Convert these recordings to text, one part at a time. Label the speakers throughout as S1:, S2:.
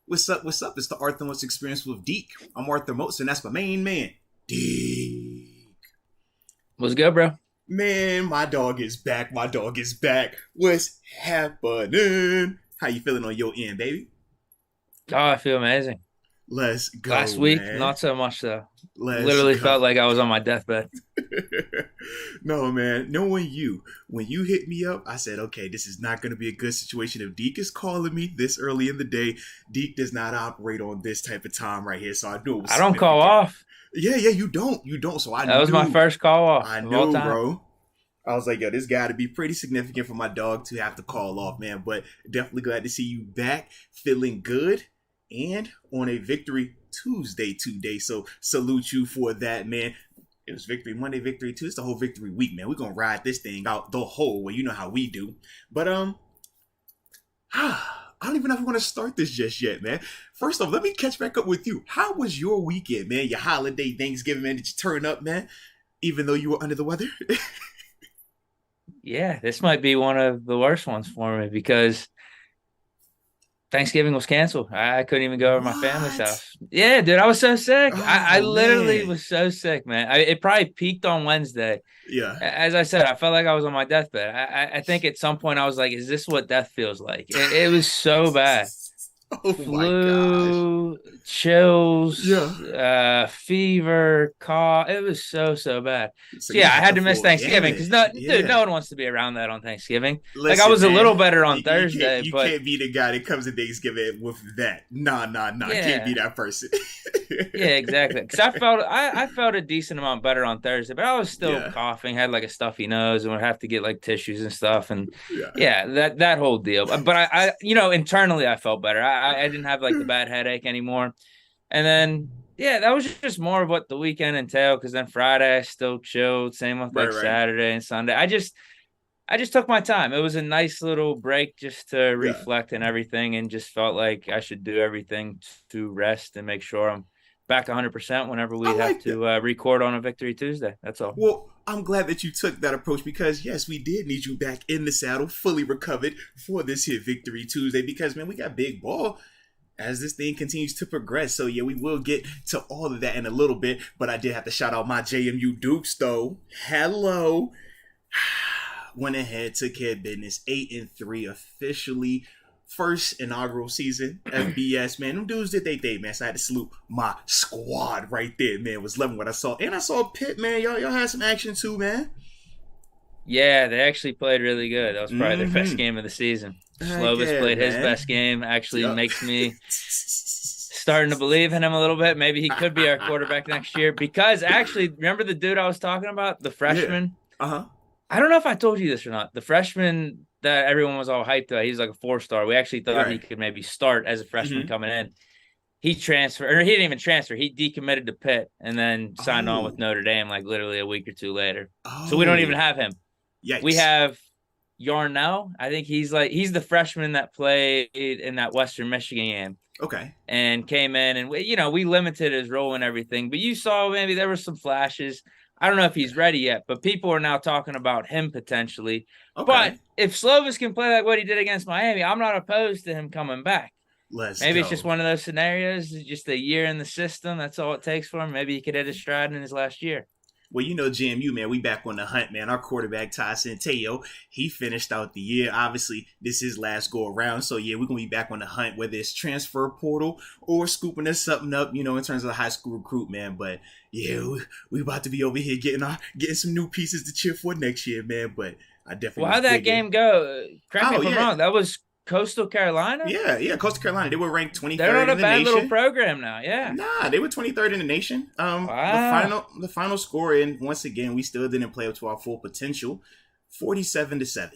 S1: What's up? What's up? It's the Arthur Moats Experience with Deke. I'm Arthur Moats, and that's my main man, Deke.
S2: What's good, bro?
S1: Man, my dog is back. My dog is back. What's happening? How you feeling on your end, baby?
S2: Oh, I feel amazing.
S1: Let's
S2: Last
S1: go,
S2: week,
S1: man.
S2: not so much though.
S1: Let's
S2: Literally
S1: go.
S2: felt like I was on my deathbed.
S1: No, man. Knowing you, when you hit me up, I said, okay, this is not going to be a good situation. If Deke is calling me this early in the day, Deke does not operate on this type of time right here. So I knew it was
S2: I don't call
S1: significant.
S2: off.
S1: Yeah, you don't. You don't. So
S2: That was my first call off
S1: I
S2: of all
S1: knew,
S2: time.
S1: bro. I was like, yo, this got to be pretty significant for my dog to have to call off, man. But definitely glad to see you back, feeling good, and on a Victory Tuesday today. So salute you for that, man. It was Victory Monday, Victory Tuesday, it's the whole Victory Week, man. We're going to ride this thing out the whole way. You know how we do. But, I don't even know if we want to start this just yet, man. First off, let me catch back up with you. How was your weekend, man? Your holiday, Thanksgiving, man? Did you turn up, man? Even though you were under the weather?
S2: Yeah, this might be one of the worst ones for me because Thanksgiving was canceled. I couldn't even go over to my family's
S1: What?
S2: house. Yeah, dude, I was so sick. I
S1: Oh,
S2: literally
S1: man.
S2: was so sick, man. It probably peaked on Wednesday.
S1: Yeah.
S2: As I said, I felt like I was on my deathbed. I think at some point I was like, "Is this what death feels like?" It was so bad.
S1: Oh, my gosh.
S2: Flu, chills,
S1: Yeah.
S2: fever, cough. It was so bad.
S1: So
S2: So
S1: you
S2: yeah, I
S1: got
S2: had
S1: the
S2: to miss
S1: full
S2: Thanksgiving
S1: gamut.
S2: because no
S1: Yeah.
S2: one wants to be around that on Thanksgiving. Like I
S1: Listen,
S2: was a little
S1: man,
S2: better on
S1: you can't
S2: Thursday,
S1: you
S2: but
S1: can't be the guy that comes to Thanksgiving with that. Nah. Can't be
S2: yeah,
S1: that person.
S2: yeah, exactly. Because I felt a decent amount better on Thursday, but I was still
S1: Yeah.
S2: coughing, had like a stuffy nose, and would have to get like tissues and stuff, and
S1: Yeah.
S2: yeah, that whole deal. But I internally I felt better. I didn't have like the bad headache anymore. And then, yeah, that was just more of what the weekend entailed. Because then Friday, I still chilled. Same with like
S1: Right.
S2: Saturday and Sunday. I just took my time. It was a nice little break just to
S1: Yeah.
S2: reflect and everything, and just felt like I should do everything to rest and make sure I'm back 100% whenever we
S1: I
S2: have
S1: like
S2: to
S1: that.
S2: record on a Victory Tuesday. That's all.
S1: Well, I'm glad that you took that approach because yes, we did need you back in the saddle, fully recovered for this here Victory Tuesday. Because man, we got big ball as this thing continues to progress. So yeah, we will get to all of that in a little bit. But I did have to shout out my JMU Dukes though. Hello. Went ahead, took care of business. 8-3 officially. First inaugural season, FBS, man. Them dudes did they thing, man. So I had to salute my squad right there, man. Was loving what I saw. And I saw Pitt, man. Y'all had some action too, man.
S2: Yeah, they actually played really good. That was probably their best
S1: Mm-hmm.
S2: game of the season.
S1: Heck
S2: Slovis
S1: yeah,
S2: played his best
S1: man.
S2: game. Actually
S1: Yup.
S2: makes me starting to believe in him a little bit. Maybe he could be our quarterback next year because actually, remember the dude I was talking about, the
S1: Yeah.
S2: freshman?
S1: Uh-huh.
S2: I don't know if I told you this or not. The freshman that everyone was all hyped about, he's like a 4-star. We actually thought he
S1: Right.
S2: could maybe start as a freshman
S1: Mm-hmm.
S2: coming in. He transferred, or he didn't even transfer. He decommitted to Pitt and then signed on with
S1: Oh.
S2: Notre Dame like literally a week or two later. So we don't even
S1: Oh.
S2: have him. We
S1: Yikes.
S2: have Yarnell. I think he's the freshman that played in that Western Michigan game
S1: Okay.
S2: and came in, and we limited his role and everything. But you saw maybe there were some flashes. I don't know if he's ready yet, but people are now talking about him potentially. But
S1: Okay.
S2: if Slovis can play like what he did against Miami, I'm not opposed to him coming back.
S1: Let's
S2: Maybe it's just
S1: go.
S2: one of those scenarios, just a year in the system. That's all it takes for him. Maybe he could hit his stride in his last year.
S1: Well, you know, JMU, man, we back on the hunt, man. Our quarterback, Ty Centeio, he finished out the year. Obviously, this is his last go around. So, yeah, we're going to be back on the hunt, whether it's transfer portal or scooping us something up, in terms of the high school recruit, man. But, yeah, we about to be over here getting some new pieces to cheer for next year, man. But I definitely
S2: Well,
S1: was
S2: how'd that
S1: digging.
S2: game go? Correct me
S1: Oh,
S2: if I'm
S1: yeah.
S2: wrong. That was Coastal Carolina?
S1: Yeah, Coastal Carolina. They were ranked
S2: They're
S1: 23rd
S2: not a
S1: in the
S2: bad little
S1: nation.
S2: program now. Yeah.
S1: Nah, they were 23rd in the nation. The
S2: Wow.
S1: final score, and once again, we still didn't play up to our full potential, 47-7.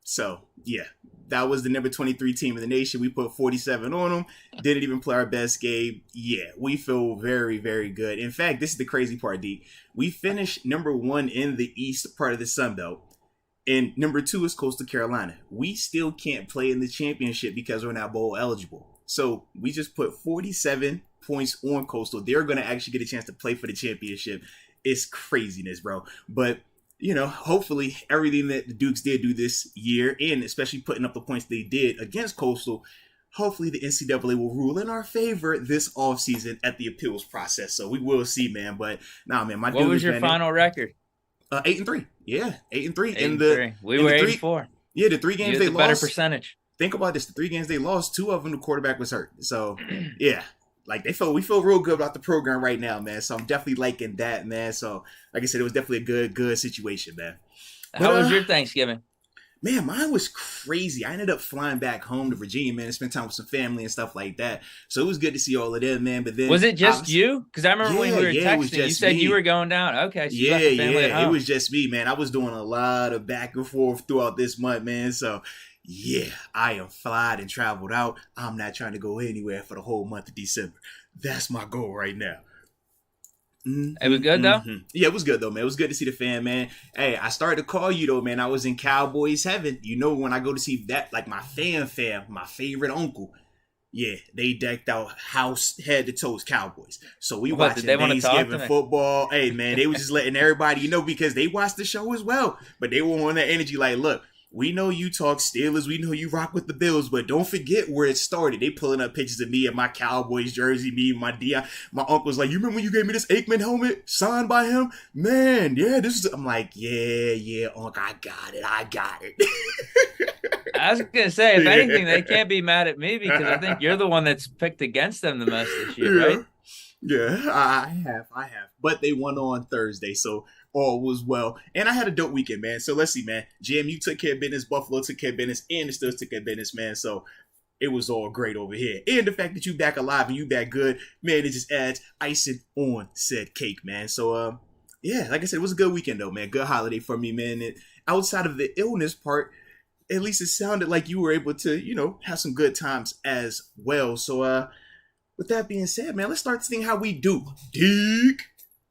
S1: So yeah, that was the number 23 team in the nation. We put 47 on them. Didn't even play our best game. Yeah, we feel very, very good. In fact, this is the crazy part, D. We finished number 1 in the East part of the Sun Belt. And number 2 is Coastal Carolina. We still can't play in the championship because we're not bowl eligible. So we just put 47 points on Coastal. They're going to actually get a chance to play for the championship. It's craziness, bro. But, hopefully everything that the Dukes did do this year, and especially putting up the points they did against Coastal, hopefully the NCAA will rule in our favor this offseason at the appeals process. So we will see, man. But nah, man, my
S2: What was your final record?
S1: 8-3. Yeah, 8-3.
S2: 8-3. We were 8-4.
S1: Yeah, the 3 games
S2: you
S1: they
S2: had the
S1: lost.
S2: Better percentage.
S1: Think about this: the 3 games they lost, 2 of them the quarterback was hurt. So yeah. Like we feel real good about the program right now, man. So I'm definitely liking that, man. So like I said, it was definitely a good situation, man.
S2: How was your Thanksgiving?
S1: Man, mine was crazy. I ended up flying back home to Virginia, man, and spend time with some family and stuff like that. So it was good to see all of them, man. But then
S2: was it just you? Because I remember when we were texting, you said you were going down. Okay, so you left the family at home.
S1: It was just me, man. I was doing a lot of back and forth throughout this month, man. So yeah, I am flyed and traveled out. I'm not trying to go anywhere for the whole month of December. That's my goal right now.
S2: It was good, though?
S1: Yeah, it was good, though, man. It was good to see the fan, man. Hey, I started to call you, though, man. I was in Cowboys heaven. You know, when I go to see that, like my fam, my favorite uncle, yeah, they decked out house head to toes Cowboys. So we watching Thanksgiving football. Hey, man, they was just letting everybody, you know, because they watched the show as well. But they were on that energy like, look, we know you talk Steelers. We know you rock with the Bills, but don't forget where it started. They pulling up pictures of me in my Cowboys jersey, me and my Dion. My uncle's like, you remember when you gave me this Aikman helmet signed by him? Man, yeah, this is. I'm like, yeah, Uncle, I got it.
S2: I was gonna say, if anything, they can't be mad at me because I think you're the one that's picked against them the most this year, right?
S1: Yeah, I have. But they won on Thursday, so all was well. And I had a dope weekend, man. So let's see, man. Jim, you took care of business. Buffalo took care of business. And the Steelers took care of business, man. So it was all great over here. And the fact that you back alive and you back good, man, it just adds icing on said cake, man. So, yeah, like I said, it was a good weekend, though, man. Good holiday for me, man. And outside of the illness part, at least it sounded like you were able to, you know, have some good times as well. So, with that being said, man, let's start seeing how we do. Deke,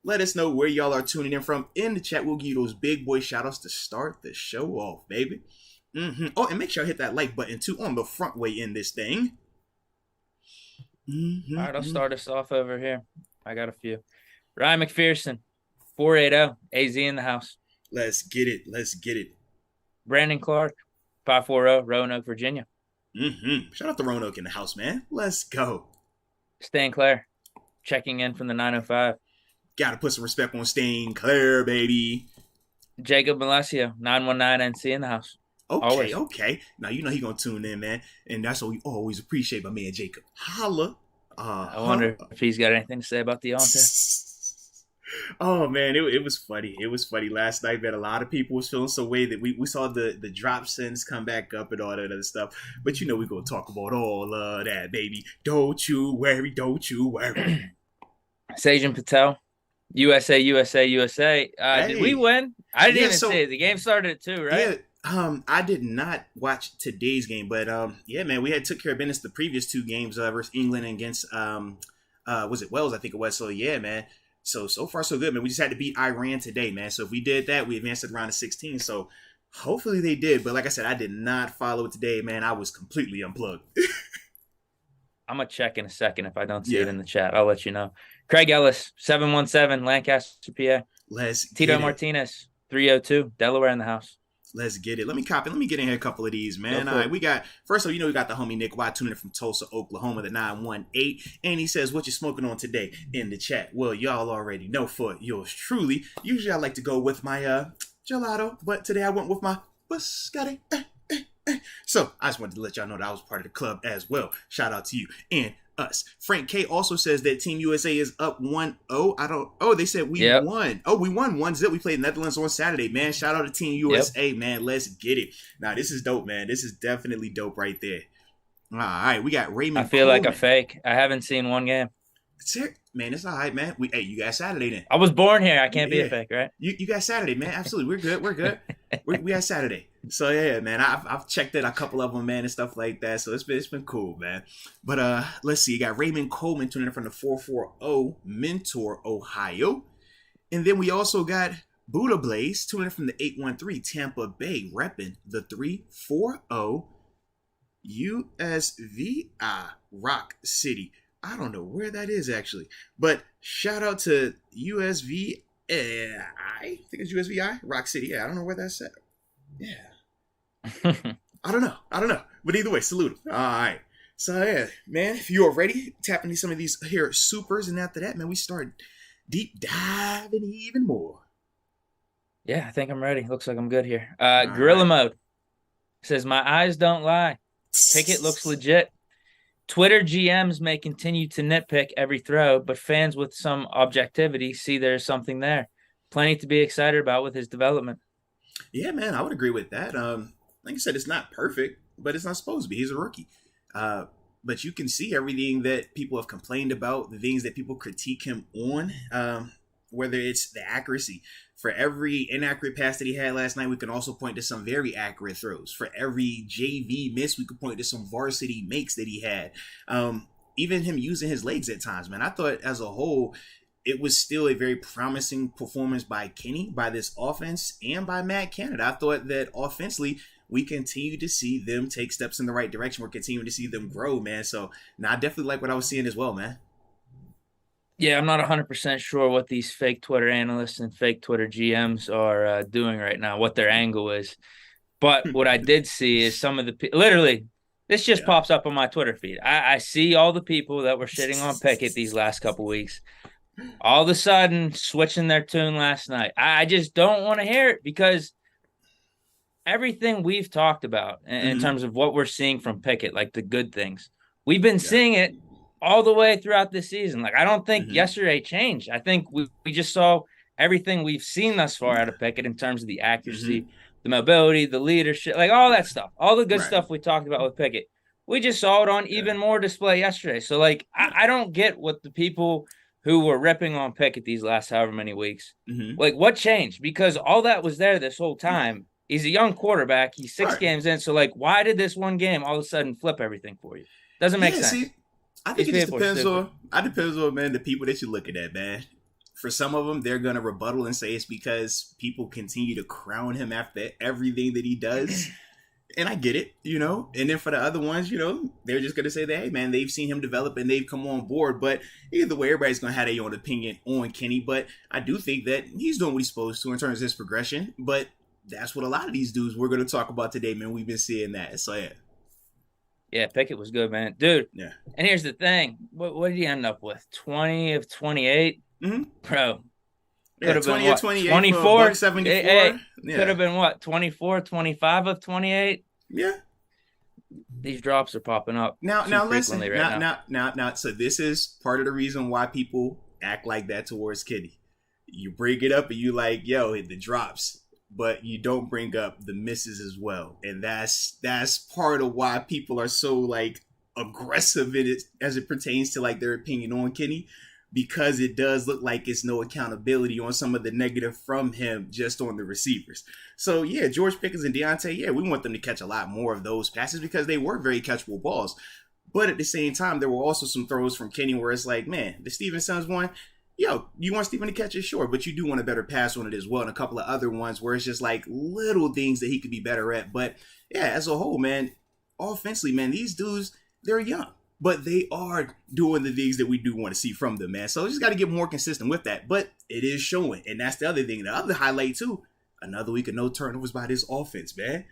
S1: let us know where y'all are tuning in from in the chat. We'll give you those big boy shout outs to start the show off, baby. Oh, and make sure I hit that like button too on the front way in this thing.
S2: All right, I'll start us off over here. I got a few. Ryan McPherson, 480, AZ in the house.
S1: Let's get it.
S2: Brandon Clark, 540, Roanoke, Virginia.
S1: Shout out to Roanoke in the house, man. Let's go.
S2: Stan Claire, checking in from the 905.
S1: Gotta put some respect on Stan Claire, baby.
S2: Jacob Malesio, 919 NC in the house.
S1: Okay. Now, you know he gonna tune in, man. And that's what we always appreciate my man Jacob. Holla.
S2: I wonder if he's got anything to say about Deontay.
S1: Oh, man, it was funny. It was funny last night, man. A lot of people was feeling some way that we saw the drop sends come back up and all that other stuff. But, you know, we're going to talk about all of that, baby. Don't you worry.
S2: Sajan Patel, USA. Did we win? I didn't even see it. The game started at 2, right?
S1: Yeah, I did not watch today's game. But, yeah, man, we took care of business the previous 2 games versus England and against, was it Wales? I think it was. So, yeah, man. So far, so good, man. We just had to beat Iran today, man. So if we did that, we advanced to the round of 16. So hopefully they did. But like I said, I did not follow it today, man. I was completely unplugged.
S2: I'm going to check in a second. If I don't see it in the chat, I'll let you know. Craig Ellis, 717, Lancaster, PA. Tito Martinez, 302, Delaware in the house.
S1: Let's get it. Let me get in here a couple of these, man. All right, we got, first of all, you know, we got the homie Nick Watt tuning in from Tulsa, Oklahoma, the 918. And he says, what you smoking on today in the chat? Well, y'all already know for yours truly. Usually I like to go with my gelato, but today I went with my biscotti. So I just wanted to let y'all know that I was part of the club as well. Shout out to you and us. Frank K also says that Team USA is up 1-0. They said we won. Oh, we won 1-0. We played Netherlands on Saturday, man. Shout out to Team USA, man. Let's get it. Now, this is dope, man. This is definitely dope right there. All right, we got Raymond.
S2: I feel like a fake. I haven't seen one game.
S1: Man, it's all right, man. You got Saturday then.
S2: I was born here. I can't be a fake, right?
S1: You got Saturday, man. Absolutely. We're good. we got Saturday. So yeah, man. I've checked it a couple of them, man, and stuff like that. So it's been cool, man. But let's see. You got Raymond Coleman tuning in from the 440 Mentor, Ohio, and then we also got Buddha Blaze tuning in from the 813 Tampa Bay, repping the 340 USVI Rock City. I don't know where that is actually, but shout out to USVI. I think it's USVI Rock City. Yeah, I don't know where that's at. Yeah. I don't know. But either way, salute. All right. So yeah, man, if you are ready, tap into some of these here supers, and after that, man, we start deep diving even more.
S2: Yeah, I think I'm ready. Looks like I'm good here.
S1: All
S2: Gorilla
S1: right.
S2: Mode says, my eyes don't lie. Pickett looks legit. Twitter GMs may continue to nitpick every throw, but fans with some objectivity see there's something there. Plenty to be excited about with his development.
S1: Yeah, man, I would agree with that. Like I said, it's not perfect, but it's not supposed to be. He's a rookie. Uh, but you can see everything that people have complained about, the things that people critique him on, whether it's the accuracy. For every inaccurate pass that he had last night, we can also point to some very accurate throws. For every JV miss, we could point to some varsity makes that he had. Even him using his legs at times, man. I thought as a whole, it was still a very promising performance by Kenny, by this offense, and by Matt Canada. I thought that offensively, we continue to see them take steps in the right direction. We're continuing to see them grow, man. So, I definitely like what I was seeing as well, man.
S2: Yeah, I'm not 100% sure what these fake Twitter analysts and fake Twitter GMs are doing right now, what their angle is. But what I did see is some of the literally, this just pops up on my Twitter feed. I see all the people that were shitting on Pickett these last couple weeks, all of a sudden switching their tune last night. I just don't want to hear it because everything we've talked about in terms of what we're seeing from Pickett, like the good things, we've been seeing it all the way throughout this season. Like, I don't think yesterday changed. I think we just saw everything we've seen thus far out of Pickett in terms of the accuracy, the mobility, the leadership, like all that stuff, all the good stuff we talked about with Pickett. We just saw it on even more display yesterday. So, like, I don't get what the people who were ripping on Pickett these last however many weeks, like, what changed? Because all that was there this whole time. He's a young quarterback. He's 6 games in. So, like, why did this one game all of a sudden flip everything for you? Doesn't make sense.
S1: See, I think it just depends on, man, the people that you're looking at, man. For some of them, they're going to rebuttal and say it's because people continue to crown him after everything that he does. And I get it, you know. And then for the other ones, you know, they're just going to say that, hey, man, they've seen him develop and they've come on board. But either way, everybody's going to have their own opinion on Kenny. But I do think that he's doing what he's supposed to in terms of his progression. But that's what a lot of these dudes we're going to talk about today, man. We've been seeing that. So, yeah.
S2: Yeah, Pickett was good, man. Dude.
S1: Yeah.
S2: And here's the thing. What did he end up with? 20 of 28? Bro.
S1: Could have been what? 24? 74?
S2: Hey, could have been what? 24, 25 of 28?
S1: Yeah.
S2: These drops are popping up.
S1: Now listen. Now, so this is part of the reason why people act like that towards Kenny. You bring it up and you like, yo, the drops. But you don't bring up the misses as well. And that's part of why people are so like aggressive in it as it pertains to like their opinion on Kenny, because it does look like it's no accountability on some of the negative from him just on the receivers. So yeah, George Pickens and Deontay, yeah, we want them to catch a lot more of those passes because they were very catchable balls. But at the same time, there were also some throws from Kenny where it's like, man, the Steven Sons one, yo, you want Steven to catch it, sure, but you do want a better pass on it as well. And a couple of other ones where it's just like little things that he could be better at. But yeah, as a whole, man, offensively, man, these dudes, they're young, but they are doing the things that we do want to see from them, man. So we just got to get more consistent with that. But it is showing. And that's the other thing. The other highlight, too, another week of no turnovers by this offense, man.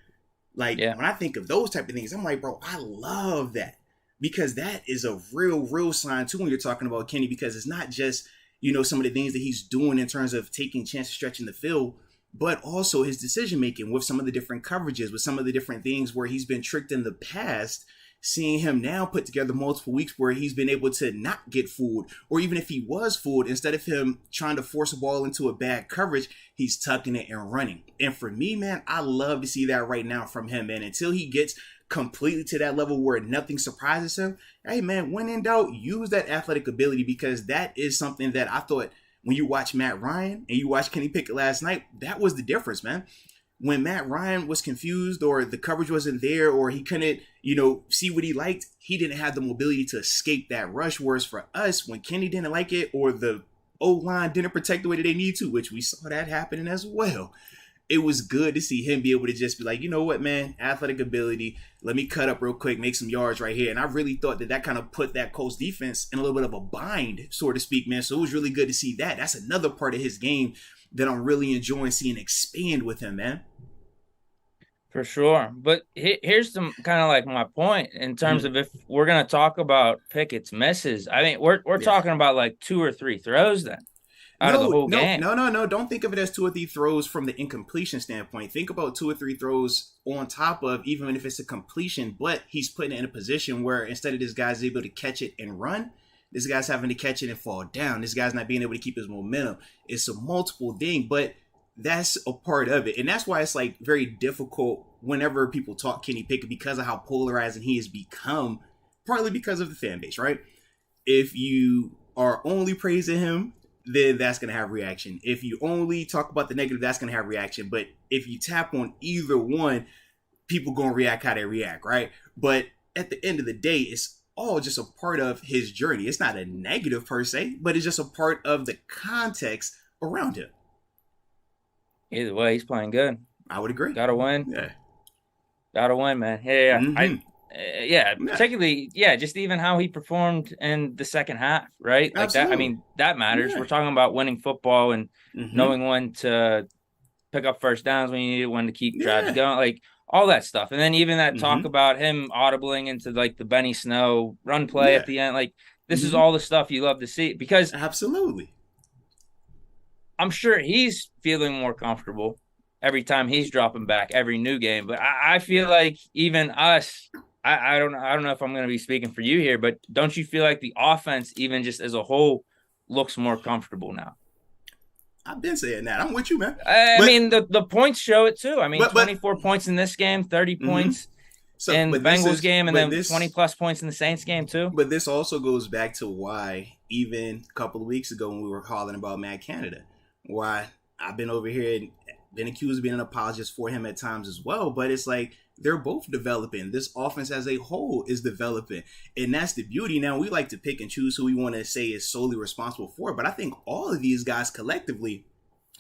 S1: Like, when I think of those type of things, I'm like, bro, I love that. Because that is a real sign, too, when you're talking about Kenny, because it's not just, you know, some of the things that he's doing in terms of taking chances, stretching the field, but also his decision-making with some of the different coverages, with some of the different things where he's been tricked in the past, seeing him now put together multiple weeks where he's been able to not get fooled, or even if he was fooled, instead of him trying to force a ball into a bad coverage, he's tucking it and running. And for me, man, I love to see that right now from him, man. Until he gets completely to that level where nothing surprises him, hey man, when in doubt, use that athletic ability, because that is something that I thought when you watch Matt Ryan and you watch Kenny Pickett last night, that was the difference, man. When Matt Ryan was confused or the coverage wasn't there or he couldn't, you know, see what he liked, he didn't have the mobility to escape that rush. Whereas for us, when Kenny didn't like it or the O-line didn't protect the way that they need to, which we saw that happening as well, it was good to see him be able to just be like, you know what, man, athletic ability, let me cut up real quick, make some yards right here. And I really thought that kind of put that Colts defense in a little bit of a bind, so to speak, man. So it was really good to see that. That's another part of his game that I'm really enjoying seeing expand with him, man.
S2: For sure. But here's some kind of like my point in terms
S1: Mhm.
S2: of if we're gonna talk about Pickett's misses. I mean, we're
S1: Yeah.
S2: talking about like 2 or 3 throws then out of the
S1: No,
S2: whole
S1: no,
S2: game.
S1: no, no, no. Don't think of it as two or three throws from the incompletion standpoint. Think about two or three throws on top of, even if it's a completion, but he's putting it in a position where instead of this guy's able to catch it and run, this guy's having to catch it and fall down. This guy's not being able to keep his momentum. It's a multiple thing, but that's a part of it. And that's why it's like very difficult whenever people talk Kenny Pickett because of how polarizing he has become, partly because of the fan base, right? If you are only praising him, then that's going to have reaction. If you only talk about the negative, that's going to have reaction. But if you tap on either one, people going to react how they react, right? But at the end of the day, it's all just a part of his journey. It's not a negative per se, but it's just a part of the context around him.
S2: Either way, he's playing good.
S1: I would agree.
S2: Gotta win.
S1: Yeah.
S2: Gotta win, man. Yeah,
S1: Mm-hmm.
S2: yeah,
S1: Yeah.
S2: particularly, yeah, just even how he performed in the second half, right? Like that. I
S1: Absolutely.
S2: mean, that matters.
S1: Yeah.
S2: We're talking about winning football and
S1: Mm-hmm.
S2: knowing when to pick up first downs when you need it, when to keep drives
S1: Yeah.
S2: going, like all that stuff. And then even that talk
S1: Mm-hmm.
S2: about him audibling into like the Benny Snow run play at
S1: Yeah.
S2: the end, like this is
S1: Mm-hmm.
S2: all the stuff you love to see because
S1: Absolutely.
S2: I'm sure he's feeling more comfortable every time he's dropping back every new game. But I feel like even us, I don't know if I'm going to be speaking for you here, but don't you feel like the offense, even just as a whole, looks more comfortable now?
S1: I've been saying that. I'm with you, man.
S2: I
S1: But
S2: mean, the points show it too. I mean,
S1: but
S2: 24 points in this game, 30
S1: mm-hmm.
S2: points in the Bengals game, and then 20 plus points in the Saints game too.
S1: But this also goes back to why, even a couple of weeks ago when we were calling about Matt Canada, why I've been over here and been accused of being an apologist for him at times as well. But it's like they're both developing. This offense as a whole is developing. And that's the beauty. Now, we like to pick and choose who we want to say is solely responsible for it. But I think all of these guys collectively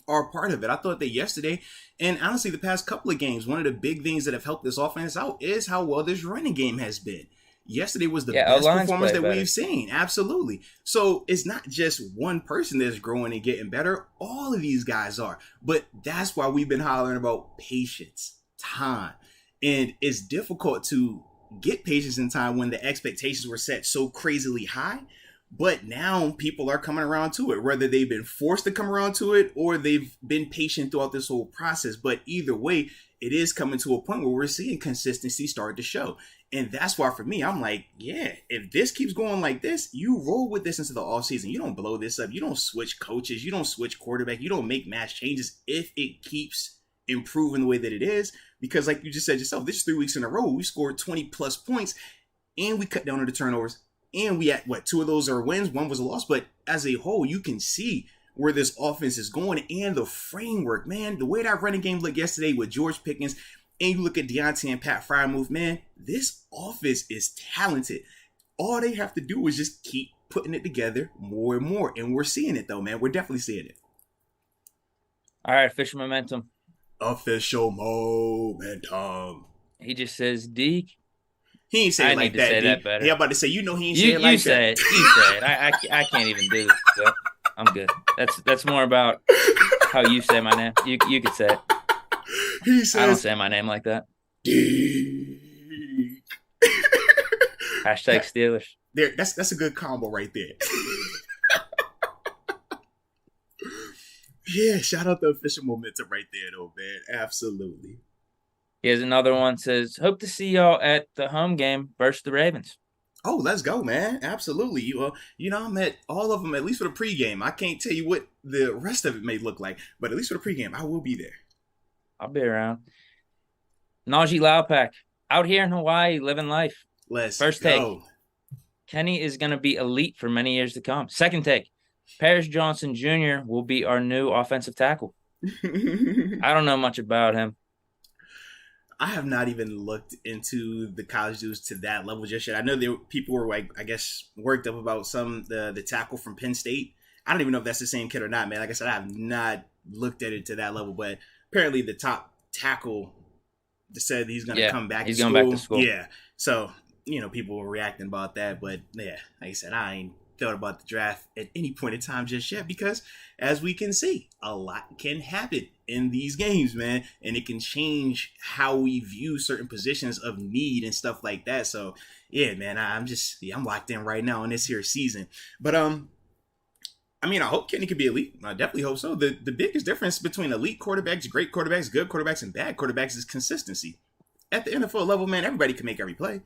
S1: are part of it. I thought that yesterday, and honestly, the past couple of games, one of the big things that have helped this offense out is how well this running game has been. Yesterday was the
S2: Yeah,
S1: best
S2: O-line's
S1: performance
S2: play
S1: that
S2: better.
S1: we've seen. Absolutely. So it's not just one person that's growing and getting better. All of these guys are. But that's why we've been hollering about patience, time. And it's difficult to get patience in time when the expectations were set so crazily high. But now people are coming around to it, whether they've been forced to come around to it or they've been patient throughout this whole process. But either way, it is coming to a point where we're seeing consistency start to show. And that's why for me, I'm like, yeah, if this keeps going like this, you roll with this into the offseason. You don't blow this up. You don't switch coaches. You don't switch quarterback. You don't make mass changes if it keeps improving the way that it is. Because like you just said yourself, this is 3 weeks in a row. We scored 20 plus points and we cut down on the turnovers. And we had, what, 2 of those are wins, 1 was a loss. But as a whole, you can see where this offense is going and the framework, man. The way that running game looked yesterday with George Pickens, and you look at Deontay and Pat Frymouth, man, this offense is talented. All they have to do is just keep putting it together more and more. And we're seeing it, though, man. We're definitely seeing it.
S2: All right, official momentum.
S1: Official momentum.
S2: He just says, Deke.
S1: He ain't say
S2: I
S1: it
S2: need
S1: like
S2: to
S1: that,
S2: say
S1: D.
S2: that better.
S1: He about to say, you know he ain't
S2: You
S1: say it like
S2: say
S1: that.
S2: it. You say it. I can't even do this. So I'm good. That's more about how you say my name. You could say it.
S1: He
S2: I don't
S1: says,
S2: say my name like that.
S1: Deke.
S2: Hashtag Steelers.
S1: There, that's a good combo right there. Yeah, shout out the official momentum right there, though, man. Absolutely.
S2: Here's another one. Says, hope to see y'all at the home game versus the Ravens.
S1: Oh, let's go, man. Absolutely. I'm at all of them, at least for the pregame. I can't tell you what the rest of it may look like, but at least for the pregame, I will be there.
S2: I'll be around. Najee Laupak, out here in Hawaii, living life.
S1: Let's
S2: First
S1: go.
S2: take. Kenny is going to be elite for many years to come. Second take. Paris Johnson Jr. will be our new offensive tackle. I don't know much about him.
S1: I have not even looked into the college dudes to that level just yet. I know people were like, I guess, worked up about the tackle from Penn State. I don't even know if that's the same kid or not, man. Like I said, I have not looked at it to that level, but apparently the top tackle said he's going to come back.
S2: He's going back to school.
S1: Yeah, so people were reacting about that, but yeah, like I said, I ain't thought about the draft at any point in time just yet because, as we can see, a lot can happen in these games, man, and it can change how we view certain positions of need and stuff like that. So, yeah, man, I'm locked in right now in this here season. But I mean, I hope Kenny can be elite. I definitely hope so. The biggest difference between elite quarterbacks, great quarterbacks, good quarterbacks, and bad quarterbacks is consistency. At the NFL level, man, everybody can make every play.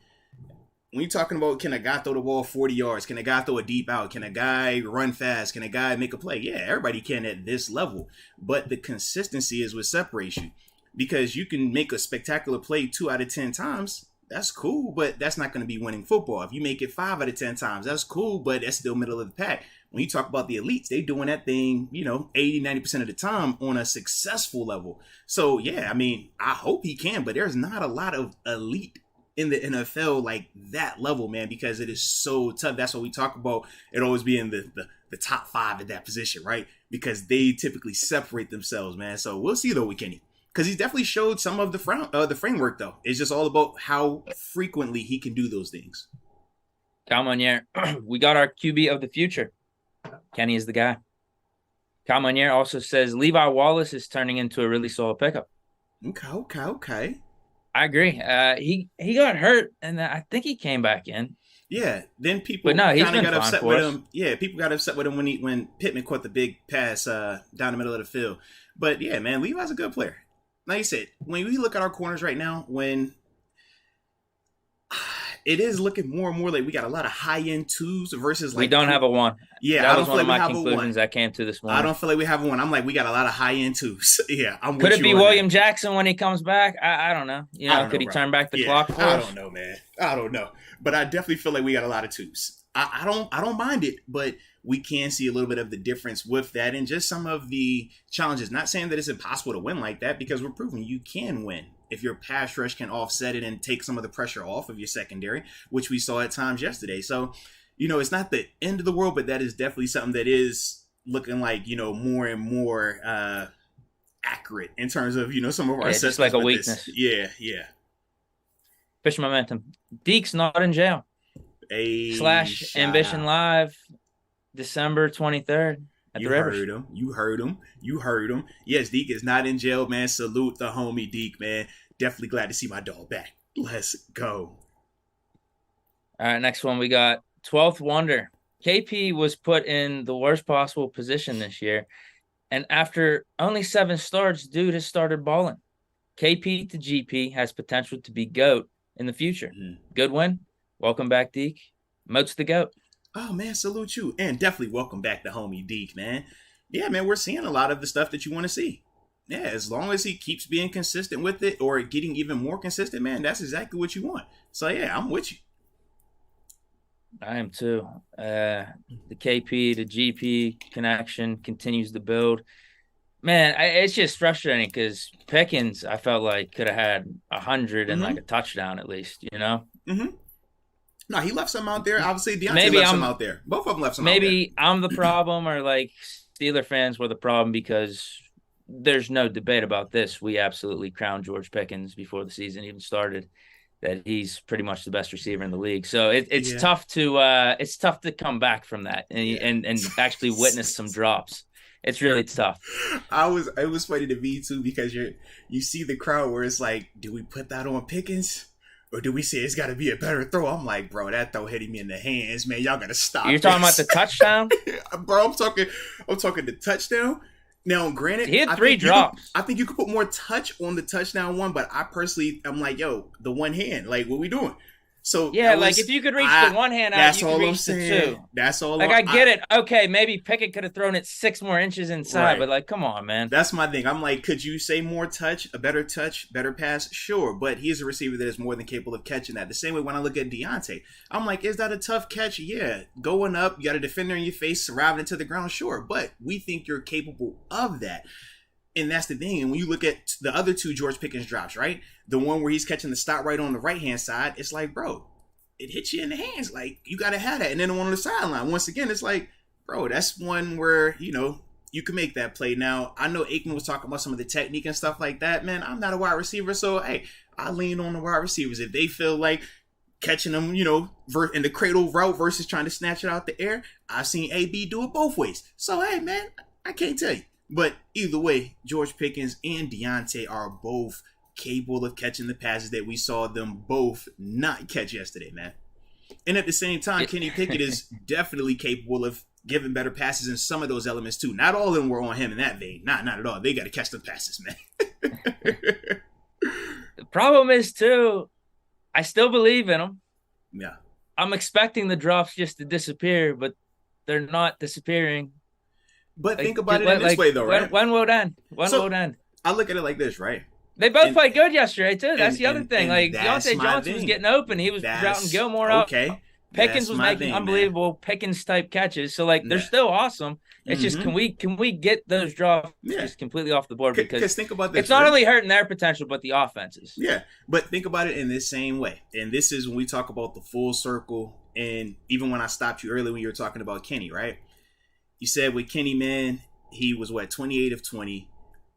S1: When you're talking about can a guy throw the ball 40 yards, can a guy throw a deep out, can a guy run fast, can a guy make a play? Yeah, everybody can at this level. But the consistency is what separates you. Because you can make a spectacular play 2 out of 10 times, that's cool, but that's not going to be winning football. If you make it 5 out of 10 times, that's cool, but that's still middle of the pack. When you talk about the elites, they doing that thing, 80, 90% of the time on a successful level. So, yeah, I mean, I hope he can, but there's not a lot of elite in the NFL like that level, man, because it is so tough. That's what we talk about. It always being the top 5 at that position, right? Because they typically separate themselves, man. So we'll see though with Kenny, because he's definitely showed some of the framework though. It's just all about how frequently he can do those things.
S2: Come on, yeah. We got our QB of the future. Kenny is the guy. Kyle Monier also says Levi Wallace is turning into a really solid pickup.
S1: Okay.
S2: I agree. He got hurt, and I think he came back in.
S1: Yeah. Then people kind of got upset with him. Yeah, people got upset with him when Pittman caught the big pass down the middle of the field. But yeah, man, Levi's a good player. Like you said, when we look at our corners right now, when it is looking more and more like we got a lot of high-end 2s versus like...
S2: We don't have a 1.
S1: Yeah,
S2: that was one of my conclusions I came to this morning.
S1: I don't feel like we have a 1. I'm like, we got a lot of high-end 2s. Yeah, I'm with you.
S2: Could it be William Jackson when he comes back? I don't know. Could he turn back the clock for us?
S1: I don't know, man. I don't know. But I definitely feel like we got a lot of 2s. I don't mind it, but we can see a little bit of the difference with that and just some of the challenges. Not saying that it's impossible to win like that, because we're proving you can win if your pass rush can offset it and take some of the pressure off of your secondary, which we saw at times yesterday. So, it's not the end of the world, but that is definitely something that is looking like, more and more accurate in terms of, some of our assessments.
S2: Just like a weakness.
S1: Yeah.
S2: Fish momentum. Deke's not in jail. / Ambition Live, December 23rd at the Rivers.
S1: You heard him. Yes, Deke is not in jail, man. Salute the homie Deke, man. Definitely glad to see my dog back. Let's go.
S2: All right, next one we got 12th Wonder. KP was put in the worst possible position this year, and after only 7 starts, dude has started balling. KP to GP has potential to be GOAT in the future. Good win. Welcome back, Deke. Moats the GOAT.
S1: Oh, man, salute you. And definitely welcome back to homie Deke, man. Yeah, man, we're seeing a lot of the stuff that you want to see. Yeah, as long as he keeps being consistent with it or getting even more consistent, man, that's exactly what you want. So, yeah, I'm with you.
S2: I am too. The KP to GP connection continues to build. Man, it's just frustrating because Pickens, I felt like, could have had 100 and like a touchdown at least,
S1: Mm-hmm. No, he left some out there. Obviously, Deontay left some out there. Both of them left some out there.
S2: Maybe I'm the problem, or like Steeler fans were the problem, because there's no debate about this. We absolutely crowned George Pickens before the season even started that he's pretty much the best receiver in the league. So it's tough to come back from that and actually witness some drops. It's really tough.
S1: It was funny to me too, because you see the crowd where it's like, do we put that on Pickens? Or do we say it's got to be a better throw? I'm like, bro, that throw hitting me in the hands, man. Y'all got to stop.
S2: You're talking about the touchdown?
S1: Bro, I'm talking the touchdown. Now, granted,
S2: he had 3 drops.
S1: I think you could put more touch on the touchdown one, but I personally, I'm like, yo, the one hand, like, what we doing? So
S2: yeah, like if you could reach the one hand out, you could reach the 2.
S1: That's all.
S2: Like I get it. Okay, maybe Pickett could have thrown it 6 more inches inside, but like, come on, man.
S1: That's my thing. I'm like, could you say more touch, better pass? Sure, but he's a receiver that is more than capable of catching that. The same way when I look at Deontay, I'm like, is that a tough catch? Yeah, going up, you got a defender in your face, surviving it to the ground, sure, but we think you're capable of that. And that's the thing. And when you look at the other 2 George Pickens drops, right? The one where he's catching the stop right on the right-hand side, it's like, bro, it hits you in the hands. Like, you got to have that. And then the one on the sideline, once again, it's like, bro, that's one where, you can make that play. Now, I know Aikman was talking about some of the technique and stuff like that. Man, I'm not a wide receiver, so, hey, I lean on the wide receivers. If they feel like catching them, in the cradle route versus trying to snatch it out the air. I've seen AB do it both ways. So, hey, man, I can't tell you. But either way, George Pickens and Deontay are both capable of catching the passes that we saw them both not catch yesterday, man. And at the same time, Kenny Pickett is definitely capable of giving better passes in some of those elements too. Not all of them were on him in that vein. Not at all. They got to catch the passes, man.
S2: The problem is, too, I still believe in them.
S1: Yeah.
S2: I'm expecting the drops just to disappear, but they're not disappearing.
S1: But think about it in this way, though, right?
S2: When will it end? When will it end?
S1: I look at it like this, right?
S2: They both played good yesterday, too. That's the other thing. Like,
S1: Deontay
S2: Johnson was getting open. He was routing Gilmore out.
S1: Okay.
S2: Pickens was making unbelievable Pickens-type catches. So, like, they're still awesome. It's just, can we get those drops just completely off the board? Because
S1: think about this,
S2: it's not only hurting their potential, but the offenses.
S1: Yeah, but think about it in this same way. And this is when we talk about the full circle. And even when I stopped you earlier when you were talking about Kenny, right? You said with Kenny, man, he was, 28 of 20.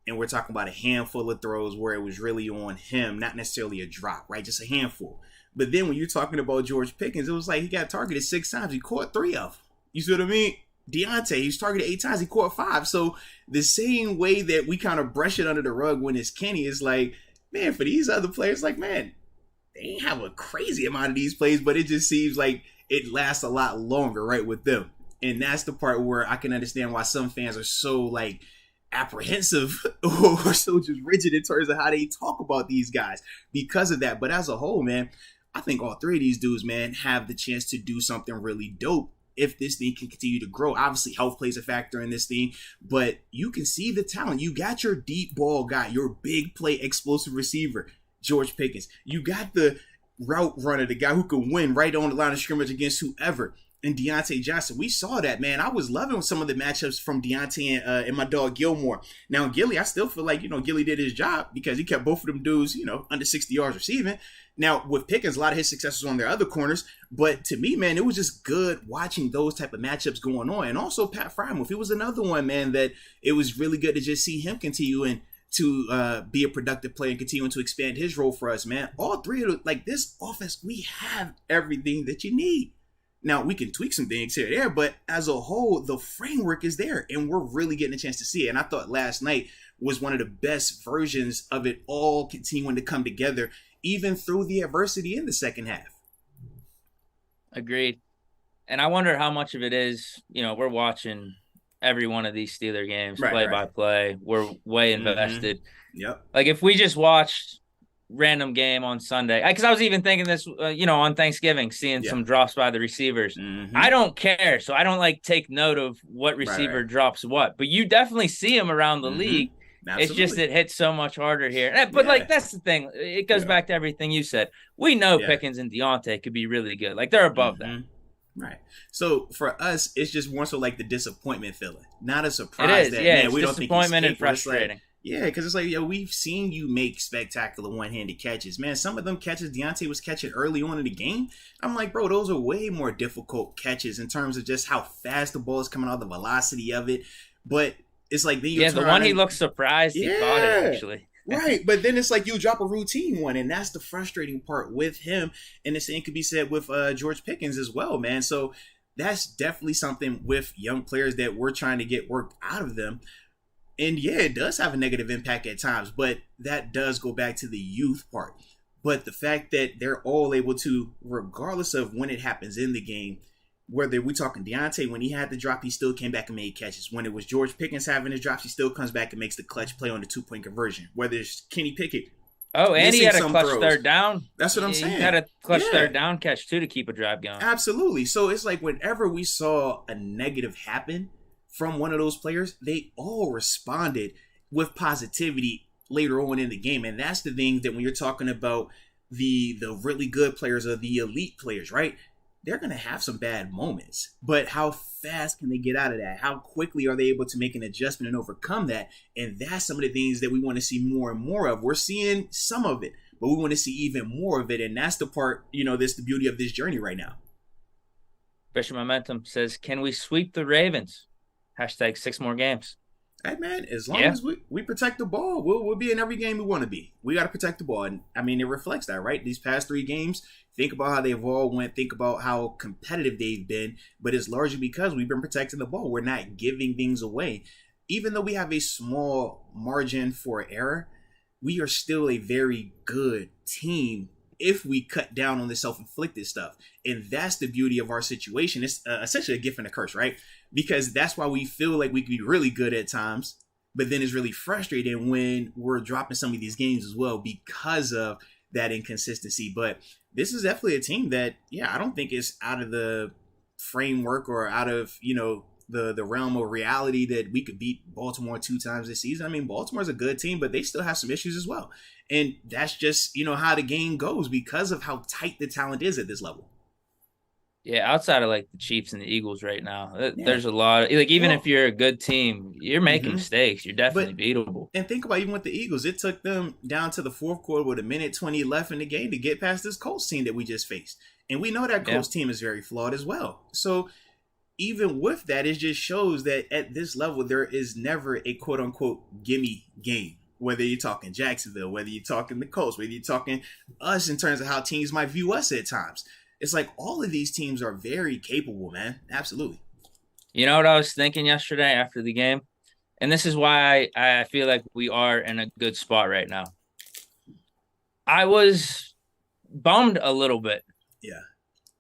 S1: And we're talking about a handful of throws where it was really on him, not necessarily a drop, right? Just a handful. But then when you're talking about George Pickens, it was like he got targeted 6 times. He caught 3 of them. You see what I mean? Deontay, he's targeted 8 times. He caught 5. So the same way that we kind of brush it under the rug when it's Kenny is like, man, for these other players, like, man, they ain't have a crazy amount of these plays, but it just seems like it lasts a lot longer, right, with them. And that's the part where I can understand why some fans are so, like, apprehensive or so just rigid in terms of how they talk about these guys because of that. But as a whole, man, I think all 3 of these dudes, man, have the chance to do something really dope if this thing can continue to grow. Obviously, health plays a factor in this thing, but you can see the talent. You got your deep ball guy, your big play explosive receiver, George Pickens. You got the route runner, the guy who can win right on the line of scrimmage against whoever. And Deontay Johnson, we saw that, man. I was loving some of the matchups from Deontay and my dog Gilmore. Now, Gilly, I still feel like, Gilly did his job because he kept both of them dudes, under 60 yards receiving. Now, with Pickens, a lot of his success was on their other corners. But to me, man, it was just good watching those type of matchups going on. And also Pat Frymouth, he was another one, man, that it was really good to just see him continuing to be a productive player and continuing to expand his role for us, man. All 3 of them, like this offense, we have everything that you need. Now, we can tweak some things here and there, but as a whole, the framework is there, and we're really getting a chance to see it. And I thought last night was one of the best versions of it all continuing to come together, even through the adversity in the second half.
S2: Agreed. And I wonder how much of it is, we're watching every one of these Steeler games, play by play. We're way invested.
S1: Yep.
S2: Like, if we just watched random game on Sunday, because I was even thinking this, on Thanksgiving, seeing some drops by the receivers. I don't care, so I don't take note of what receiver drops what, but you definitely see them around the league. Absolutely. It's just it hits so much harder here. But that's the thing. It goes back to everything you said. We know Pickens and Deontay could be really good. Like, they're above that.
S1: Right. So for us, it's just more so like the disappointment feeling, not a surprise.
S2: It is.
S1: That,
S2: man,
S1: it's
S2: we don't think disappointment and frustrating.
S1: Yeah, because it's like, we've seen you make spectacular one-handed catches. Man, some of them catches Deontay was catching early on in the game, I'm like, bro, those are way more difficult catches in terms of just how fast the ball is coming out, the velocity of it. But it's like, then you
S2: the one he looked surprised he caught it, actually.
S1: Right, but then it's like you drop a routine one, and that's the frustrating part with him. And the same could be said with George Pickens as well, man. So that's definitely something with young players that we're trying to get worked out of them. And yeah, it does have a negative impact at times, but that does go back to the youth part. But the fact that they're all able to, regardless of when it happens in the game, whether we're talking Deontay, when he had the drop, he still came back and made catches. When it was George Pickens having his drops, he still comes back and makes the clutch play on the 2-point conversion. Whether it's Kenny Pickett.
S2: Oh, and he had a clutch third down.
S1: That's what I'm saying.
S2: He had a clutch third down catch, too, to keep a drive going.
S1: Absolutely. So it's like whenever we saw a negative happen from one of those players, they all responded with positivity later on in the game. And that's the thing that when you're talking about the really good players or the elite players, right? They're going to have some bad moments. But how fast can they get out of that? How quickly are they able to make an adjustment and overcome that? And that's some of the things that we want to see more and more of. We're seeing some of it, but we want to see even more of it. And that's the part, that's the beauty of this journey right now.
S2: Bishop Momentum says, can we sweep the Ravens? #6 more games.
S1: Hey man, as long
S2: Yeah.
S1: as we protect the ball, we'll be in every game we want to be. We got to protect the ball, and I mean it reflects that, right? These past 3 games, think about how they've all went. Think about how competitive they've been, but it's largely because we've been protecting the ball. We're not giving things away, even though we have a small margin for error. We are still a very good team if we cut down on the self-inflicted stuff, and that's the beauty of our situation. It's essentially a gift and a curse, right? Because that's why we feel like we can be really good at times, but then it's really frustrating when we're dropping some of these games as well because of that inconsistency. But this is definitely a team that, yeah, I don't think it's out of the framework or out of, the realm of reality that we could beat Baltimore 2 times this season. I mean, Baltimore's a good team, but they still have some issues as well. And that's just, how the game goes because of how tight the talent is at this level.
S2: Yeah, outside of like the Chiefs and the Eagles right now,
S1: Yeah.
S2: there's a lot of, like, even
S1: Well,
S2: if you're a good team, you're making mistakes. You're definitely beatable.
S1: And think about even with the Eagles, it took them down to the fourth quarter with 1:20 left in the game to get past this Colts team that we just faced. And we know that Colts team is very flawed as well. So even with that, it just shows that at this level, there is never a quote unquote gimme game. Whether you're talking Jacksonville, whether you're talking the Colts, whether you're talking us in terms of how teams might view us at times. It's like all of these teams are very capable, man. Absolutely.
S2: You know what I was thinking yesterday after the game? And this is why I feel like we are in a good spot right now. I was bummed a little bit.
S1: Yeah.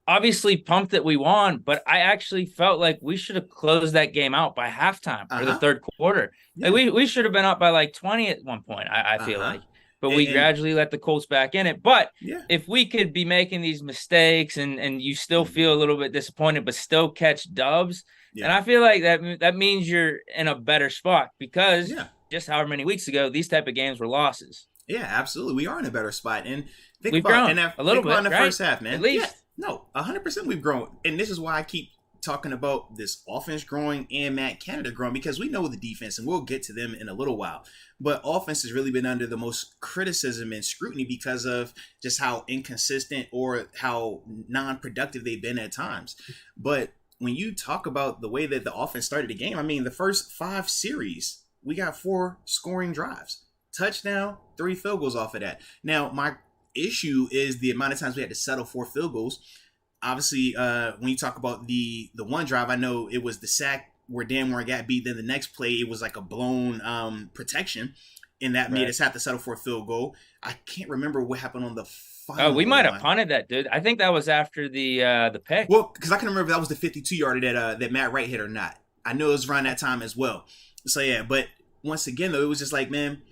S2: Obviously pumped that we won, but I actually felt like we should have closed that game out by halftime or the third quarter.
S1: Yeah.
S2: Like we should have been up by like 20 at one point, I feel like. But we gradually let the Colts back in it. But if we could be making these mistakes and you still feel a little bit disappointed, but still catch dubs, and I feel like that means you're in a better spot because just however many weeks ago, these type of games were losses.
S1: Yeah, absolutely. We are in a better spot. And
S2: we've grown a little bit
S1: in the first half, man.
S2: At least.
S1: Yeah, no, 100% we've grown. And this is why I keep talking about this offense growing and Matt Canada growing, because we know the defense, and we'll get to them in a little while. But offense has really been under the most criticism and scrutiny because of just how inconsistent or how non-productive they've been at times. But when you talk about the way that the offense started the game, I mean, the first 5 series, we got 4 scoring drives. Touchdown, 3 field goals off of that. Now, my issue is the amount of times we had to settle for field goals. Obviously, when you talk about the one drive, I know it was the sack where Dan Moore got beat. Then the next play, it was like a blown protection, and that made us have to settle for a field goal. I can't remember what happened on the final.
S2: Oh, we might have punted that, dude. I think that was after the pick.
S1: Well, because I can remember that was the 52-yarder that Matt Wright hit or not. I know it was around that time as well. So yeah, but once again though, it was just like, man,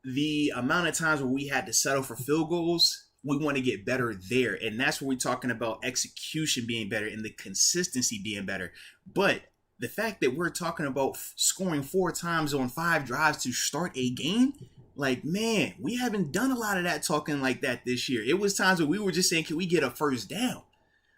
S1: the amount of times where we had to settle for field goals, we want to get better there. And that's where we're talking about execution being better and the consistency being better. But the fact that we're talking about scoring 4 times on 5 drives to start a game, like, man, we haven't done a lot of that talking like that this year. It was times where we were just saying, can we get a first down?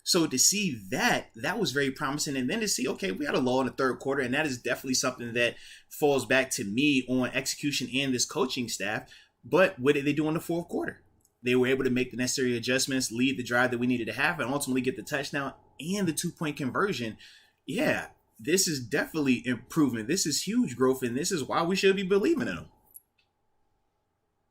S1: So to see that was very promising. And then to see, okay, we had a lull in the third quarter, and that is definitely something that falls back to me on execution and this coaching staff. But what did they do in the fourth quarter? They were able to make the necessary adjustments, lead the drive that we needed to have, and ultimately get the touchdown and the 2-point conversion. Yeah, this is definitely improvement. This is huge growth, and this is why we should be believing in them.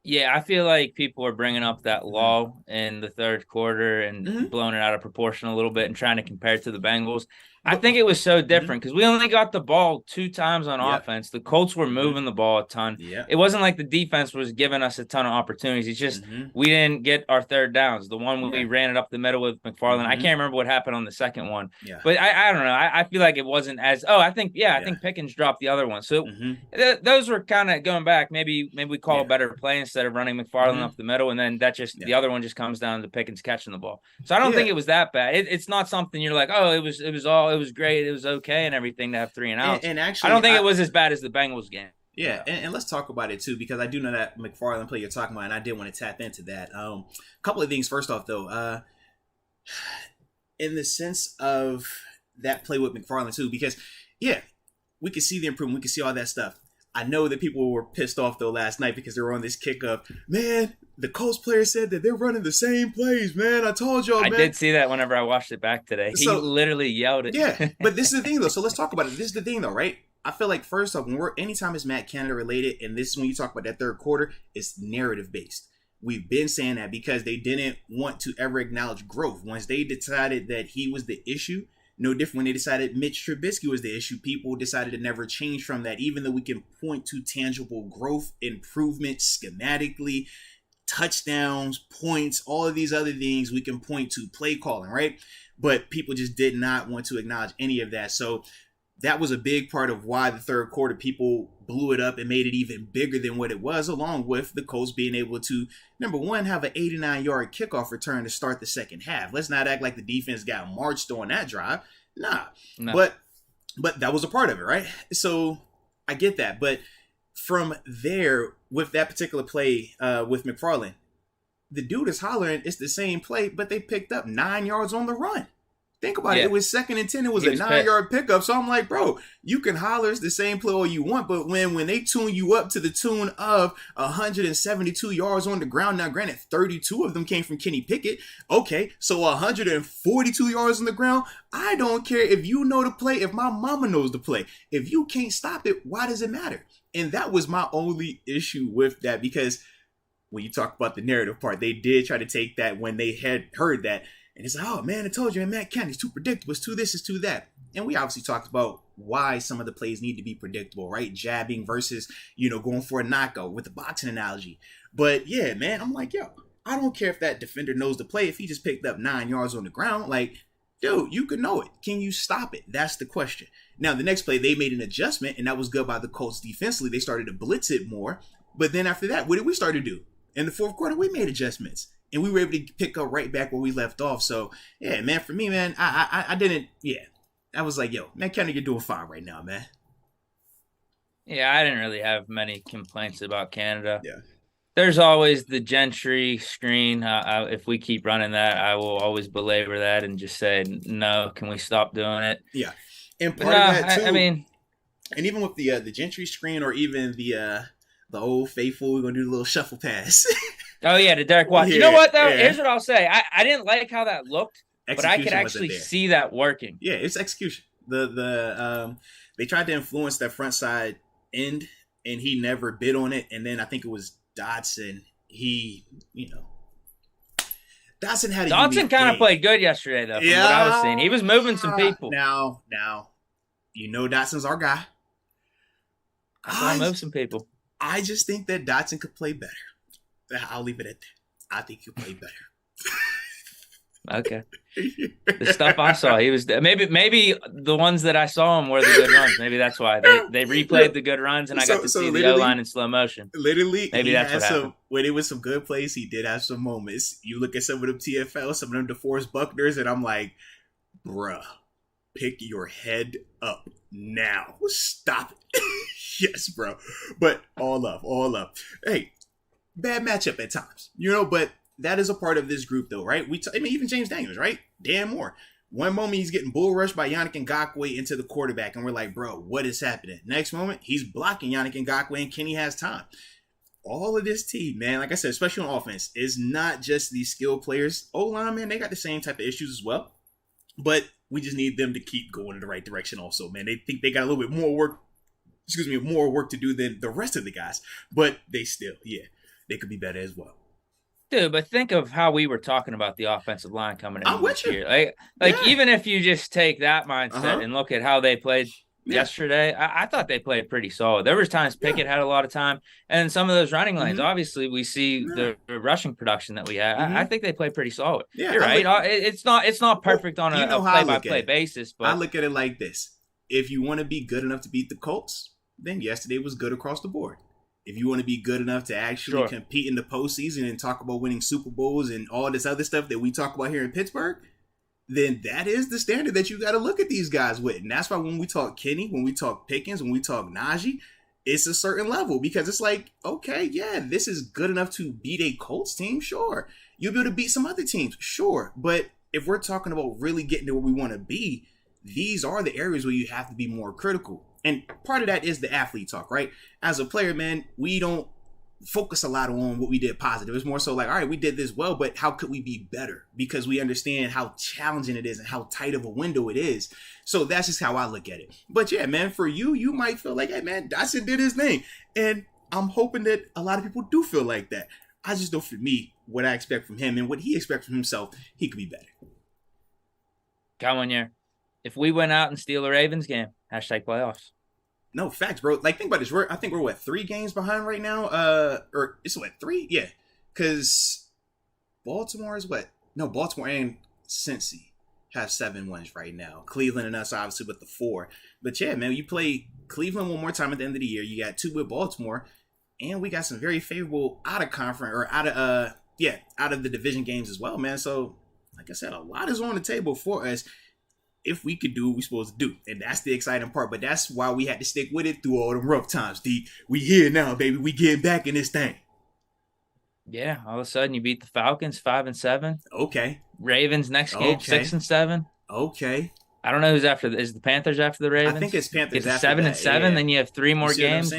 S2: Yeah, I feel like people are bringing up that lull in the third quarter and blowing it out of proportion a little bit and trying to compare it to the Bengals. I think it was so different because we only got the ball 2 times on offense. The Colts were moving the ball a ton. It wasn't like the defense was giving us a ton of opportunities. It's just we didn't get our third downs. The one when we ran it up the middle with McFarland, I can't remember what happened on the second one. But I don't know. I feel like it wasn't as – I think Pickens dropped the other one. So those were kind of going back. Maybe we call a better play instead of running McFarland up the middle, and then that just the other one just comes down to Pickens catching the ball. So I don't think it was that bad. It's not something you're like, oh, it was great, it was okay and everything to have 3 and outs.
S1: And actually,
S2: I don't think it was as bad as the Bengals game.
S1: Yeah, and let's talk about it too, because I do know that McFarland play you're talking about, and I did want to tap into that. A couple of things. First off, though, in the sense of that play with McFarland too, because we could see the improvement, we could see all that stuff. I know that people were pissed off though last night because they were on this kick of, man, the Colts player said that they're running the same plays, man. I told y'all, man.
S2: I did see that whenever I watched it back today. He literally yelled it.
S1: Yeah, but this is the thing though. So let's talk about it. This is the thing though, right? I feel like first off, anytime it's Matt Canada related, and this is when you talk about that third quarter, it's narrative based. We've been saying that because they didn't want to ever acknowledge growth. Once they decided that he was the issue, no different when they decided Mitch Trubisky was the issue, people decided to never change from that, even though we can point to tangible growth, improvement schematically, touchdowns, points, all of these other things we can point to, play calling, right? But people just did not want to acknowledge any of that. So that was a big part of why the third quarter people blew it up and made it even bigger than what it was, along with the Colts being able to, number one, have an 89-yard kickoff return to start the second half. Let's not act like the defense got marched on that drive. Nah. No. But that was a part of it, right? So I get that. But from there, with that particular play with McFarland, the dude is hollering, it's the same play, but they picked up 9 yards on the run. Think about it. It was 2nd and 10. It was a 9-yard pickup. So I'm like, bro, you can holler it's the same play all you want, but when they tune you up to the tune of 172 yards on the ground, now granted, 32 of them came from Kenny Pickett. Okay, so 142 yards on the ground. I don't care if you know the play, if my mama knows the play. If you can't stop it, why does it matter? And that was my only issue with that, because when you talk about the narrative part, they did try to take that when they had heard that. And it's like, oh, man, I told you, man, Matt Canada's too predictable. It's too this, it's too that. And we obviously talked about why some of the plays need to be predictable, right? Jabbing versus, going for a knockout with the boxing analogy. But, yeah, man, I'm like, yo, I don't care if that defender knows the play. If he just picked up 9 yards on the ground, like, dude, you can know it. Can you stop it? That's the question. Now, the next play, they made an adjustment, and that was good by the Colts defensively. They started to blitz it more. But then after that, what did we start to do? In the fourth quarter, we made adjustments. And we were able to pick up right back where we left off. So, yeah, man, for me, man, I didn't, I was like, yo, man, Canada, you're doing fine right now, man.
S2: Yeah, I didn't really have many complaints about Canada.
S1: Yeah.
S2: There's always the Gentry screen. If we keep running that, I will always belabor that and just say, no, can we stop doing it?
S1: Yeah. And part of that, too.
S2: I mean.
S1: And even with the Gentry screen or even the old faithful, we're going to do a little shuffle pass.
S2: Oh, yeah, to Derek Watt. You know what, though? Here's what I'll say. I didn't like how that looked, but I could actually see that working.
S1: Yeah, it's execution. They tried to influence that front side end, and he never bid on it. And then I think it was Dotson. Dotson
S2: kind of played good yesterday, though, from what I was seeing. He was moving some people.
S1: Now, Dotson's our guy.
S2: I saw him move some people.
S1: I just think that Dotson could play better. I'll leave it at that. I think he'll play better.
S2: Okay. The stuff I saw, he was maybe the ones that I saw him were the good runs. Maybe that's why they replayed the good runs, and I got to see the O-line in slow motion.
S1: Literally,
S2: maybe that's what happened.
S1: When it was some good plays, he did have some moments. You look at some of them TFL, some of them DeForest Buckners, and I'm like, bruh, pick your head up now. Stop it. Yes, bro. But all up. Hey, bad matchup at times, but that is a part of this group, though, right? Even James Daniels, right? Dan Moore. One moment he's getting bull rushed by Yannick Ngakoue into the quarterback, and we're like, bro, what is happening? Next moment, he's blocking Yannick Ngakoue, and Kenny has time. All of this team, man, like I said, especially on offense, is not just these skilled players. O-line, man, they got the same type of issues as well. But we just need them to keep going in the right direction also, man. They think they got a little bit more work to do than the rest of the guys. But they still, they could be better as well.
S2: Dude, but think of how we were talking about the offensive line coming in this year. Even if you just take that mindset and look at how they played yesterday, I thought they played pretty solid. There was times Pickett had a lot of time, and some of those running lanes, obviously we see the rushing production that we had. I think they played pretty solid. Yeah, you're right. It's not perfect on a play-by-play basis, but
S1: I look at it like this. If you want to be good enough to beat the Colts, then yesterday was good across the board. If you want to be good enough to actually compete in the postseason and talk about winning Super Bowls and all this other stuff that we talk about here in Pittsburgh, then that is the standard that you got to look at these guys with. And that's why when we talk Kenny, when we talk Pickens, when we talk Najee, it's a certain level, because it's like, okay, yeah, this is good enough to beat a Colts team, sure. You'll be able to beat some other teams, sure. But if we're talking about really getting to where we want to be, these are the areas where you have to be more critical. And part of that is the athlete talk, right? As a player, man, we don't focus a lot on what we did positive. It's more so like, all right, we did this well, but how could we be better? Because we understand how challenging it is and how tight of a window it is. So that's just how I look at it. But yeah, man, for you, you might feel like, hey, man, Dotson did his thing. And I'm hoping that a lot of people do feel like that. I just know for me, what I expect from him and what he expects from himself, he could be better.
S2: Come on here. If we went out and steal the Ravens game, hashtag playoffs.
S1: No, facts, bro. Like, think about this. I think we're, what, 3 games behind right now? Or it's what, 3? Yeah. Because Baltimore is what? No, Baltimore and Cincy have 7 wins right now. Cleveland and us, obviously, with the 4. But yeah, man, you play Cleveland one more time at the end of the year. You got 2 with Baltimore. And we got some very favorable out of the division games as well, man. So, like I said, a lot is on the table for us if we could do what we're supposed to do. And that's the exciting part. But that's why we had to stick with it through all the rough times, Deke. We here now, baby. We getting back in this thing.
S2: Yeah, all of a sudden you beat the Falcons 5-7.
S1: Okay.
S2: Ravens next game 6-7.
S1: Okay.
S2: I don't know who's after. Is the Panthers after the Ravens?
S1: I think it's Panthers
S2: it's
S1: after
S2: 7-7.
S1: Yeah.
S2: Then you have 3 more games.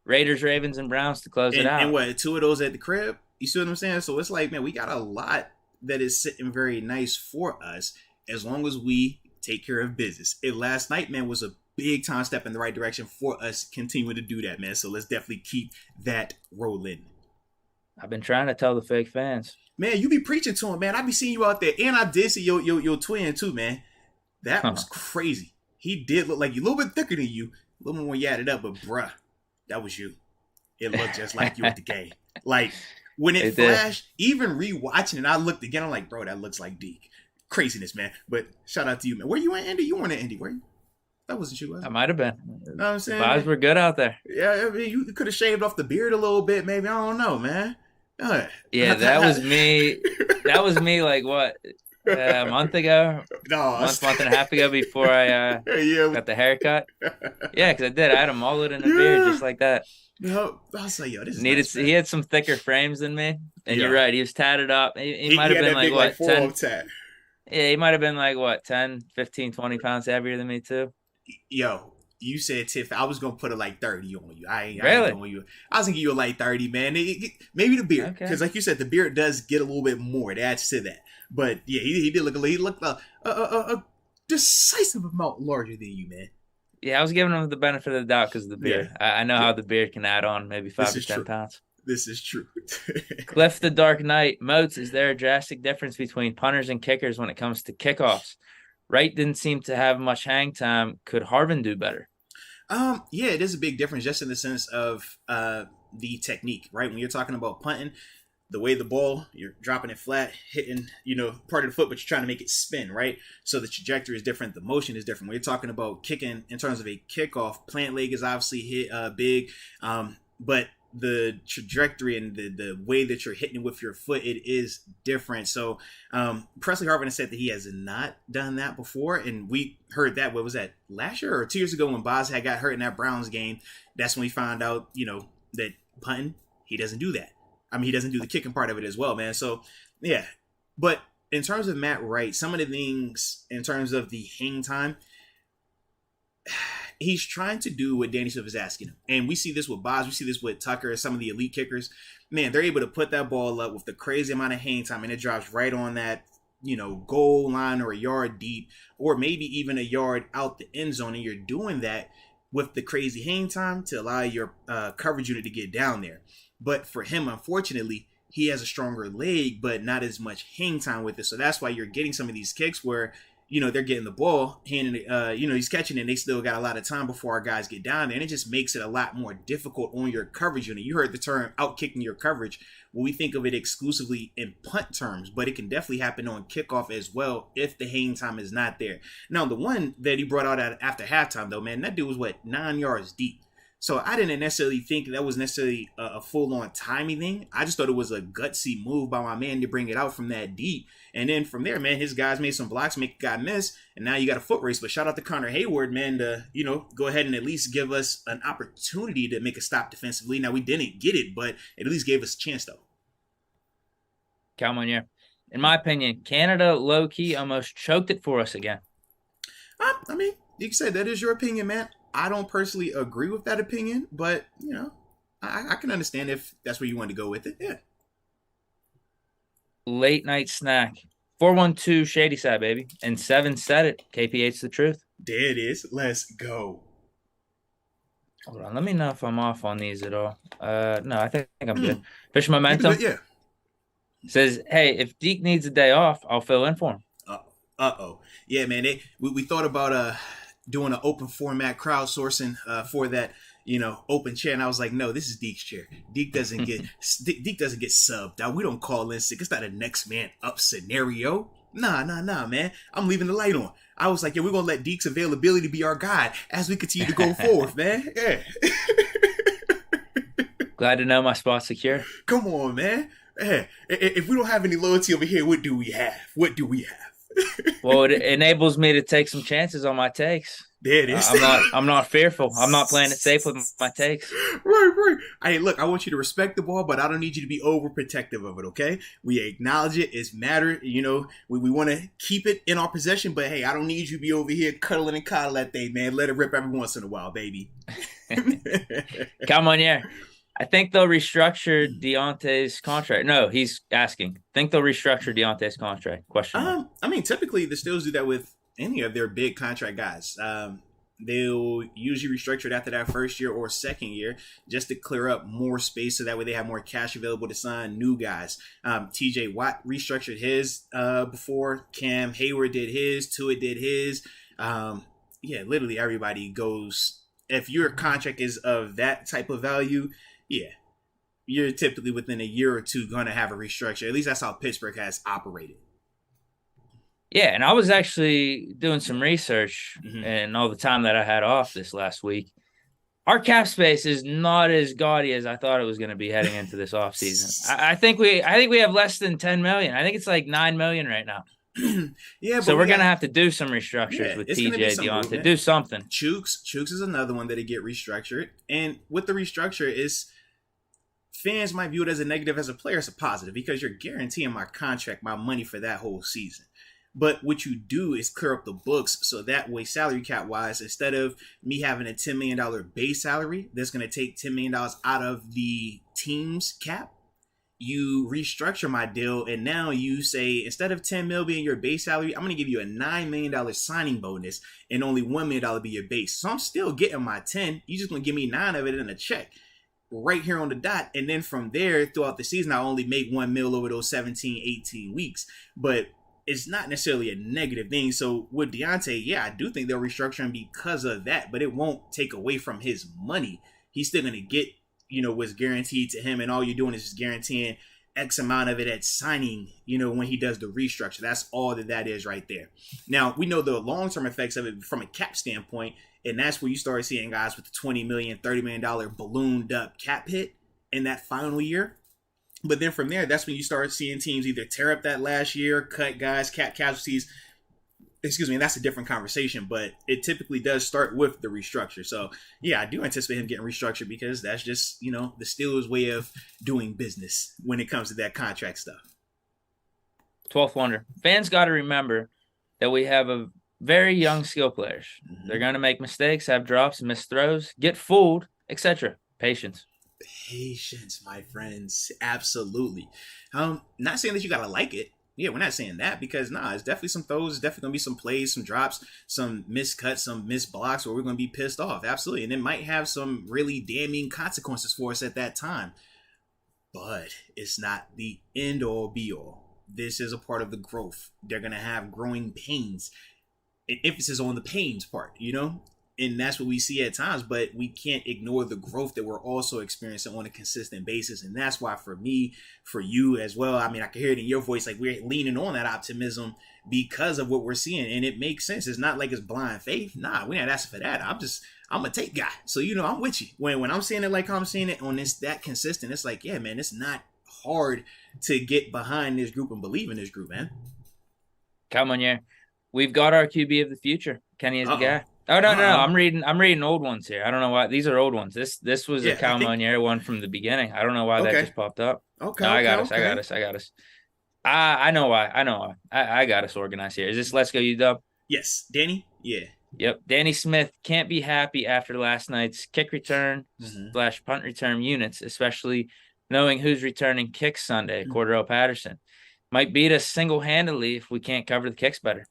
S2: Raiders, Ravens, and Browns to close it out.
S1: And what, 2 of those at the crib? You see what I'm saying? So it's like, man, we got a lot that is sitting very nice for us as long as we take care of business. And last night, man, was a big time step in the right direction for us continuing to do that, man. So let's definitely keep that rolling.
S2: I've been trying to tell the fake fans.
S1: Man, you be preaching to him, man. I be seeing you out there. And I did see your twin, too, man. That was crazy. He did look like you, a little bit thicker than you, a little more yadded up, but bruh, that was you. It looked just like you at the game. Like, when it flashed, even rewatching it, I looked again, I'm like, bro, that looks like Deke. Craziness, man. But shout out to you, man. Where you at, Andy? You weren't at Indy, were you? That wasn't you, was it?
S2: I might have been.
S1: You know what I'm saying?
S2: Vibes were good out there.
S1: Yeah, I mean, you could have shaved off the beard a little bit, maybe. I don't know, man.
S2: Yeah, that was me. That was me, like, what, a month ago? Month and a half ago before I got the haircut. Yeah, because I did. I had a mullet and a beard just like that.
S1: No, I was like, yo, this is
S2: nice, he had some thicker frames than me. And you're right. He was tatted up. He might have been like, what, 10? Yeah, he might have been like, what, 10, 15, 20 pounds heavier than me, too.
S1: Yo, you said Tiff. I was going to put a light 30 on you. I ain't
S2: really?
S1: You. I was going to give you a light 30, man. Maybe the beard. Because like you said, the beard does get a little bit more. It adds to that. But yeah, he did look a decisive amount larger than you, man.
S2: Yeah, I was giving him the benefit of the doubt because of the beard. Yeah. I know how the beard can add on maybe 5 to 10 pounds.
S1: This is true.
S2: Cliff the Dark Knight. Moats, is there a drastic difference between punters and kickers when it comes to kickoffs? Wright didn't seem to have much hang time. Could Harvin do better?
S1: Yeah, it is a big difference just in the sense of the technique, right? When you're talking about punting, the way the ball, you're dropping it flat, hitting, part of the foot, but you're trying to make it spin, right? So the trajectory is different. The motion is different. When you're talking about kicking in terms of a kickoff, plant leg is obviously hit big, but the trajectory and the way that you're hitting with your foot, it is different. So Presley Harvin has said that he has not done that before, and we heard that, what was that, last year or 2 years ago when Boz had got hurt in that Browns game? That's when we found out, that punting, he doesn't do that. I mean, he doesn't do the kicking part of it as well, man. So, yeah. But in terms of Matt Wright, some of the things in terms of the hang time, he's trying to do what Danny Smith is asking him. And we see this with Boz. We see this with Tucker, some of the elite kickers. Man, they're able to put that ball up with the crazy amount of hang time, and it drops right on that, goal line or a yard deep, or maybe even a yard out the end zone. And you're doing that with the crazy hang time to allow your coverage unit to get down there. But for him, unfortunately, he has a stronger leg, but not as much hang time with it. So that's why you're getting some of these kicks where, they're getting the ball, handing it, he's catching it, and they still got a lot of time before our guys get down there. And it just makes it a lot more difficult on your coverage unit. You heard the term out-kicking your coverage. Well, we think of it exclusively in punt terms, but it can definitely happen on kickoff as well if the hang time is not there. Now, the one that he brought out after halftime, though, man, that dude was, 9 yards deep. So I didn't necessarily think that was necessarily a full-on timing thing. I just thought it was a gutsy move by my man to bring it out from that deep. And then from there, man, his guys made some blocks, make a guy miss, and now you got a foot race. But shout out to Connor Hayward, man, to, go ahead and at least give us an opportunity to make a stop defensively. Now, we didn't get it, but it at least gave us a chance, though.
S2: Come on, yeah. In my opinion, Canada low-key almost choked it for us again.
S1: I mean, you said that is your opinion, man. I don't personally agree with that opinion, but, I can understand if that's where you want to go with it. Yeah.
S2: Late night snack. 412 Shady Side, baby. And 7 said it. KPH's the truth.
S1: There it is. Let's go.
S2: Hold on. Let me know if I'm off on these at all. No, I think I'm good.
S1: Mm.
S2: Fish
S1: You can do it,
S2: Momentum
S1: yeah.
S2: says, hey, if Deke needs a day off, I'll fill in for him.
S1: Uh-oh. Yeah, man. We thought about doing an open format crowdsourcing for that, open chair, and I was like, no, this is Deke's chair. Deke doesn't get subbed out. We don't call in sick. It's not a next man up scenario. Nah, man. I'm leaving the light on. I was like, yeah, we're gonna let Deke's availability be our guide as we continue to go forward, man. Yeah.
S2: Glad to know my spot's secure.
S1: Come on, man. Hey, if we don't have any loyalty over here, what do we have?
S2: Well, it enables me to take some chances on my takes.
S1: There it is.
S2: I'm not fearful. I'm not playing it safe with my takes.
S1: Right. Hey, look, I want you to respect the ball, but I don't need you to be overprotective of it, okay? We acknowledge it. It's matter. We want to keep it in our possession, but hey, I don't need you to be over here cuddling and coddle that thing, man. Let it rip every once in a while, baby.
S2: Come on, yeah. I think they'll restructure Deontay's contract. No, he's asking. Think they'll restructure Deontay's contract? Question.
S1: I mean, typically the Steelers do that with any of their big contract guys. They'll usually restructure it after that first year or second year just to clear up more space so that way they have more cash available to sign new guys. TJ Watt restructured his before. Cam Hayward did his. Tua did his. Yeah, literally everybody goes. If your contract is of that type of value, yeah, you're typically within a year or two going to have a restructure. At least that's how Pittsburgh has operated.
S2: Yeah, and I was actually doing some research and all the time that I had off this last week. Our cap space is not as gaudy as I thought it was going to be heading into this offseason. I think we have less than 10 million. I think it's like 9 million right now.
S1: Yeah,
S2: so we're going to have to do some restructures with TJ, Deontay. Do something.
S1: Chooks is another one that'll get restructured. And with the restructure is fans might view it as a negative. As a player, it's a positive because you're guaranteeing my contract, my money for that whole season. But what you do is clear up the books so that way, salary cap wise, instead of me having a $10 million base salary that's going to take $10 million out of the team's cap, you restructure my deal. And now you say, instead of $10 million being your base salary, I'm going to give you a $9 million signing bonus and only $1 million be your base. So I'm still getting my 10. You're just going to give me 9 of it in a check right here on the dot. And then from there throughout the season, I only make $1 million over those 17, 18 weeks. But it's not necessarily a negative thing. So with Deontay, yeah, I do think they'll restructure him because of that, but it won't take away from his money. He's still going to get, what's guaranteed to him. And all you're doing is just guaranteeing X amount of it at signing, when he does the restructure. That's all that is right there. Now, we know the long-term effects of it from a cap standpoint, and that's where you start seeing guys with the $20 million, $30 million ballooned up cap hit in that final year. But then from there, that's when you start seeing teams either tear up that last year, cut guys, cap casualties. Excuse me, and that's a different conversation. But it typically does start with the restructure. So, yeah, I do anticipate him getting restructured because that's just, the Steelers' way of doing business when it comes to that contract stuff.
S2: 12th wonder. Fans got to remember that we have a very young skill players. They're going to make mistakes, have drops, miss throws, get fooled, etc. Patience.
S1: Patience, my friends. Absolutely. Not saying that you gotta like it. Yeah, we're not saying that because it's definitely some throws, it's definitely gonna be some plays, some drops, some miscuts, some missed blocks where we're gonna be pissed off. Absolutely. And it might have some really damning consequences for us at that time. But it's not the end all be all. This is a part of the growth. They're gonna have growing pains. An emphasis on the pains part, And that's what we see at times, but we can't ignore the growth that we're also experiencing on a consistent basis. And that's why for me, for you as well, I mean, I can hear it in your voice, like we're leaning on that optimism because of what we're seeing. And it makes sense. It's not like it's blind faith. Nah, we're not asking for that. I'm a take guy. So, I'm with you. When I'm saying it like I'm saying it on that consistent, it's like, yeah, man, it's not hard to get behind this group and believe in this group, man.
S2: Come on, yeah. We've got our QB of the future. Kenny is the guy. Oh no! I'm reading old ones here. I don't know why these are old ones. This was a Cal Monier one from the beginning. I don't know why that just popped up.
S1: Okay,
S2: no, I got us. I know why. I got us organized here. Is this Let's Go UW?
S1: Yes, Danny. Yeah,
S2: Yep. Danny Smith can't be happy after last night's kick return
S1: Mm-hmm.
S2: / punt return units, especially knowing who's returning kicks Sunday. Cordero Patterson might beat us single-handedly if we can't cover the kicks better.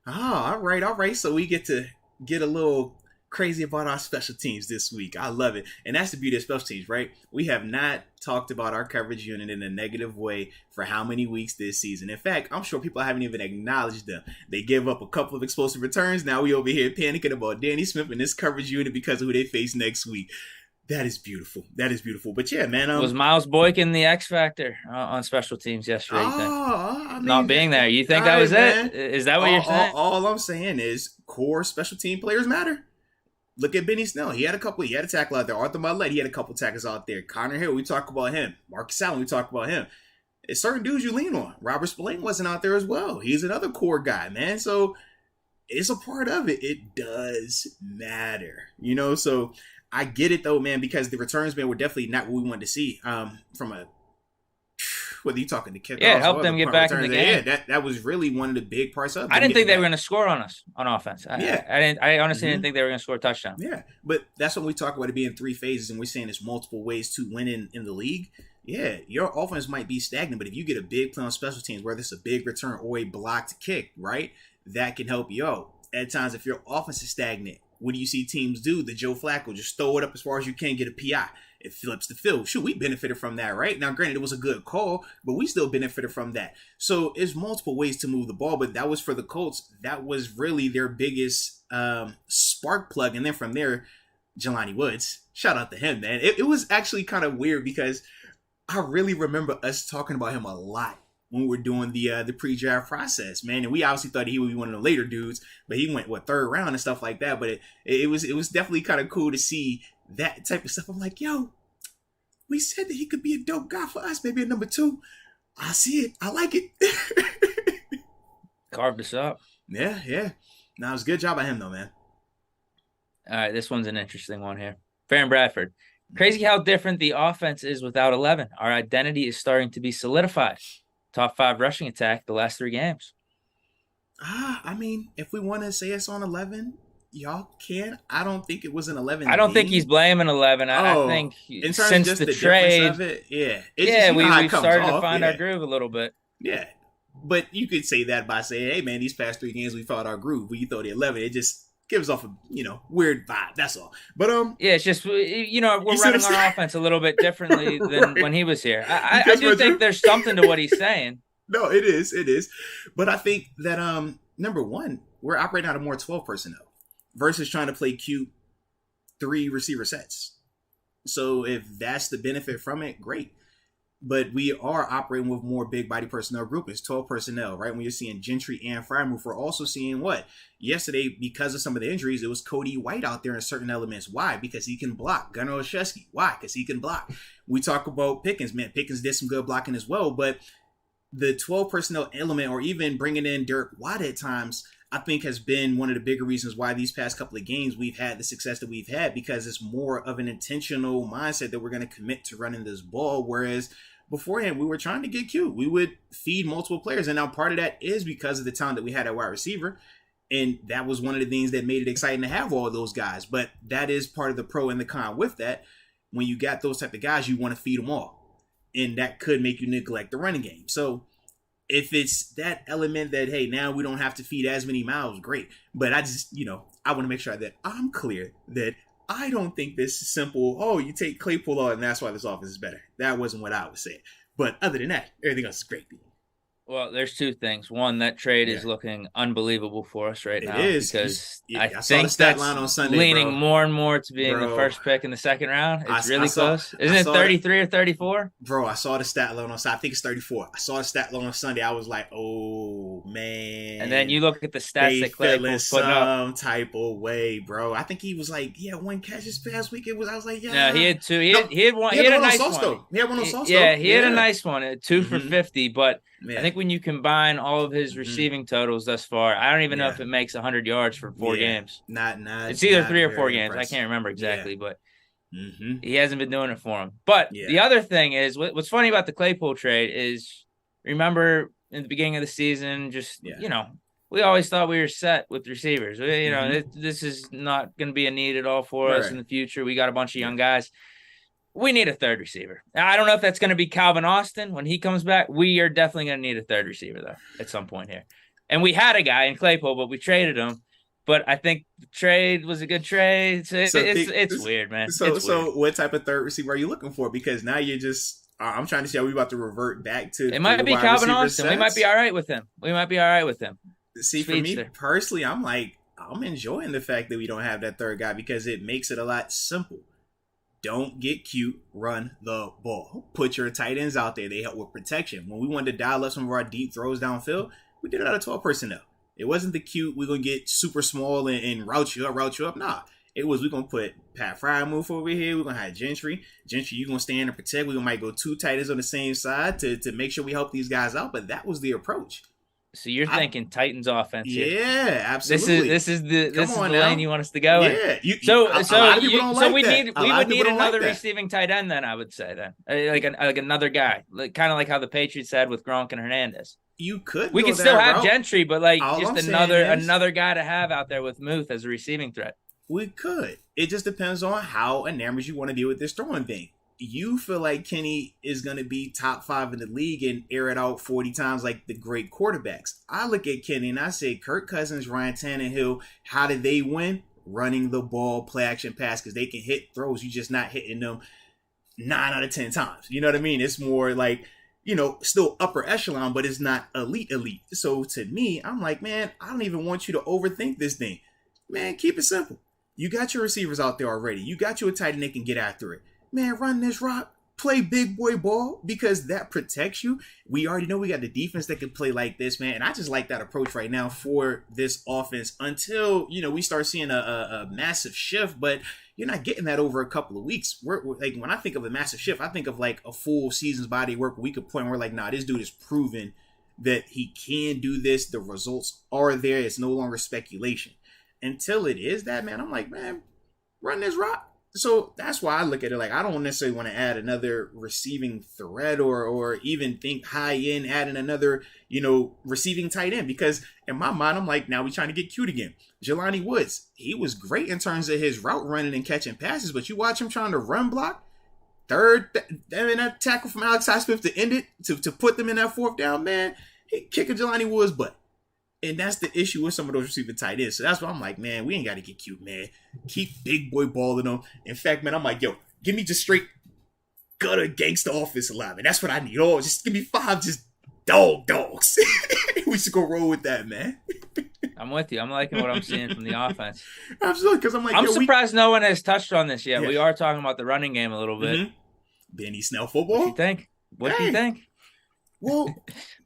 S1: Oh, all right, all right. So we get to get a little crazy about our special teams this week. I love it. And that's the beauty of special teams, right? We have not talked about our coverage unit in a negative way for how many weeks this season. In fact, I'm sure people haven't even acknowledged them. They give up a couple of explosive returns. Now we over here panicking about Danny Smith and this coverage unit because of who they face next week. That is beautiful. That is beautiful. But yeah, man.
S2: Was Miles Boykin the X factor on special teams yesterday? You think?
S1: I mean,
S2: Not being there. You think that was
S1: man.
S2: it? Is that what you're saying?
S1: All I'm saying is core special team players matter. Look at Benny Snell. He had a tackle out there. Arthur Millette, he had a couple tackles out there. Connor Hill, we talk about him. Marcus Allen, we talk about him. It's certain dudes you lean on. Robert Spillane wasn't out there as well. He's another core guy, man. So it's a part of it. It does matter, So I get it though, man, because the returns, man, were definitely not what we wanted to see. From a whether you talking to kickoffs,
S2: yeah, it helped them get back in the game.
S1: Yeah, that was really one of the big parts of it.
S2: I didn't think they were going to score on us on offense. I honestly didn't think they were going to score a touchdown.
S1: Yeah, but that's when we talk about it being 3 phases, and we're saying there's multiple ways to win in the league. Yeah, your offense might be stagnant, but if you get a big play on special teams, whether it's a big return or a blocked kick, right, that can help you out. At times, if your offense is stagnant, what do you see teams do? The Joe Flacco, just throw it up as far as you can, get a PI. It flips the field. Shoot, we benefited from that, right? Now, granted, it was a good call, but we still benefited from that. So there's multiple ways to move the ball, but that was for the Colts. That was really their biggest spark plug. And then from there, Jelani Woods, shout out to him, man. It was actually kind of weird because I really remember us talking about him a lot when we were doing the pre-draft process, man. And we obviously thought he would be one of the later dudes, but he went, third round and stuff like that. But it was definitely kind of cool to see that type of stuff. I'm like, yo, we said that he could be a dope guy for us, maybe a number 2. I see it. I like it.
S2: Carved us up.
S1: Yeah. No, it was a good job by him, though, man.
S2: All right, this one's an interesting one here. Farron Bradford. Crazy how different the offense is without 11. Our identity is starting to be solidified. Top 5 rushing attack the last 3 games.
S1: I mean, if we want to say it's on 11, y'all can. I don't think it was an 11.
S2: I don't think he's blaming 11. I think since the trade,
S1: of it,
S2: we've started to find our groove a little bit.
S1: Yeah, but you could say that by saying, "Hey, man, these past 3 games we found our groove." When you throw the 11, it just gives off a weird vibe. That's all. But
S2: yeah, it's just we're running our offense a little bit differently than when he was here. I do think there's something to what he's saying.
S1: No, it is. But I think that number one, we're operating out of more 12 personnel versus trying to play cute 3 receiver sets. So if that's the benefit from it, great. But we are operating with more big body personnel group. It's 12 personnel, right? When you're seeing Gentry and Frymouth, we're also seeing what? Yesterday, because of some of the injuries, it was Cody White out there in certain elements. Why? Because he can block. Gunnar Olszewski. Why? Because he can block. We talk about Pickens. Man, Pickens did some good blocking as well. But the 12 personnel element, or even bringing in Derek Watt at times, I think has been one of the bigger reasons why these past couple of games we've had the success that we've had, because it's more of an intentional mindset that we're going to commit to running this ball. Whereas beforehand, we were trying to get cute. We would feed multiple players. And now part of that is because of the talent that we had at wide receiver. And that was one of the things that made it exciting to have all of those guys. But that is part of the pro and the con with that. When you got those type of guys, you want to feed them all. And that could make you neglect the running game. So if it's that element that, hey, now we don't have to feed as many mouths, great. But I just, I want to make sure that I'm clear that I don't think this is simple. Oh, you take Claypool out and that's why this offense is better. That wasn't what I was saying. But other than that, everything else is great.
S2: Well, there's 2 things. One, that trade is looking unbelievable for us right now.
S1: It is.
S2: Because
S1: I
S2: think
S1: saw the stat line on Sunday,
S2: leaning more and more to being the first pick in the second round. It's really close. Isn't it 33 or 34?
S1: Bro, I saw the stat line on Sunday. I think it's 34. I saw the stat line on Sunday. I was like, oh, man.
S2: And then you look at the stats that Claypool's putting up.
S1: Some type of way, bro. I think he was like, 1 catch this past week. I was like, yeah.
S2: No, he had 2. He had one. He had a nice one.
S1: He had one on Sauce,
S2: Yeah, he had a nice one. 2 for 50. But
S1: man,
S2: I think when you combine all of his receiving totals thus far, I don't even know if it makes 100 yards for 4 games.
S1: Not.
S2: It's either 3 or 4 games. I can't remember exactly, but he hasn't been doing it for him. But the other thing is, what's funny about the Claypool trade is, remember in the beginning of the season, just we always thought we were set with receivers.
S1: Mm-hmm.
S2: This is not going to be a need at all for us
S1: Right.
S2: in the future. We got a bunch of
S1: Yeah.
S2: young guys. We need a third receiver. Now, I don't know if that's going to be Calvin Austin when he comes back. We are definitely going to need a third receiver, though, at some point here. And we had a guy in Claypool, but we traded him. But I think the trade was a good trade. It's weird, man. It's weird.
S1: What type of third receiver are you looking for? Because now you're just, I'm trying to see, are we about to revert back to
S2: It might be Calvin Austin. We might be all right with him.
S1: See, for me personally, I'm enjoying the fact that we don't have that third guy because it makes it a lot simple. Don't get cute, run the ball. Put your tight ends out there. They help with protection. When we wanted to dial up some of our deep throws downfield, we did it out of 12 personnel. It wasn't the cute, we're going to get super small and route you up. Nah, it was, we're going to put Pat Frymouth over here. We're going to have Gentry. You're going to stand and protect. We might go 2 tight ends on the same side to make sure we help these guys out. But that was the approach.
S2: So you're thinking Titans offense here.
S1: Yeah, absolutely.
S2: This is the lane you want us to go in.
S1: Yeah.
S2: So we would need another
S1: like
S2: receiving tight end then, I would say then. Like another guy. Kind of like how the Patriots had with Gronk and Hernandez.
S1: You could.
S2: We could still have Gentry, but
S1: All
S2: just another guy to have out there with Muth as a receiving threat.
S1: We could. It just depends on how enamored you want to deal with this throwing thing. You feel like Kenny is going to be top 5 in the league and air it out 40 times like the great quarterbacks. I look at Kenny and I say, Kirk Cousins, Ryan Tannehill, how did they win? Running the ball, play action pass, because they can hit throws. You're just not hitting them 9 out of 10 times. You know what I mean? It's more like, still upper echelon, but it's not elite. So to me, I'm like, man, I don't even want you to overthink this thing. Man, keep it simple. You got your receivers out there already. You got you a tight end that can get after it. Man, run this rock, play big boy ball because that protects you. We already know we got the defense that can play like this, man. And I just like that approach right now for this offense until, we start seeing a massive shift. But you're not getting that over a couple of weeks. We're like, when I think of a massive shift, I think of like a full season's body work where we could point where we're like, nah, this dude is proven that he can do this. The results are there. It's no longer speculation. Until it is that, man, I'm like, man, run this rock. So that's why I look at it like I don't necessarily want to add another receiving threat or even think high end adding another, receiving tight end because in my mind, I'm like, now we're trying to get cute again. Jelani Woods, he was great in terms of his route running and catching passes, but you watch him trying to run block, that tackle from Alex Highsmith to end it, to put them in that 4th down, man, he kicking Jelani Woods' butt. And that's the issue with some of those receiving tight ends. So that's why I'm like, man, we ain't got to get cute, man. Keep big boy balling them. In fact, man, I'm like, yo, give me just straight gutter gangster offensive lineman. That's what I need. Oh, just give me 5 just dogs. We should go roll with that, man.
S2: I'm with you. I'm liking what I'm seeing from the offense.
S1: Absolutely, because I'm like,
S2: I'm surprised no one has touched on this yet. Yeah. We are talking about the running game a little bit.
S1: Mm-hmm. Benny Snell football.
S2: What do you think? What do you think?
S1: Well,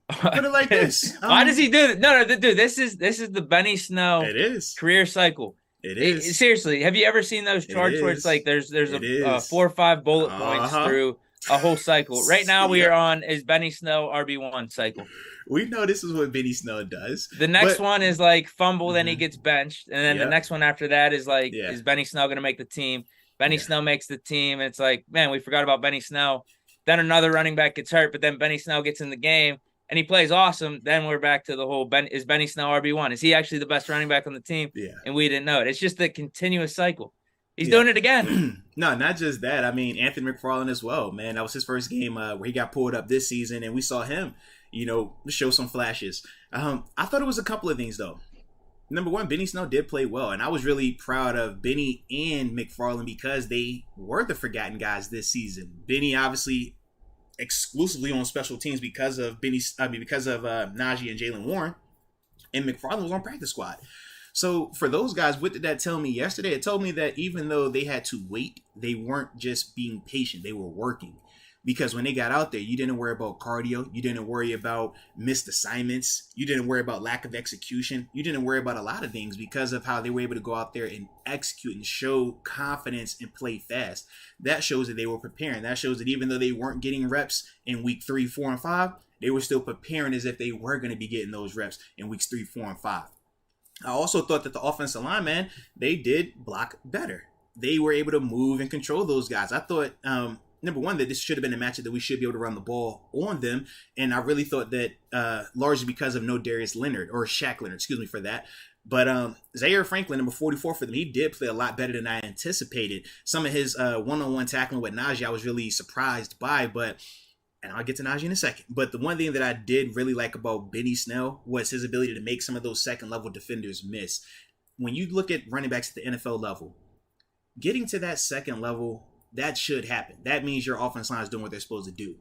S1: put it like this.
S2: Why does he do it? No, dude. This is the Benny Snell.
S1: It is
S2: career cycle.
S1: It is.
S2: Seriously, have you ever seen those charts where it's like there's a 4 or 5 bullet points through a whole cycle? Right now we are on is Benny Snell RB1 cycle.
S1: We know this is what Benny Snell does.
S2: The next one is like fumble, then he gets benched, and then the next one after that is like is Benny Snell going to make the team? Benny Snell makes the team, and it's like, man, we forgot about Benny Snell. Then another running back gets hurt, but then Benny Snell gets in the game. And he plays awesome, then we're back to the whole is Benny Snell RB1? Is he actually the best running back on the team?
S1: Yeah.
S2: And we didn't know it. It's just a continuous cycle. He's doing it again.
S1: No, not just that. I mean, Anthony McFarland as well, man. That was his first game where he got pulled up this season, and we saw him, show some flashes. I thought it was a couple of things, though. Number one, Benny Snell did play well, and I was really proud of Benny and McFarland because they were the forgotten guys this season. Benny obviously exclusively on special teams because of Najee and Jalen Warren, and McFarland was on practice squad. So for those guys, what did that tell me yesterday? It told me that even though they had to wait, they weren't just being patient, they were working. Because when they got out there, you didn't worry about cardio. You didn't worry about missed assignments. You didn't worry about lack of execution. You didn't worry about a lot of things because of how they were able to go out there and execute and show confidence and play fast. That shows that they were preparing. That shows that even though they weren't getting reps in week 3, 4, and 5, they were still preparing as if they were going to be getting those reps in weeks 3, 4, and 5. I also thought that the offensive line, man, they did block better. They were able to move and control those guys. I thought number one, that this should have been a matchup that we should be able to run the ball on them. And I really thought that largely because of no Darius Leonard, or Shaq Leonard, excuse me for that. But Zaire Franklin, number 44 for them, he did play a lot better than I anticipated. Some of his one-on-one tackling with Najee, I was really surprised by, and I'll get to Najee in a second. But the one thing that I did really like about Benny Snell was his ability to make some of those second-level defenders miss. When you look at running backs at the NFL level, getting to that second level, that should happen. That means your offense line is doing what they're supposed to do.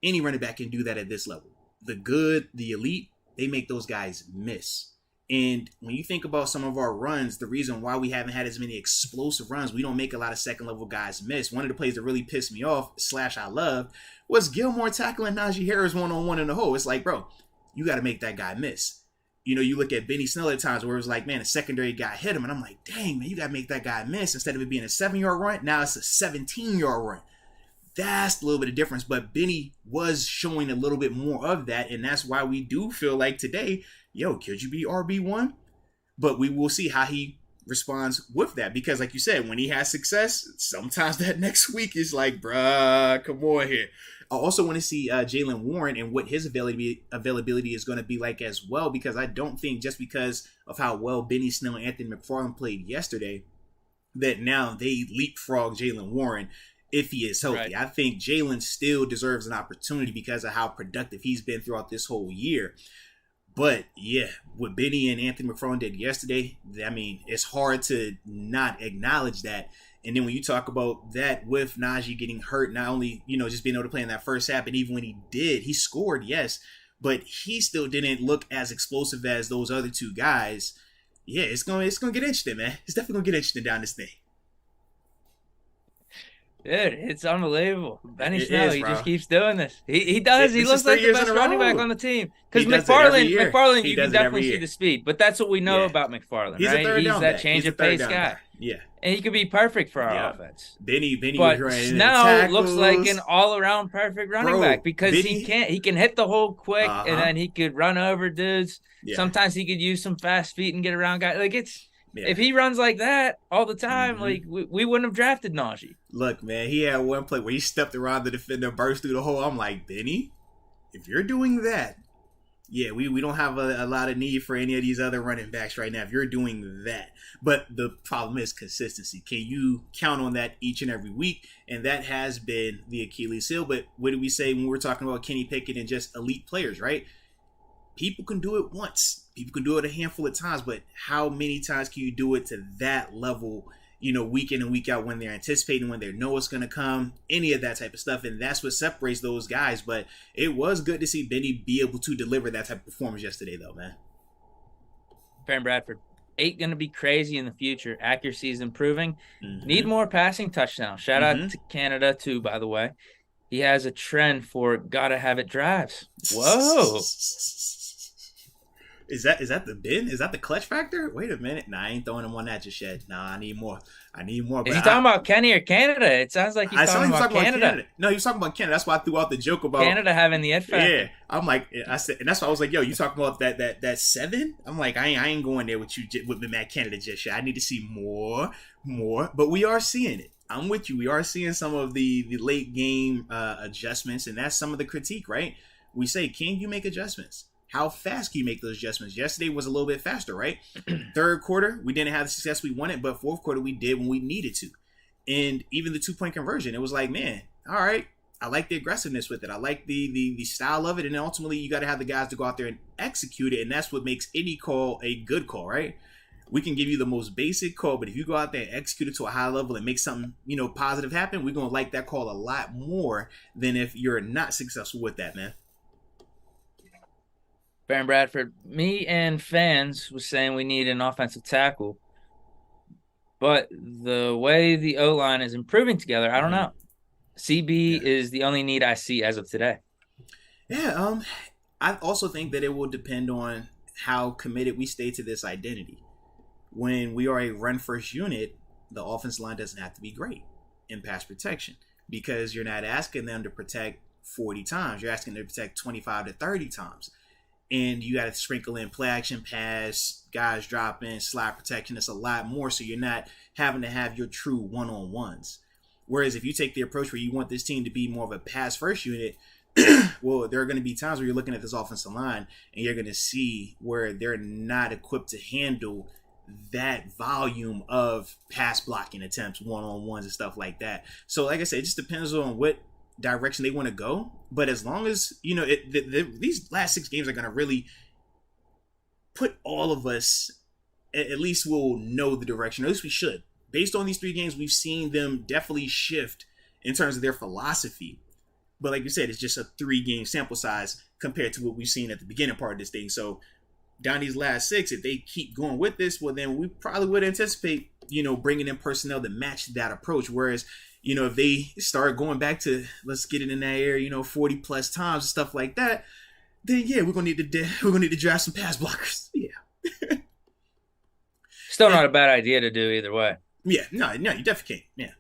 S1: Any running back can do that at this level. The good, the elite, they make those guys miss. And when you think about some of our runs, the reason why we haven't had as many explosive runs, we don't make a lot of second-level guys miss. One of the plays that really pissed me off, / I loved, was Gilmore tackling Najee Harris one-on-one in the hole. It's like, bro, you got to make that guy miss. You know, you look at Benny Snell at times where it was like, man, a secondary guy hit him. And I'm like, dang, man, you got to make that guy miss. Instead of it being a 7-yard run, now it's a 17-yard run. That's a little bit of difference. But Benny was showing a little bit more of that. And that's why we do feel like today, could you be RB1? But we will see how he responds with that. Because like you said, when he has success, sometimes that next week is like, bruh, come on here. I also want to see Jaylen Warren and what his availability is going to be like as well. Because I don't think just because of how well Benny Snell and Anthony McFarland played yesterday, that now they leapfrog Jaylen Warren if he is healthy. Right. I think Jaylen still deserves an opportunity because of how productive he's been throughout this whole year. But yeah, what Benny and Anthony McFarland did yesterday, I mean, it's hard to not acknowledge that. And then when you talk about that with Najee getting hurt, not only, just being able to play in that first half, and even when he did, he scored, yes, but he still didn't look as explosive as those other two guys. Yeah, it's gonna get interesting, man. It's definitely gonna get interesting down this thing.
S2: Dude, it's unbelievable. Benny Snell, he just keeps doing this. He does. He looks like the best running back on the team. Because McFarland, you can definitely see the speed. But that's what we know about McFarland, right? He's that change of pace guy.
S1: Yeah.
S2: And he could be perfect for our offense.
S1: Benny
S2: but Snell looks like an all-around perfect running back because he can hit the hole quick and then he could run over dudes. Yeah. Sometimes he could use some fast feet and get around guys. Like if he runs like that all the time, like we wouldn't have drafted Najee.
S1: Look, man, he had one play where he stepped around the defender, burst through the hole. I'm like, Benny, if you're doing that, we don't have a lot of need for any of these other running backs right now if you're doing that. But the problem is consistency. Can you count on that each and every week? And that has been the Achilles heel. But what do we say when we're talking about Kenny Pickett and just elite players, right? People can do it once. People can do it a handful of times. But how many times can you do it to that level, week in and week out when they're anticipating, when they know it's going to come, any of that type of stuff. And that's what separates those guys. But it was good to see Benny be able to deliver that type of performance yesterday, though, man.
S2: Farron Bradford, 8 going to be crazy in the future. Accuracy is improving. Need more passing touchdowns. Shout out to Canada, too, by the way. He has a trend for gotta have it drives. Whoa.
S1: Is that the bin? Is that the clutch factor? Wait a minute. Nah, I ain't throwing him on that just yet. Nah, I need more.
S2: Is he talking about Kenny or Canada? It sounds like he's talking about Canada.
S1: No, he was talking about Canada. That's why I threw out the joke about
S2: Canada having the it factor.
S1: Yeah, I'm like, I said, and that's why I was like, yo, you talking about that 7? I'm like, I ain't going there with you with Matt Canada just yet. I need to see more. But we are seeing it. I'm with you. We are seeing some of the late game adjustments, and that's some of the critique, right? We say, can you make adjustments? How fast can you make those adjustments? Yesterday was a little bit faster, right? Third quarter, we didn't have the success we wanted, but fourth quarter, we did when we needed to. And even the 2-point conversion, it was like, man, all right, I like the aggressiveness with it. I like the style of it. And then ultimately, you got to have the guys to go out there and execute it. And that's what makes any call a good call, right? We can give you the most basic call, but if you go out there and execute it to a high level and make something, positive happen, we're going to like that call a lot more than if you're not successful with that, man.
S2: Farron Bradford, me and fans was saying we need an offensive tackle. But the way the O-line is improving together, I don't know. CB is the only need I see as of today.
S1: Yeah, I also think that it will depend on how committed we stay to this identity. When we are a run-first unit, the offensive line doesn't have to be great in pass protection because you're not asking them to protect 40 times. You're asking them to protect 25 to 30 times. And you got to sprinkle in play action pass, guys dropping, slide protection. It's a lot more, so you're not having to have your true one-on-ones. Whereas if you take the approach where you want this team to be more of a pass first unit, well, there are going to be times where you're looking at this offensive line and you're going to see where they're not equipped to handle that volume of pass blocking attempts, one-on-ones and stuff like that. So like I said, it just depends on what direction they want to go. But as long as, these last 6 games are going to really put all of us, at least we'll know the direction, or at least we should. Based on these 3 games, we've seen them definitely shift in terms of their philosophy. But like you said, it's just a 3-game sample size compared to what we've seen at the beginning part of this thing. So down these last 6, if they keep going with this, well, then we probably would anticipate, bringing in personnel that match that approach. Whereas, if they start going back to, let's get it in that area, 40 plus times and stuff like that, then yeah, we're gonna need to draft some pass blockers. Yeah.
S2: Still not a bad idea to do either way.
S1: Yeah, no, you definitely can't. Yeah.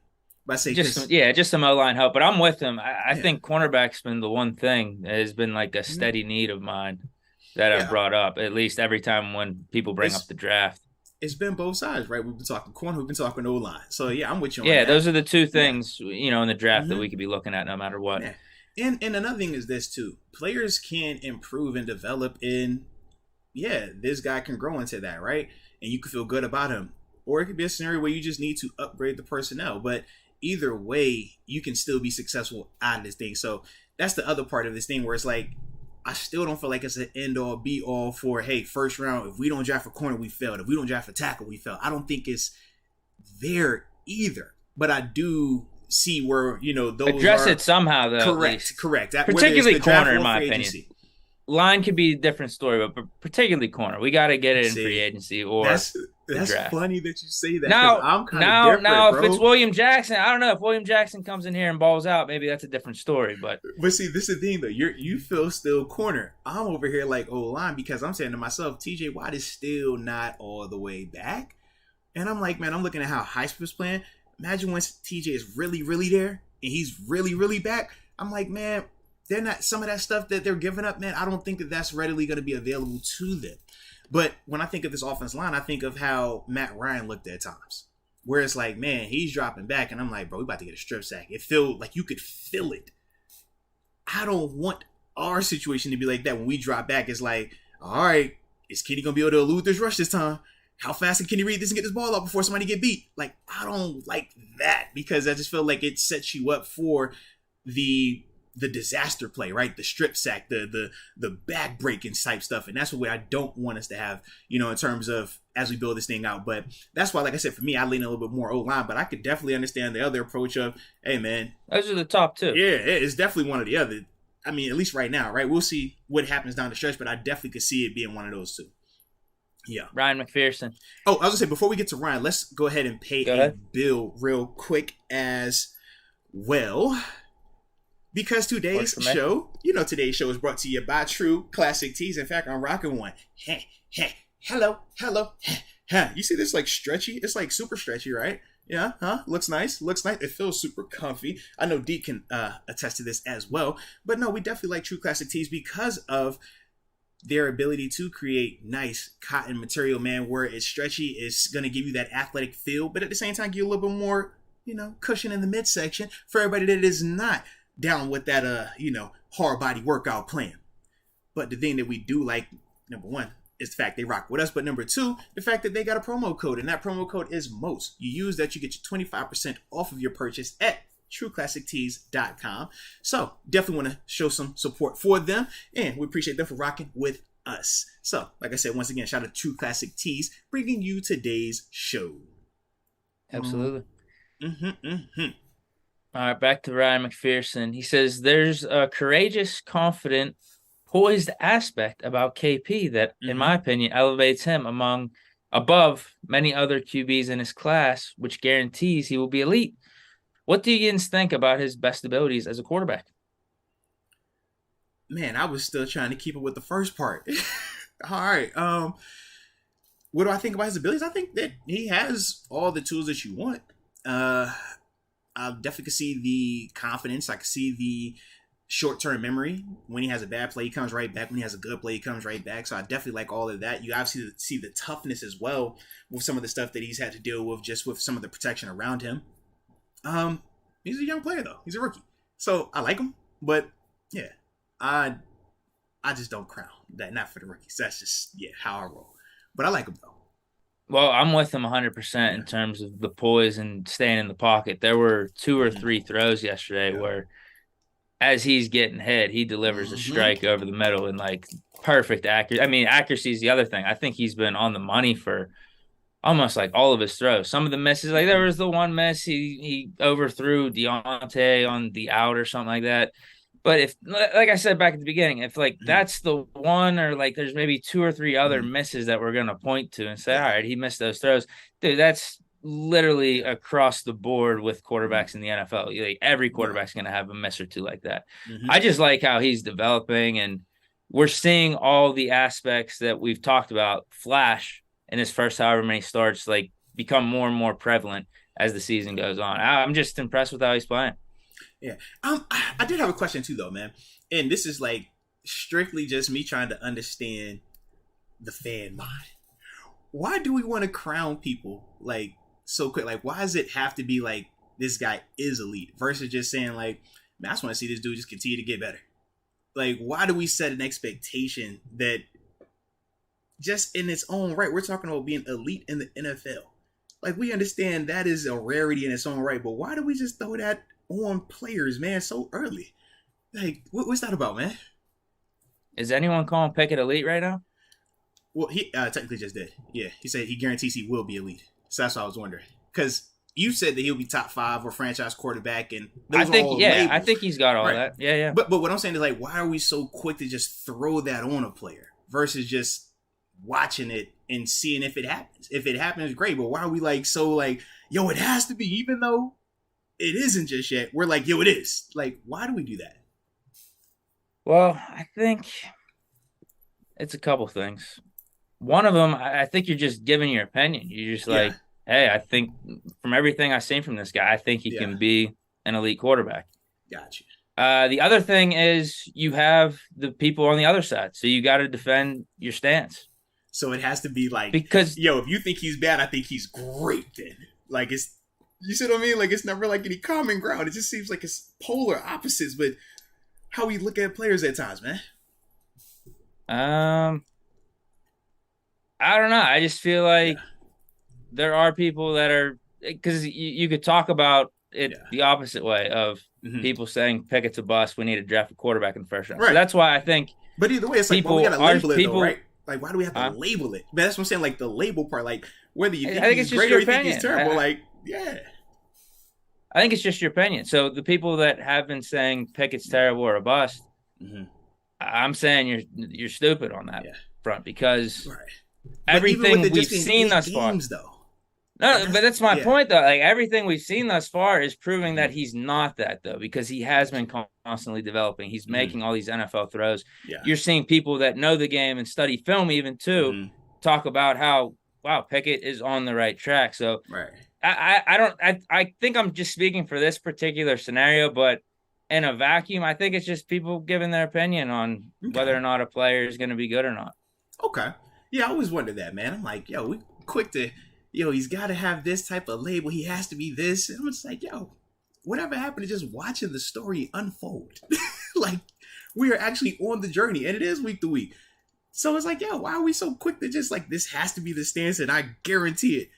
S1: But I say
S2: just some O-line help. But I'm with him. I think cornerback's been the one thing that has been like a steady need of mine that I've brought up, at least every time when people bring up the draft.
S1: It's been both sides, right? We've been talking corner, we've been talking O-line. So yeah, I'm with you on
S2: that.
S1: that.
S2: Those are the 2 things, in the draft that we could be looking at no matter what.
S1: Yeah. And another thing is this too. Players can improve and develop this guy can grow into that, right? And you can feel good about him. Or it could be a scenario where you just need to upgrade the personnel. But either way, you can still be successful out of this thing. So that's the other part of this thing where it's like, I still don't feel like it's an end-all, be-all for, hey, first round, if we don't draft a corner, we failed. If we don't draft a tackle, we failed. I don't think it's there either. But I do see where, those
S2: address it somehow, though.
S1: Correct.
S2: Particularly corner, in my opinion. Line could be a different story, but particularly corner. We got to get it in free agency or
S1: that's funny that you say that.
S2: Now,
S1: I'm kind of different,
S2: now,
S1: bro.
S2: if it's William Jackson, I don't know. If William Jackson comes in here and balls out, maybe that's a different story. But
S1: see, this is the thing though. You feel still corner. I'm over here like O-line because I'm saying to myself, TJ Watt is still not all the way back, and I'm like, man, I'm looking at how Highsmith's playing. Imagine once TJ is really, really there and he's really, really back. I'm like, man, they're not, some of that stuff that they're giving up, man, I don't think that that's readily going to be available to them. But when I think of this offense line, I think of how Matt Ryan looked at times, where it's like, man, he's dropping back, and I'm like, bro, we about to get a strip sack. It felt like you could feel it. I don't want our situation to be like that when we drop back. It's like, all right, is Kenny going to be able to elude this rush this time? How fast can Kenny read this and get this ball up before somebody get beat? Like, I don't like that because I just feel like it sets you up for the disaster play, right? The strip sack, the back breaking type stuff. And that's what I don't want us to have, in terms of as we build this thing out. But that's why, like I said, for me, I lean a little bit more O-line, but I could definitely understand the other approach of, hey, man.
S2: Those are the top 2.
S1: Yeah, it's definitely one or the other. I mean, at least right now, right? We'll see what happens down the stretch, but I definitely could see it being one of those 2. Yeah.
S2: Ryan McPherson.
S1: Oh, I was going to say, before we get to Ryan, let's go ahead and pay a bill real quick as well. Because today's show is brought to you by True Classic Tees. In fact, I'm rocking one. Hello. You see this like stretchy? It's like super stretchy, right? Yeah, Looks nice. It feels super comfy. I know Deke can attest to this as well. But no, we definitely like True Classic Tees because of their ability to create nice cotton material, man, where it's stretchy. It's going to give you that athletic feel, but at the same time, give you a little bit more, cushion in the midsection for everybody that is not down with that, hard body workout plan. But the thing that we do like, number 1, is the fact they rock with us. But number 2, the fact that they got a promo code, and that promo code is Moats. You use that, you get your 25% off of your purchase at trueclassictees.com. So definitely want to show some support for them, and we appreciate them for rocking with us. So, like I said, once again, shout out to True Classic Tees, bringing you today's show.
S2: Absolutely. All right, back to Ryan McPherson. He says there's a courageous, confident, poised aspect about KP that, in my opinion, elevates him above many other QBs in his class, which guarantees he will be elite. What do you guys think about his best abilities as a quarterback?
S1: Man, I was still trying to keep it with the first part. All right. What do I think about his abilities? I think that he has all the tools that you want. I definitely can see the confidence. I can see the short-term memory. When he has a bad play, he comes right back. When he has a good play, he comes right back. So I definitely like all of that. You obviously see the toughness as well with some of the stuff that he's had to deal with just with some of the protection around him. He's a young player though. He's a rookie, so I like him. But yeah, I I just don't crown that. Not for the rookies. That's just how I roll. But I like him though.
S2: Well, I'm with him 100%
S1: Yeah.
S2: in terms of the poise and staying in the pocket. There were two or
S1: Mm-hmm.
S2: three throws yesterday
S1: Yeah.
S2: where, as he's getting hit, he delivers a
S1: Mm-hmm.
S2: strike over the middle and like perfect accuracy. I mean, accuracy is the other thing. I think he's been on the money for almost like all of his throws. Some of the misses, like there was the one miss he overthrew Deontay on the out or something like that. But if, like I said back at the beginning, if like
S1: Mm-hmm.
S2: that's the one, or like there's maybe two or three other
S1: Mm-hmm.
S2: misses that we're gonna point to and say, all
S1: Yeah.
S2: right, he missed those throws, dude. That's literally
S1: Yeah.
S2: across the board with
S1: Mm-hmm.
S2: quarterbacks in the NFL. Like every
S1: Yeah.
S2: quarterback's gonna have a miss or two like that.
S1: Mm-hmm.
S2: I just like how he's developing, and we're seeing all the aspects that we've talked about flash in his first however many starts, like become more and more prevalent as the season goes on. I'm just impressed with how he's playing.
S1: Yeah. I did have a question too, though, man. And this is like strictly just me trying to understand the fan mind. Why do we want to crown people like so quick? Like, why does it have to be like this guy is elite versus just saying like, man, I just want to see this dude just continue to get better? Like, why do we set an expectation that just in its own right, we're talking about being elite in the NFL? Like, we understand that is a rarity in its own right, but why do we just throw that on players, man, so early? Like, what's that about, man?
S2: Is anyone calling Pickett elite right now?
S1: Well, he technically just did. Yeah, he said he guarantees he will be elite. So that's what I was wondering. Because you said that he'll be top 5 or franchise quarterback, and those are all labels.
S2: I think he's got all
S1: right.
S2: that. Yeah, yeah.
S1: But what I'm saying is like, why are we so quick to just throw that on a player versus just watching it and seeing if it happens? If it happens, great. But why are we like so like, yo, it has to be, even though it isn't just yet? We're like, yo, it is. Like, why do we do that?
S2: Well, I think it's a couple things. One of them, I think you're just giving your opinion. You're just like, hey, I think from everything I've seen from this guy, I think he can be an elite quarterback.
S1: Gotcha.
S2: The other thing is you have the people on the other side, so you got to defend your stance.
S1: So it has to be like,
S2: because
S1: yo, if you think he's bad, I think he's great. Then, like, it's, you see what I mean? Like, it's never like any common ground. It just seems like it's polar opposites. But how we look at players at times, man.
S2: I don't know. I just feel like there are people that are, because you could talk about it the opposite way of people saying Pickett's a bust. We need to draft a quarterback in the first round. Right. So that's why I think.
S1: But either way, it's like, well, we got to label it, though, right? Like, why do we have to label it? But that's what I'm saying. Like the label part, like whether you think he's great or you think he's terrible, like
S2: I think it's just your opinion. So the people that have been saying Pickett's terrible or a bust, I'm saying you're stupid on that front because everything we've seen thus far. No, but that's my point, though. Like everything we've seen thus far is proving that he's not that, though, because he has been constantly developing. He's making all these NFL throws. You're seeing people that know the game and study film, even too, talk about how Pickett is on the right track. So I think I'm just speaking for this particular scenario, but in a vacuum, I think it's just people giving their opinion on whether or not a player is going to be good or not.
S1: Okay. Yeah, I always wondered that, man. I'm like, yo, we quick to, he's got to have this type of label. He has to be this. And I'm just like, yo, whatever happened to just watching the story unfold? Like, we are actually on the journey, and it is week to week. So it's like, yo, why are we so quick to just like, this has to be the stance, and I guarantee it?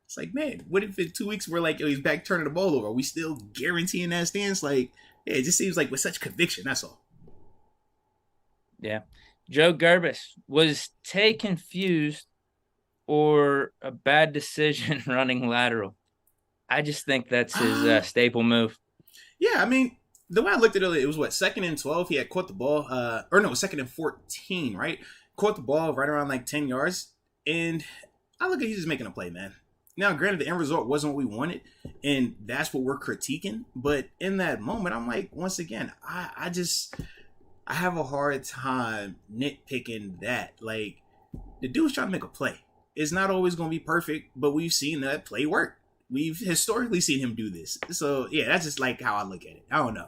S1: It's like, man, what if in 2 weeks we're like, yo, he's back turning the ball over? Are we still guaranteeing that stance? Like, it just seems like with such conviction. That's all.
S2: Yeah. Joe Gerbis, was Tay confused or a bad decision running lateral? I just think that's his staple move.
S1: Yeah, I mean, the way I looked at it, it was what, 2nd and 12? He had caught the ball, or no, 2nd and 14, right? Caught the ball right around like 10 yards. And I look at he's just making a play, man. Now, granted, the end result wasn't what we wanted, and that's what we're critiquing. But in that moment, I'm like, once again, I have a hard time nitpicking that. Like, the dude's trying to make a play. It's not always going to be perfect, but we've seen that play work. We've historically seen him do this. So, yeah, that's just like how I look at it. I don't know.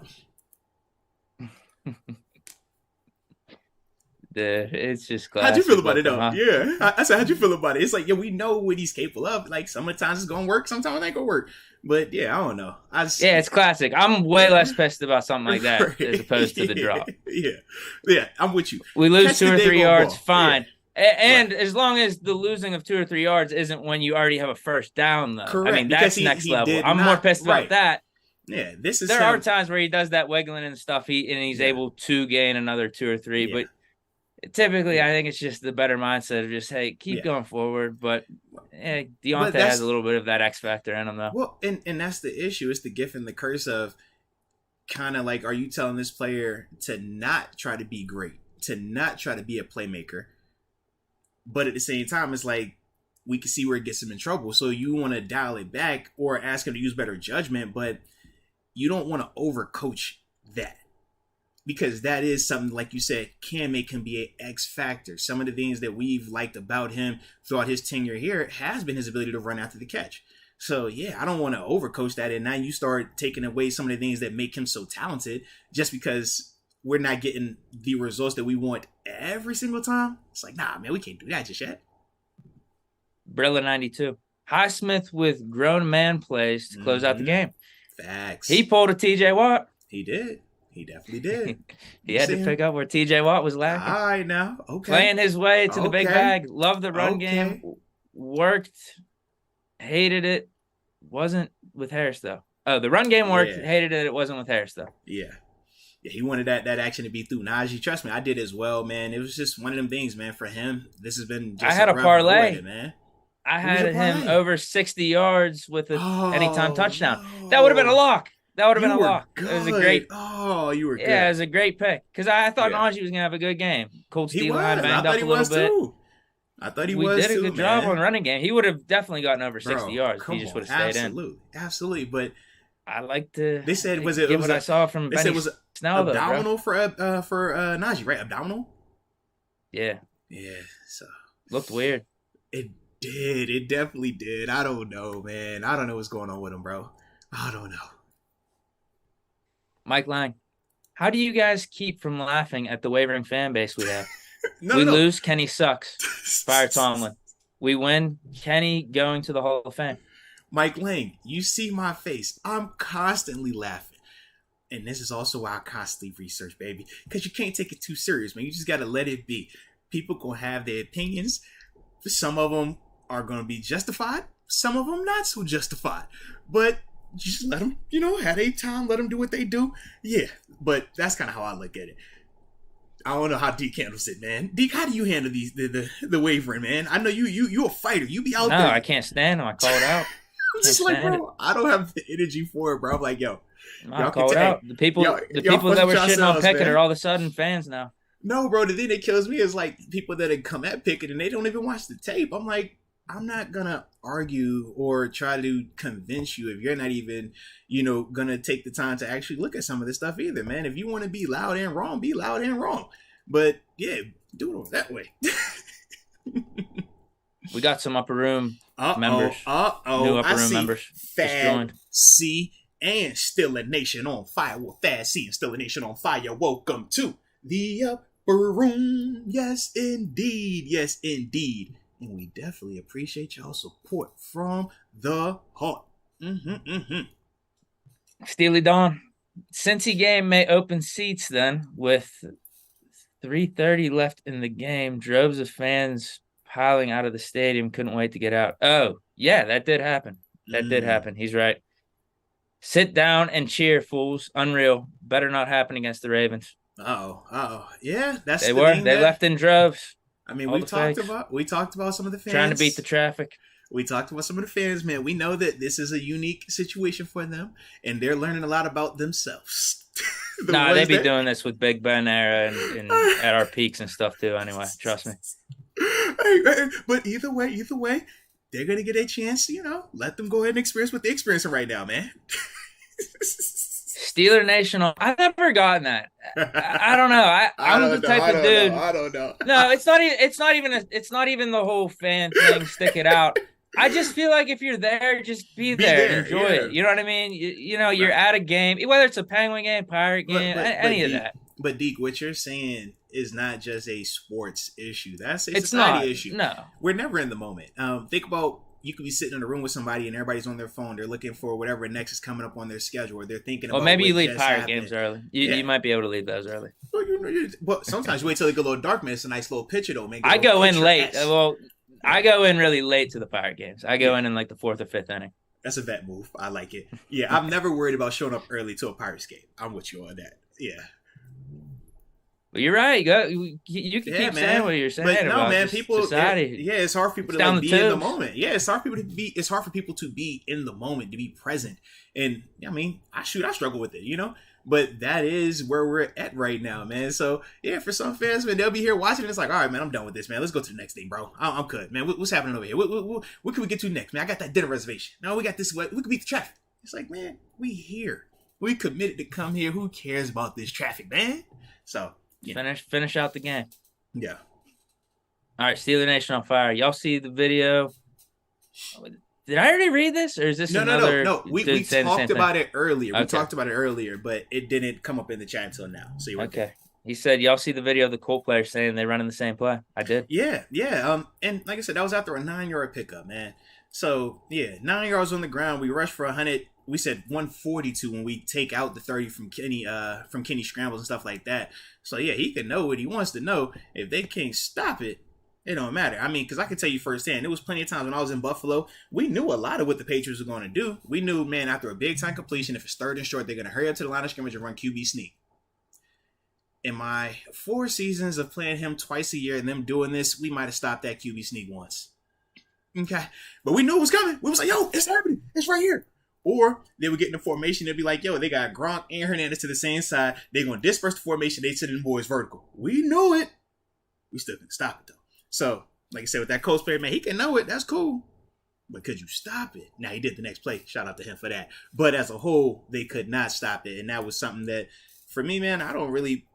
S2: It's just
S1: How'd you
S2: classic
S1: feel about it,
S2: with him,
S1: though?
S2: huh?
S1: Yeah. I said, how'd you feel about it? It's like, yeah, we know what he's capable of. Like, some of the times it's going to work, sometimes it ain't going to work. But, yeah, I don't know.
S2: Yeah, it's classic. I'm way less pissed about something like that
S1: Right.
S2: as opposed to the drop.
S1: Yeah, I'm with you.
S2: We lose
S1: Catch
S2: 2
S1: the
S2: or 3
S1: daggone
S2: yards,
S1: ball.
S2: fine.
S1: Yeah.
S2: And as long as the losing of 2 or 3 yards isn't when you already have a first down, though.
S1: Correct.
S2: I mean,
S1: Because
S2: that's next
S1: he
S2: level.
S1: did
S2: I'm more
S1: not-
S2: pissed
S1: right.
S2: about that.
S1: Yeah, this is
S2: There
S1: him.
S2: are times where he does that wiggling and stuff, and he's
S1: Yeah.
S2: able to gain another 2 or 3.
S1: Yeah.
S2: But typically,
S1: Yeah.
S2: I think it's just the better mindset of just, hey, keep
S1: Yeah.
S2: going forward. But Deontay
S1: that's-
S2: has a little bit of that X factor in him, though.
S1: Well, and that's the issue. It's the gift and the curse of kind of like, are you telling this player to not try to be great, to not try to be a playmaker? But at the same time, it's like, we can see where it gets him in trouble. So you want to dial it back or ask him to use better judgment, but you don't want to overcoach that. Because that is something, like you said, can make him be an X factor. Some of the things that we've liked about him throughout his tenure here has been his ability to run after the catch. So, yeah, I don't want to overcoach that. And now you start taking away some of the things that make him so talented just because we're not getting the results that we want every single time. It's like, nah, man, we can't do that just yet.
S2: Brilla 92. Highsmith with grown man plays to close out the game.
S1: Facts.
S2: He pulled a TJ Watt.
S1: He did. He definitely did.
S2: He had to pick up where TJ Watt was lacking.
S1: All right, now. Okay.
S2: Playing his way to the big
S1: Okay.
S2: bag. Loved the run
S1: Okay.
S2: game. Worked. Hated it. Wasn't with Harris, though. Oh, the run game worked.
S1: Yeah.
S2: Hated it. It wasn't with Harris, though.
S1: Yeah. Yeah, he wanted that action to be through Najee. Trust me, I did as well, man. It was just one of them things, man. For him, this has been just
S2: I had a
S1: rough
S2: parlay.
S1: go, man.
S2: I
S1: Who was
S2: had
S1: your
S2: him
S1: parlay?
S2: over 60 yards with an anytime touchdown.
S1: No.
S2: That would have been a lock. That would have been
S1: You
S2: a
S1: were
S2: lock.
S1: good.
S2: It was a great.
S1: Oh, you were good.
S2: Yeah, it was a great pick because I thought
S1: Yeah.
S2: Najee was gonna have a good game. Colts
S1: He
S2: D
S1: was.
S2: line
S1: I
S2: banged
S1: thought
S2: up
S1: he
S2: a little
S1: was
S2: bit.
S1: too. I thought he
S2: We
S1: was
S2: did a
S1: too,
S2: good job
S1: man.
S2: on running game. He would have definitely gotten over 60
S1: Bro,
S2: yards if
S1: come
S2: he just
S1: on.
S2: would have stayed
S1: Absolutely. Absolutely. But
S2: I like to.
S1: they said, was
S2: give
S1: it was
S2: what I saw from
S1: they said
S2: Benny
S1: it was
S2: Snell, though, bro.
S1: abdominal for Najee, right? Abdominal?
S2: Yeah,
S1: Yeah. So
S2: looked weird.
S1: it did. It definitely did. I don't know, man. I don't know what's going on with him, bro. I don't know.
S2: Mike Lang, how do you guys keep from laughing at the wavering fan base we have?
S1: No,
S2: We
S1: no.
S2: lose, Kenny sucks. Fire Tomlin. We win, Kenny going to the Hall of Fame.
S1: Mike Lang, you see my face. I'm constantly laughing. And this is also why I constantly research, baby. Because you can't take it too serious, man. You just got to let it be. People going to have their opinions. Some of them are going to be justified. Some of them not so justified. But just let them, have their time. Let them do what they do. Yeah, but that's kind of how I look at it. I don't know how Deke handles it, man. Deke, how do you handle these the wavering, man? I know you a fighter. You be out
S2: No,
S1: there.
S2: I can't stand him. I call it out.
S1: I'm just
S2: can't
S1: like,
S2: stand
S1: bro, I don't have the energy for it, bro. I'm like, yo,
S2: No,
S1: Y'all
S2: I call
S1: can
S2: it
S1: take-
S2: out. The people,
S1: y'all
S2: people that were
S1: push
S2: shitting on
S1: yourselves,
S2: Pickett
S1: man.
S2: are all of a sudden fans now.
S1: no, bro. The thing that kills me is like people that have come at Pickett and they don't even watch the tape. I'm like, I'm not gonna argue or try to convince you if you're not even, gonna take the time to actually look at some of this stuff either, man. If you want to be loud and wrong, be loud and wrong. But yeah, do it that way.
S2: We got some upper room members. New
S1: New
S2: upper room members just joined.
S1: Fad C and Still a Nation on Fire. Well, Fad C and Still a Nation on Fire. Welcome to the upper room. Yes, indeed. Yes, indeed. And we definitely appreciate y'all support from the heart.
S2: Steely Dawn. Cincy game may open seats then with 3:30 left in the game. Droves of fans piling out of the stadium. Couldn't wait to get out. Oh, yeah, that did happen. That did happen. He's right. Sit down and cheer, fools. Unreal. Better not happen against the Ravens.
S1: Oh. Yeah, that's
S2: They
S1: the
S2: were.
S1: thing
S2: They
S1: that-
S2: left in droves.
S1: I mean,
S2: all
S1: we
S2: the
S1: talked
S2: fakes.
S1: about some of the fans
S2: Trying to beat the traffic.
S1: We talked about some of the fans, man. We know that this is a unique situation for them, and they're learning a lot about themselves.
S2: Nah, they be doing this with Big Ben era and at our peaks and stuff too. Anyway, trust me.
S1: Hey, but either way, they're gonna get a chance. Let them go ahead and experience what they're experiencing right now, man.
S2: Steeler Nation. I've never gotten that. I don't know. I'm the type of dude.
S1: I don't know.
S2: No, it's not even the whole fan thing. Stick it out. I just feel like if you're there, just be there and enjoy
S1: yeah.
S2: it. You know what I mean? You're at a game, whether it's a Penguin game, Pirate game, any of that.
S1: But Deke, what you're saying is not just a sports issue. That's a
S2: It's
S1: society
S2: not.
S1: issue.
S2: No.
S1: We're never in the moment. Think about, you could be sitting in a room with somebody and everybody's on their phone. They're looking for whatever next is coming up on their schedule, or they're thinking
S2: Well,
S1: about.
S2: maybe
S1: what
S2: you leave
S1: just
S2: Pirate
S1: happened.
S2: games early. You might be able to leave those early.
S1: Well, sometimes you wait till they get a little dark, man. It's a nice little picture, though. Man,
S2: I go in late.
S1: Well,
S2: Well, I go in really late to the Pirate games. I go in like the 4th or 5th inning.
S1: that's a vet move. I like it. Yeah, I'm never worried about showing up early to a Pirates game. I'm with you on that. Yeah.
S2: But you're right. You can keep saying what you're saying.
S1: But no,
S2: about
S1: man, people.
S2: Society.
S1: It's hard for people to like, be in the moment. Yeah, it's hard for people to be. It's hard for people to be in the moment, to be present. And I mean, I struggle with it, But that is where we're at right now, man. So yeah, for some fans, man, they'll be here watching. And it's like, all right, man, I'm done with this, man. Let's go to the next thing, bro. I'm good, man. What's happening over here? What can we get to next, man? I got that dinner reservation. No, we got this. We could beat the traffic. It's like, man, we here. We committed to come here. Who cares about this traffic, man? So.
S2: Yeah. Finish out the game.
S1: Yeah.
S2: All right, Steeler Nation on fire. Y'all see the video? Did I already read this, or is this another?
S1: No. We talked about it earlier.
S2: Okay.
S1: We talked about it earlier, but it didn't come up in the chat until now. So
S2: okay. He said, "Y'all see the video of the Colts player saying they running the same play." I did.
S1: Yeah. And like I said, that was after a 9-yard pickup, man. So yeah, 9 yards on the ground. We rushed for 100. We said 142 when we take out the 30 from Kenny scrambles and stuff like that. So yeah, he can know what he wants to know. If they can't stop it, it don't matter. I mean, because I can tell you firsthand, there was plenty of times when I was in Buffalo, we knew a lot of what the Patriots were going to do. We knew, man, after a big time completion, if it's 3rd and short, they're going to hurry up to the line of scrimmage and run QB sneak. In my 4 seasons of playing him twice a year and them doing this, we might have stopped that QB sneak once. Okay, but we knew it was coming. We was like, yo, it's happening. It's right here. Or they would get in the formation. They'd be like, yo, they got Gronk and Hernandez to the same side. They're going to disperse the formation. They send the boys vertical. We knew it. We still couldn't stop it, though. So, like I said, with that Colts player, man, he can know it. That's cool. But could you stop it? Now, he did the next play. Shout out to him for that. But as a whole, they could not stop it. And that was something that, for me, man, I don't really,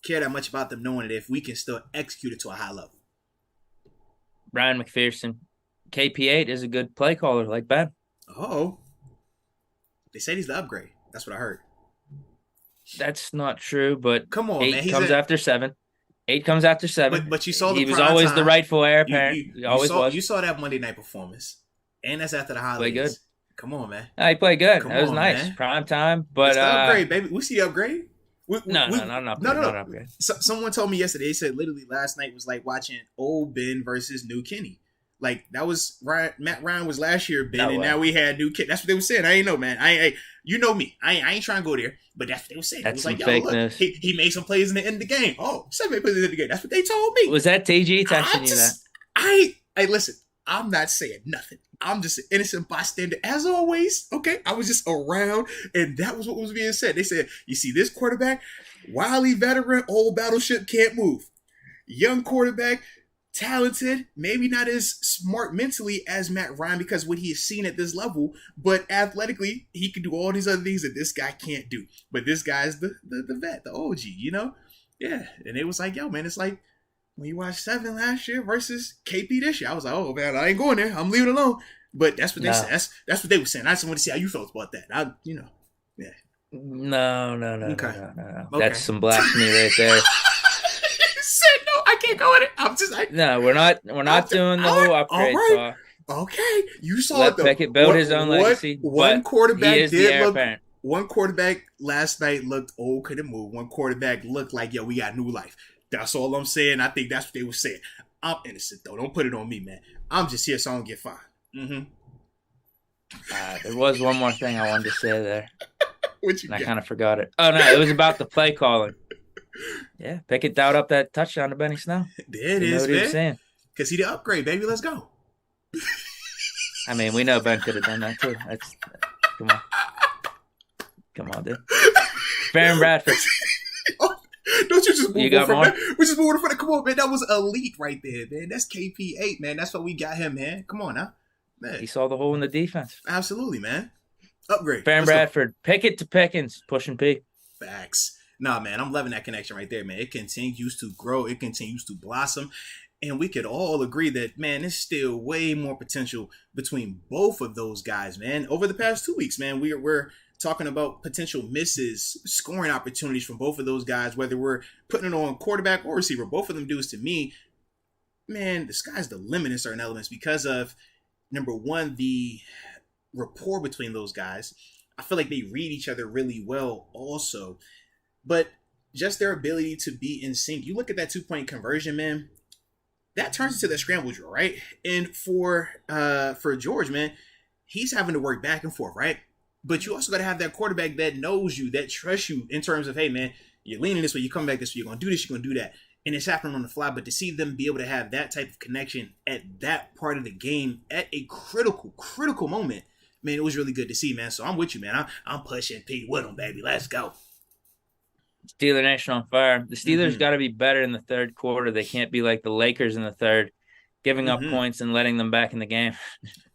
S1: care that much about them knowing it if we can still execute it to a high level.
S2: Brian McPherson, KP8 is a good play caller, like Ben.
S1: Oh, they said he's the upgrade. That's what I heard.
S2: That's not true, but
S1: come on,
S2: 8
S1: man.
S2: Comes after 7. 8 comes after 7.
S1: But you saw
S2: he was always the rightful heir apparent. He always was.
S1: You saw that Monday night performance, and that's after the holidays.
S2: Played good.
S1: Come on, man.
S2: He played good. That was
S1: on,
S2: nice.
S1: Man.
S2: Prime time, but
S1: it's the upgrade, baby. We see the upgrade.
S2: Not an upgrade.
S1: Someone told me yesterday. They said literally last night was like watching old Ben versus new Kenny. Like that was Ryan. Matt Ryan was last year Ben, and now we had new Kenny. That's what they were saying. I ain't know, man. You know me. I ain't trying to go there, but that's what they were saying.
S2: That's
S1: it was like,
S2: yo, look,
S1: he made some plays in the end of the game. Oh, 7 plays in the end of the game. That's what they told me.
S2: Was that TG texting you that?
S1: I listen. I'm not saying nothing. I'm just an innocent bystander, as always. Okay, I was just around, and that was what was being said. They said, "You see this quarterback, wily veteran, old battleship, can't move. Young quarterback, talented, maybe not as smart mentally as Matt Ryan because what he has seen at this level, but athletically, he can do all these other things that this guy can't do. But this guy's the vet, the OG, Yeah, and it was like, yo, man, it's like when you watched 7 last year versus KP this year, I was like, oh man, I ain't going there. I'm leaving it alone. But that's what they said. That's what they were saying. I just want to see how you felt about that. Yeah.
S2: No.
S1: Okay.
S2: No. That's some blasphemy right there.
S1: Said no, I can't go in it. I'm just like,
S2: no, we're not doing the whole upgrade talk.
S1: Okay, you saw
S2: Let
S1: it though.
S2: Pickett build his own legacy.
S1: One quarterback
S2: did look.
S1: One quarterback last night looked old, couldn't move. One quarterback looked like, yo, we got new life. That's all I'm saying. I think that's what they were saying. I'm innocent though. Don't put it on me, man. I'm just here so I don't get fined.
S2: There was one more thing I wanted to say there. I kind of forgot it. Oh no, it was about the play calling. Yeah, Pickett dialed up that touchdown to Benny Snell.
S1: There it is, man. Because he the upgrade, baby. Let's go.
S2: I mean, we know Ben could have done that too. Come on, dude. Baron Bradford.
S1: Don't you just move on from that? We just moving from that. Come on, man. That was elite right there, man. That's KP8, man. That's what we got him, man. Come on now. Man.
S2: He saw the hole in the defense.
S1: Absolutely, man. Upgrade.
S2: Baron Bradford. Pickett to Pickens. Pushing P.
S1: Facts. Nah, man. I'm loving that connection right there, man. It continues to grow. It continues to blossom. And we could all agree that, man, there's still way more potential between both of those guys, man. Over the past 2 weeks, man, we're talking about potential misses, scoring opportunities from both of those guys, whether we're putting it on quarterback or receiver, both of them dudes to me, man, the sky's the limit in certain elements because of, number one, the rapport between those guys. I feel like they read each other really well also. But just their ability to be in sync. You look at that 2-point conversion, man, that turns into the scramble drill, right? And for George, man, he's having to work back and forth, right? But you also got to have that quarterback that knows you, that trusts you in terms of, hey, man, you're leaning this way, you come back this way, you're going to do this, you're going to do that. And it's happening on the fly. But to see them be able to have that type of connection at that part of the game at a critical moment, man, it was really good to see, man. So I'm with you, man. I'm pushing Pete with him, baby. Let's go.
S2: Steeler Nation on fire. The Steelers got to be better in the third quarter. They can't be like the Lakers in the third, giving up points and letting them back in the game.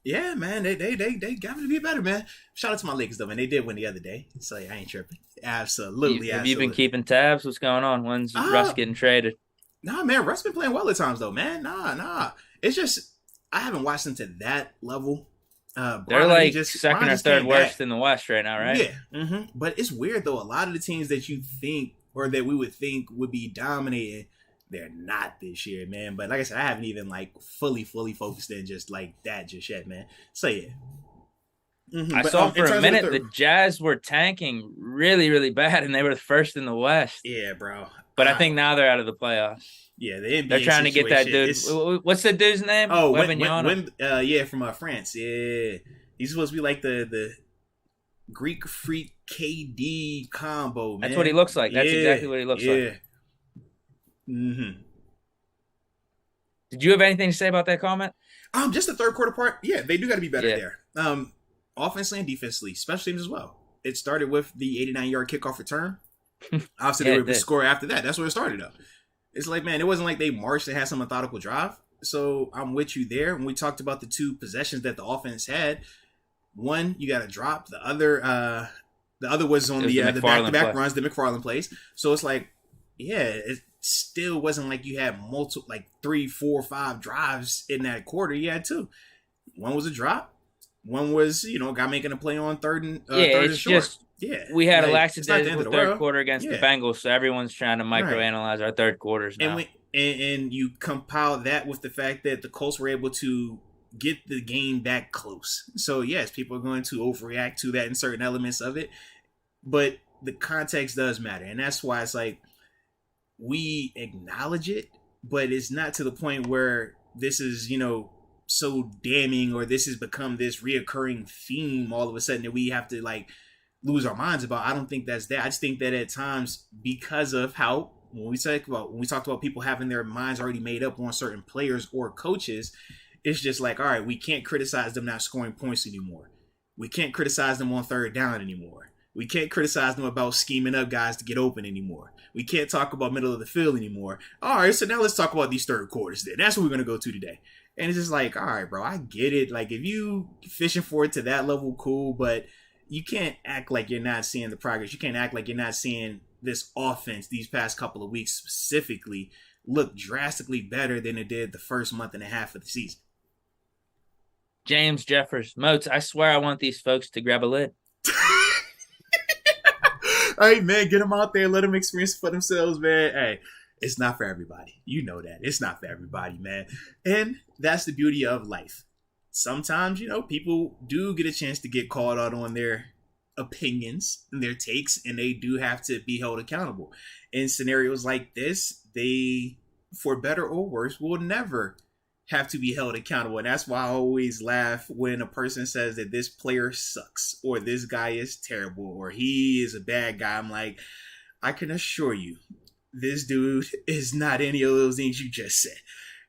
S1: Yeah, man, they got to be better, man. Shout out to my Lakers, though, man. They did win the other day, so I ain't tripping. Absolutely.
S2: Have you been keeping tabs? What's going on? When's Russ getting traded?
S1: Nah, man, Russ been playing well at times, though, man. Nah. It's just I haven't watched them to that level.
S2: They're like second or third worst in the West right now, right?
S1: Yeah. But it's weird, though. A lot of the teams that you think or that we would think would be dominating, they're not this year, man. But like I said, I haven't even like fully focused in just like that just yet, man. So yeah.
S2: I saw for a minute the Jazz were tanking really bad, and they were first in the West.
S1: Yeah, bro.
S2: But I think now they're out of the playoffs.
S1: Yeah,
S2: they're trying to get that dude. What's the dude's name?
S1: Oh, yeah, from France. Yeah, he's supposed to be like the Greek freak KD combo, man.
S2: That's what he looks like. That's exactly what he looks like. Did you have anything to say about that comment?
S1: Just the third quarter part. Yeah, they do got to be better there. Offensively and defensively, special teams as well. It started with the 89-yard kickoff return. Obviously, they were able to score after that. That's where it started, though. It's like, man, it wasn't like they marched and had some methodical drive. So I'm with you there. When we talked about the two possessions that the offense had, one, you got to drop. The other was on the back-to-back runs, the McFarland plays. So it's like, yeah, it still wasn't like you had multiple, like 3, 4, 5 drives in that quarter. You had two. One was a drop. One was, a guy making a play on third and short.
S2: We had a lackadaisical third quarter against the Bengals, so everyone's trying to microanalyze our third quarters now.
S1: And you compile that with the fact that the Colts were able to get the game back close. So, yes, people are going to overreact to that in certain elements of it, but the context does matter. And that's why it's like we acknowledge it, but it's not to the point where this is, so damning or this has become this reoccurring theme all of a sudden that we have to like lose our minds about. I don't think that's that. I just think that at times, because of how when we talked about people having their minds already made up on certain players or coaches, it's just like, all right, we can't criticize them not scoring points anymore. We can't criticize them on third down anymore. We can't criticize them about scheming up guys to get open anymore. We can't talk about middle of the field anymore. All right, so now let's talk about these third quarters then. That's what we're going to go to today. And it's just like, all right, bro, I get it. Like, if you fishing for it to that level, cool, but you can't act like you're not seeing the progress. You can't act like you're not seeing this offense these past couple of weeks specifically look drastically better than it did the first month and a half of the season.
S2: James Jeffers, Moats, I swear I want these folks to grab a lid.
S1: All right, man, get them out there. Let them experience it for themselves, man. Hey, it's not for everybody. You know that. It's not for everybody, man. And that's the beauty of life. Sometimes, people do get a chance to get called out on their opinions and their takes, and they do have to be held accountable. In scenarios like this, they, for better or worse, will never have to be held accountable. And that's why I always laugh when a person says that this player sucks or this guy is terrible or he is a bad guy. I'm like, I can assure you, this dude is not any of those things you just said.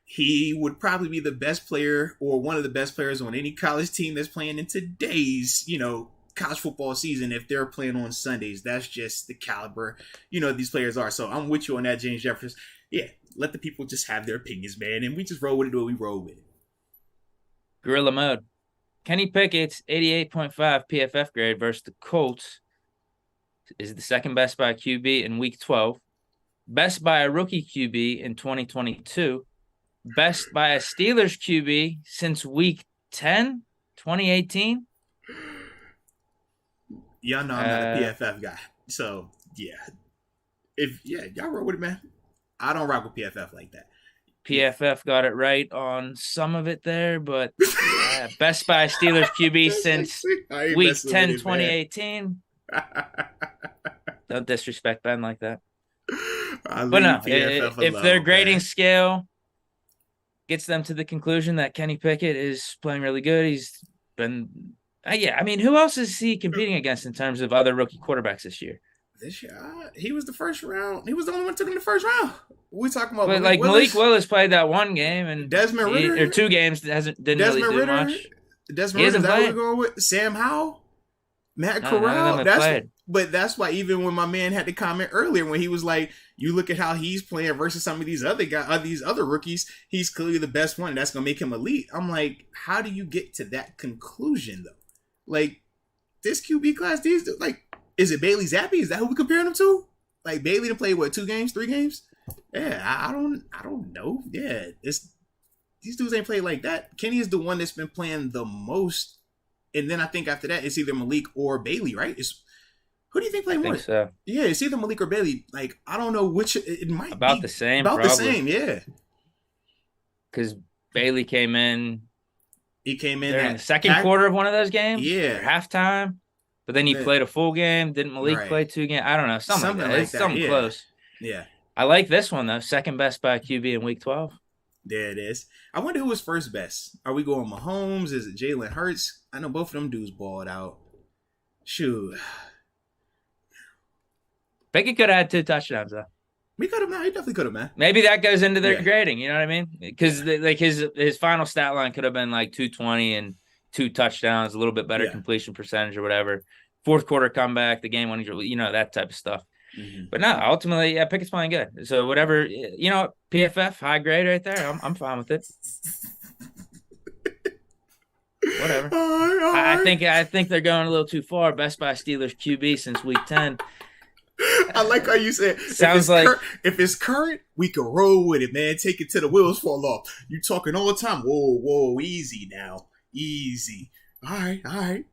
S1: He would probably be the best player or one of the best players on any college team that's playing in today's, college football season if they're playing on Sundays. That's just the caliber, these players are. So I'm with you on that, James Jeffers. Yeah, let the people just have their opinions, man. And we just roll with it or we roll with it.
S2: Gorilla mode. Kenny Pickett's 88.5 PFF grade versus the Colts is the second best by a QB in week 12. Best by a rookie QB in 2022. Best by a Steelers QB since week 10, 2018.
S1: Y'all know I'm not a PFF guy. So, yeah. Y'all roll with it, man. I don't rock with PFF like that.
S2: PFF got it right on some of it there, but best by Steelers QB since week 10, 2018. Don't disrespect Ben like that. But no, if their grading scale gets them to the conclusion that Kenny Pickett is playing really good, he's been, I mean, who else is he competing against in terms of other rookie quarterbacks this year?
S1: This year, he was the first round. He was the only one who took in the first round. We talking about
S2: Malik Willis played that one game and
S1: Desmond Ridder,
S2: or 2 games didn't really do much.
S1: Desmond Ridder, that we're going with Sam Howell, Matt Corral. That's why even when my man had to comment earlier when he was like, "You look at how he's playing versus some of these other guys, these other rookies. He's clearly the best one. That's gonna make him elite." I'm like, how do you get to that conclusion though? Like this QB class, is it Bailey Zappi? Is that who we comparing him to? Like Bailey to play 2 games, 3 games? Yeah, I don't know. Yeah, these dudes ain't played like that. Kenny is the one that's been playing the most, and then I think after that it's either Malik or Bailey, right? Who do you think played more?
S2: So.
S1: Yeah, it's either Malik or Bailey. Like I don't know which. It might
S2: about
S1: be
S2: the same.
S1: About the same, yeah.
S2: Because Bailey came in.
S1: He came in
S2: in the second quarter of one of those games.
S1: Yeah,
S2: halftime. But then he played a full game. Didn't Malik play 2 games? I don't know. Something like that. It's something close.
S1: Yeah.
S2: I like this one, though. Second best by QB in week 12.
S1: There it is. I wonder who was first best. Are we going Mahomes? Is it Jalen Hurts? I know both of them dudes balled out. Shoot.
S2: Pickett could have had 2 touchdowns, though.
S1: He could have, man. He definitely could have, man.
S2: Maybe that goes into their grading. You know what I mean? Because his final stat line could have been 220 and 2 touchdowns, a little bit better completion percentage or whatever. Fourth quarter comeback, the game winning, that type of stuff. Mm-hmm. But no, ultimately, Pickett's playing good. So whatever, PFF high grade right there. I'm fine with it. Whatever. All right. I think they're going a little too far. Best by Steelers QB since week 10.
S1: I like how you said.
S2: Sounds
S1: if it's current, we can roll with it, man. Take it till the wheels fall off. You talking all the time. Whoa, easy now. Easy. All right.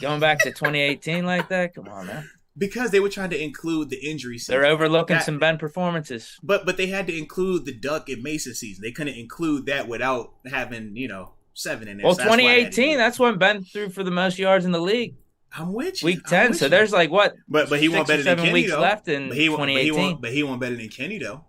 S2: Going back to 2018 like that? Come on, man.
S1: Because they were trying to include the injury season.
S2: They're overlooking some Ben performances.
S1: But they had to include the Duck and Mason season. They couldn't include that without having, 7 in there.
S2: Well, so 2018, that's when Ben threw for the most yards in the league.
S1: I'm with you.
S2: Week 10. So there's what?
S1: But he won better than Kenny,
S2: weeks
S1: though.
S2: Left in 2018.
S1: But he won better than Kenny, though.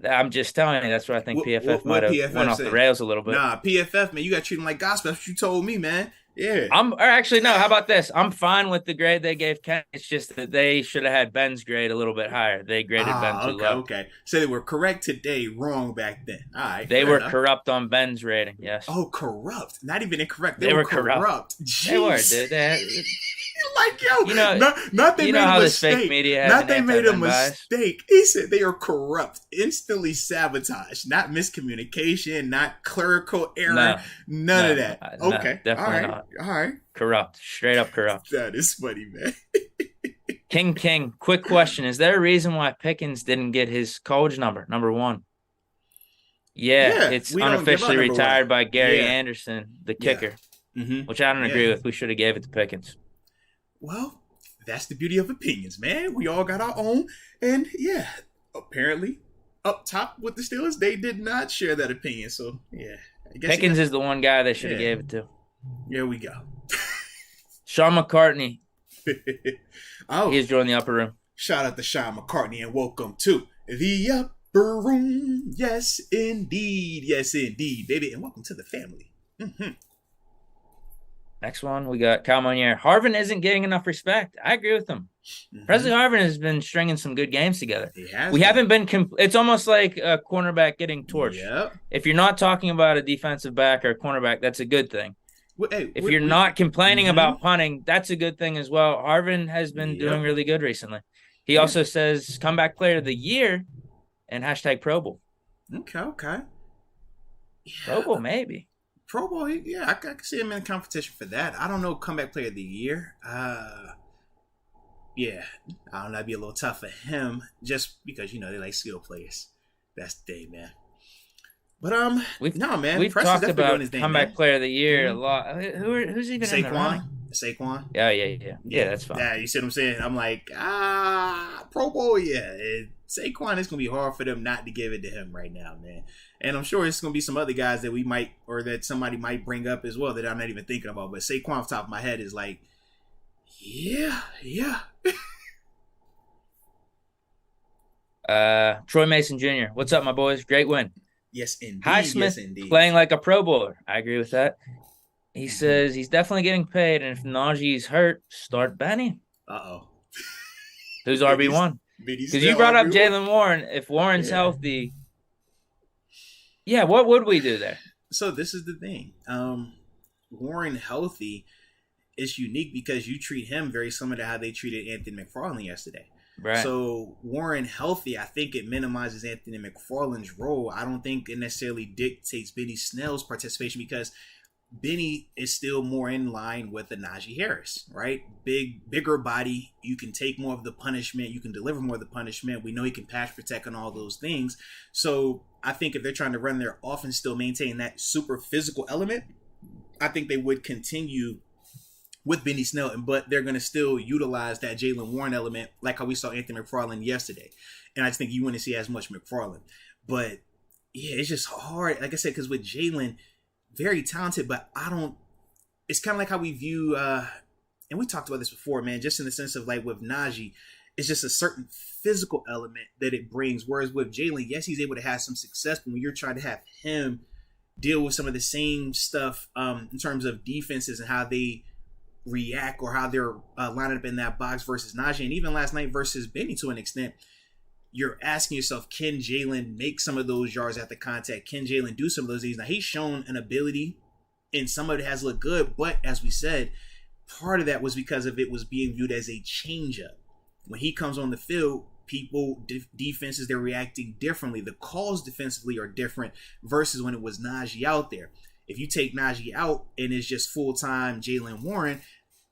S2: I'm just telling you. That's where I think PFF might have went off the rails a little bit.
S1: Nah, PFF, man, you got to treat them like gospel. That's what you told me, man. Yeah.
S2: No, how about this? I'm fine with the grade they gave Ken. It's just that they should have had Ben's grade a little bit higher. They graded Ben too low.
S1: Okay. So they were correct today, wrong back then. All right.
S2: They were corrupt on Ben's rating, yes.
S1: Oh, corrupt. Not even incorrect. They were corrupt. Jeez.
S2: They were, dude.
S1: Not they made a mistake.
S2: Fake media
S1: not they made a mistake. He said they are corrupt, instantly sabotaged, not miscommunication, not clerical error, none of that. Okay,
S2: definitely not.
S1: All right,
S2: corrupt, straight up corrupt.
S1: That is funny, man.
S2: King. Quick question: is there a reason why Pickens didn't get his college number 1? Yeah, it's unofficially retired by Gary Anderson, the kicker, which I don't agree with. We should have gave it to Pickens.
S1: Well, that's the beauty of opinions, man. We all got our own. And, apparently, up top with the Steelers, they did not share that opinion. So, I guess
S2: Pickens is the one guy they should have gave it to.
S1: Here we go.
S2: Sean McCartney.
S1: He
S2: has joined the upper room.
S1: Shout out to Sean McCartney and welcome to the upper room. Yes, indeed. Yes, indeed, baby. And welcome to the family. Mm-hmm.
S2: Next one, we got Kyle Monier. Harvin isn't getting enough respect. I agree with him. Mm-hmm. Presley Harvin has been stringing some good games together. We haven't been it's almost like a cornerback getting torched. Yep. If you're not talking about a defensive back or a cornerback, that's a good thing. If you're not complaining about punting, that's a good thing as well. Harvin has been doing really good recently. He also says comeback player of the year and # Pro Bowl.
S1: Okay.
S2: Pro Bowl, maybe.
S1: Pro Bowl, I can see him in competition for that. I don't know, comeback player of the year. I don't know, that'd be a little tough for him just because, they like skill players. That's the day, man. But,
S2: we've talked about comeback player of the year a lot. Who's even in the running?
S1: Saquon.
S2: Yeah, that's fine.
S1: Yeah, you see what I'm saying? I'm like, Pro Bowl, yeah. Saquon, it's gonna be hard for them not to give it to him right now, man. And I'm sure it's gonna be some other guys that we might, or that somebody might bring up as well that I'm not even thinking about. But Saquon off the top of my head is like, yeah.
S2: Troy Mason Jr. What's up, my boys? Great win.
S1: Yes, indeed.
S2: Highsmith
S1: Yes, indeed.
S2: playing like a Pro Bowler. I agree with that. He says he's definitely getting paid, and if Najee's hurt, start Benny.
S1: Uh-oh.
S2: Who's RB1? Because you brought up Jaylen Warren. If Warren's healthy, what would we do there?
S1: So this is the thing. Warren healthy is unique because you treat him very similar to how they treated Anthony McFarland yesterday.
S2: Right.
S1: So Warren healthy, I think it minimizes Anthony McFarland's role. I don't think it necessarily dictates Benny Snell's participation because Benny is still more in line with the Najee Harris, right? Bigger body. You can take more of the punishment. You can deliver more of the punishment. We know he can pass protect and all those things. So I think if they're trying to run their offense, still maintain that super physical element, I think they would continue with Benny Snell, but they're going to still utilize that Jaylen Warren element like how we saw Anthony McFarland yesterday. And I just think you wouldn't see as much McFarland. But yeah, it's just hard. Like I said, because with Jaylen, very talented, but it's kind of like how we view, and we talked about this before, man, just in the sense of like with Najee, it's just a certain physical element that it brings. Whereas with Jaylen, yes, he's able to have some success, but when you're trying to have him deal with some of the same stuff in terms of defenses and how they react or how they're lining up in that box versus Najee, and even last night versus Benny to an extent, you're asking yourself, can Jaylen make some of those yards at the contact? Can Jaylen do some of those things? Now, he's shown an ability, and some of it has looked good, but as we said, part of that was because of it was being viewed as a changeup. When he comes on the field, defenses, they're reacting differently. The calls defensively are different versus when it was Najee out there. If you take Najee out and it's just full-time Jaylen Warren,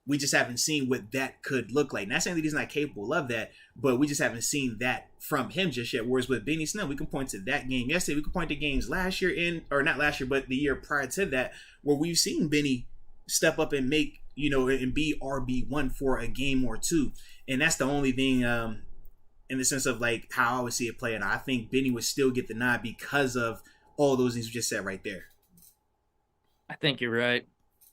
S1: we just haven't seen what that could look like. Not saying that he's not capable of that, but we just haven't seen that from him just yet. Whereas with Benny Snell, we can point to that game yesterday. We can point to games last year or not last year, but the year prior to that, where we've seen Benny step up and make, and be RB1 for a game or two. And that's the only thing in the sense of like how I would see it playing. I think Benny would still get the nod because of all those things we just said right there.
S2: I think you're right.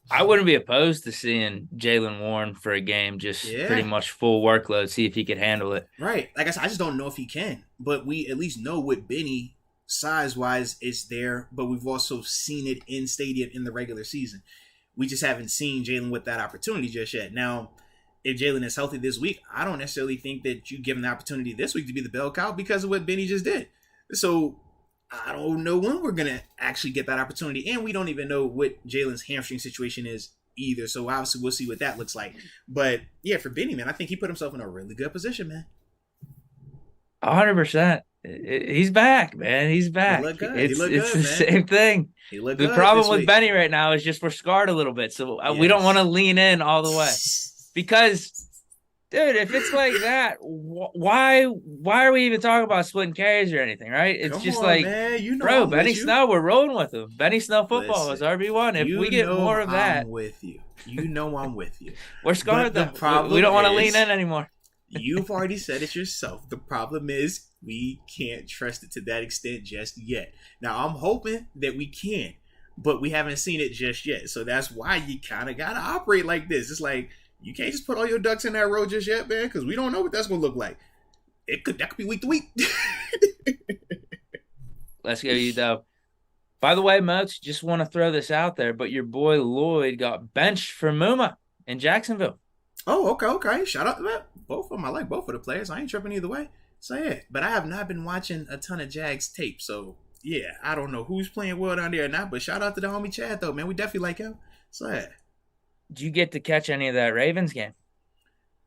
S2: I wouldn't be opposed to seeing Jaylen Warren for a game, just pretty much full workload, see if he could handle it.
S1: Right. Like I said, I just don't know if he can. But we at least know with Benny, size-wise, it's there. But we've also seen it in stadium in the regular season. We just haven't seen Jaylen with that opportunity just yet. Now, if Jaylen is healthy this week, I don't necessarily think that you give him the opportunity this week to be the bell cow because of what Benny just did. So I don't know when we're going to actually get that opportunity. And we don't even know what Jaylen's hamstring situation is either. So obviously we'll see what that looks like. But yeah, for Benny, man, I think he put himself in a really good position, man.
S2: 100%. He's back, man. He's back.
S1: He looked good.
S2: It's the
S1: man.
S2: same thing.
S1: He looked
S2: the
S1: good
S2: problem with Benny right now is just we're scarred a little bit. So we don't want to lean in all the way. Because, dude, if it's like that, why are we even talking about splitting carries or anything, right? It's just like,
S1: man,
S2: bro, Benny Snell, we're rolling with him. Benny Snell football is RB1. If we get more of that.
S1: I'm with you. I'm with you.
S2: We're scarred, though. We don't want to lean in anymore.
S1: You've already said it yourself. The problem is we can't trust it to that extent just yet. Now, I'm hoping that we can, but we haven't seen it just yet. So that's why you kind of got to operate like this. It's like, you can't just put all your ducks in that row just yet, man, because we don't know what that's going to look like. That could be week to week.
S2: Let's go, you though. By the way, Moats, just want to throw this out there, but your boy Lloyd got benched for Muma in Jacksonville.
S1: Oh, okay. Shout out to that. Both of them. I like both of the players. I ain't tripping either way. So, yeah. But I have not been watching a ton of Jags tape. So, yeah, I don't know who's playing well down there or not. But shout out to the homie Chad, though, man. We definitely like him. So, yeah.
S2: Did you get to catch any of that Ravens game?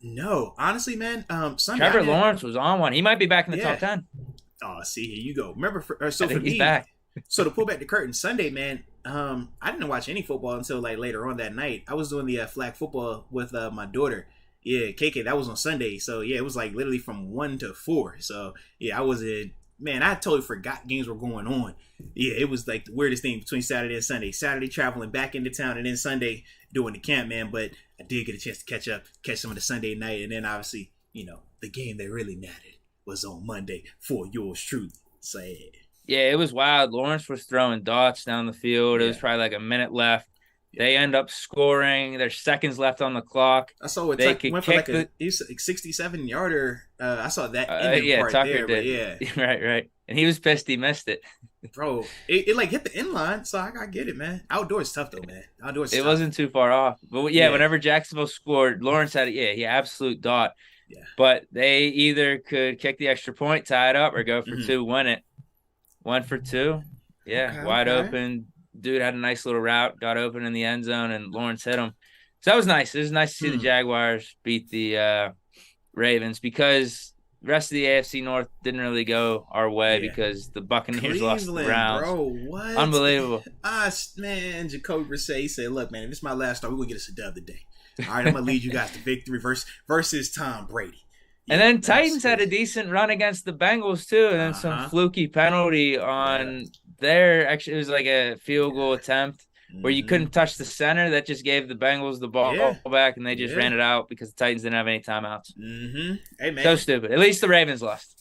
S1: No. Honestly, man, Sunday.
S2: Trevor Lawrence was on one. He might be back in the top 10.
S1: Oh, see, here you go. Remember,
S2: I think he's back.
S1: So to pull back the curtain, Sunday, man, I didn't watch any football until like later on that night. I was doing the flag football with my daughter. Yeah, KK, that was on Sunday. So, yeah, it was like literally from 1 to 4. So, yeah, I totally forgot games were going on. Yeah, it was like the weirdest thing between Saturday and Sunday. Saturday traveling back into town, and then Sunday during the camp, man. But I did get a chance to catch some of the Sunday night, and then obviously, the game that really mattered was on Monday for yours truly. So
S2: Yeah, it was wild. Lawrence was throwing darts down the field. It was
S1: yeah.
S2: probably like a minute left. They end up scoring. There's seconds left on the clock.
S1: I saw it.
S2: They
S1: Tuck
S2: could
S1: went for
S2: kick
S1: like a 67 yarder. I saw that ending part
S2: Tucker
S1: there,
S2: did.
S1: but yeah,
S2: right. And he was pissed he missed it.
S1: bro, it like hit the end line, so I get it, man. Outdoors tough though, man. Outdoors.
S2: It
S1: tough.
S2: wasn't too far off. But yeah, whenever Jacksonville scored, Lawrence had he absolute dot.
S1: Yeah.
S2: But they either could kick the extra point, tie it up, or go for two, win it. 1 for 2. Yeah,
S1: Okay,
S2: wide open. Dude had a nice little route, got open in the end zone, and Lawrence hit him. So that was nice. It was nice to see the Jaguars beat the Ravens because the rest of the AFC North didn't really go our way because the Buccaneers lost the Browns.
S1: Bro, what?
S2: Unbelievable.
S1: Man, Jacoby Brissett said, look, man, if it's my last start, we're going to get us a dub today. All right, I'm going to lead you guys to victory versus Tom Brady. Yeah,
S2: and then Titans had a decent run against the Bengals, too, and then some fluky penalty on actually, it was like a field goal attempt where you couldn't touch the center. That just gave the Bengals the ball back, and they just ran it out because the Titans didn't have any timeouts.
S1: Hey, man.
S2: So stupid. At least the Ravens lost.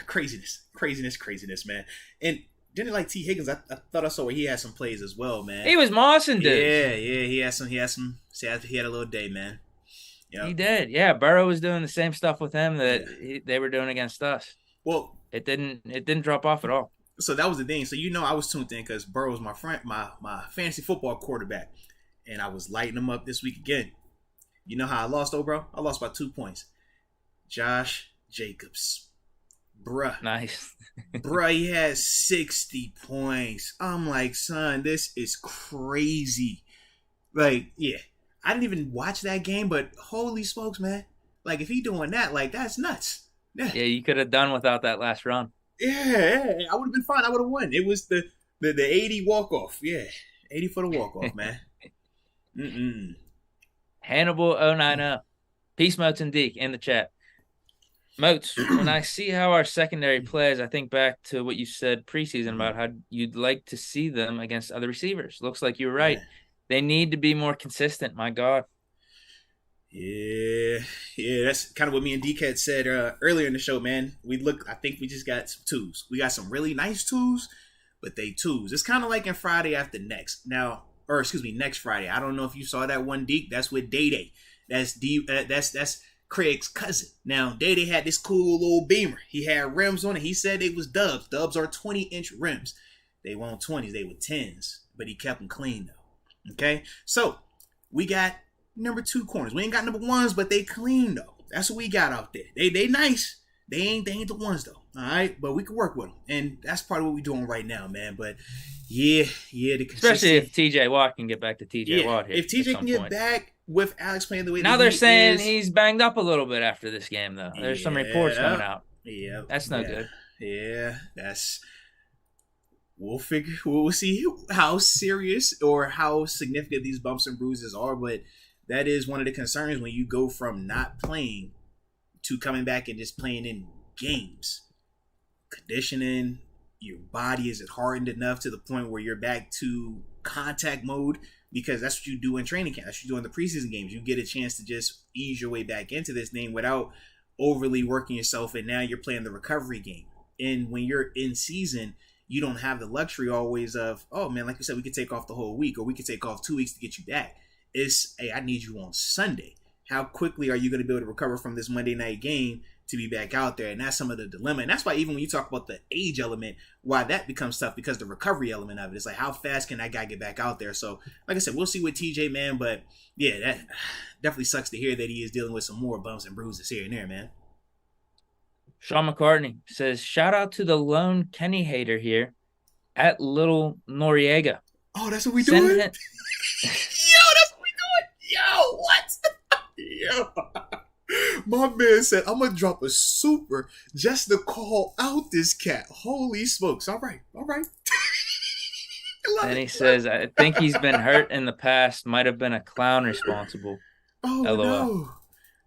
S1: Craziness, man. And didn't like T. Higgins? I thought I saw where he had some plays as well, man.
S2: He was mossing, dude.
S1: Yeah, he had some. He had a little day, man. Yep.
S2: He did. Yeah, Burrow was doing the same stuff with him that they were doing against us.
S1: Well,
S2: it didn't drop off at all.
S1: So that was the thing. So I was tuned in because Burrow was my friend, my fantasy football quarterback, and I was lighting him up this week again. You know how I lost, though, bro? I lost by 2 points. Josh Jacobs, bruh,
S2: nice,
S1: bruh, he had 60 points. I'm like, son, this is crazy. Like, yeah. I didn't even watch that game, but holy smokes, man. Like, if he doing that, like, that's nuts.
S2: Yeah, you could have done without that last run.
S1: Yeah, I would have been fine. I would have won. It was the 80 walk-off. Yeah, 80 for the walk-off, man.
S2: Hannibal 090. Peace, Moats and Deke in the chat. Moats, when I see how our secondary plays, I think back to what you said preseason about how you'd like to see them against other receivers. Looks like you were right. Yeah. They need to be more consistent, my God.
S1: Yeah, that's kind of what me and Deke had said earlier in the show, man. I think we just got some twos. We got some really nice twos, but they twos. It's kind of like in Friday After Next. Next Friday. I don't know if you saw that one, Deke. That's with Day. That's Craig's cousin. Now, Day had this cool little Beamer. He had rims on it. He said it was Dubs. Dubs are 20-inch rims. They weren't 20s. They were 10s. But he kept them clean, though. Okay, so we got number 2 corners. We ain't got number 1s, but they clean though. That's what we got out there. They nice. They ain't the ones though. All right, but we can work with them, and that's part of what we're doing right now, man. But
S2: especially if TJ Watt can get back to TJ Watt here.
S1: If TJ can get back with Alex playing the way
S2: now they're saying he's banged up a little bit after this game though. There's some reports coming out.
S1: Yeah,
S2: that's no good.
S1: Yeah, We'll see how serious or how significant these bumps and bruises are, but that is one of the concerns when you go from not playing to coming back and just playing in games. Conditioning, your body, is it hardened enough to the point where you're back to contact mode? Because that's what you do in training camp. That's what you do in the preseason games. You get a chance to just ease your way back into this thing without overly working yourself, and now you're playing the recovery game. And when you're in season, you don't have the luxury always of, oh man, like you said, we could take off the whole week, or we could take off 2 weeks to get you back. It's, hey, I need you on Sunday. How quickly are you going to be able to recover from this Monday night game to be back out there? And that's some of the dilemma. And that's why even when you talk about the age element, why that becomes tough, because the recovery element of it is like, how fast can that guy get back out there? So like I said, we'll see with TJ, man. But yeah, that definitely sucks to hear that he is dealing with some more bumps and bruises here and there, man.
S2: Sean McCartney says, shout out to the lone Kenny hater here at Little Noriega.
S1: Oh, that's what we doing? Yo, that's what we doing. Yo, what? Yo. My man said, I'm going to drop a super just to call out this cat. Holy smokes. All right.
S2: And he says, I think he's been hurt in the past. Might have been a clown responsible.
S1: Oh,
S2: LOL.
S1: no.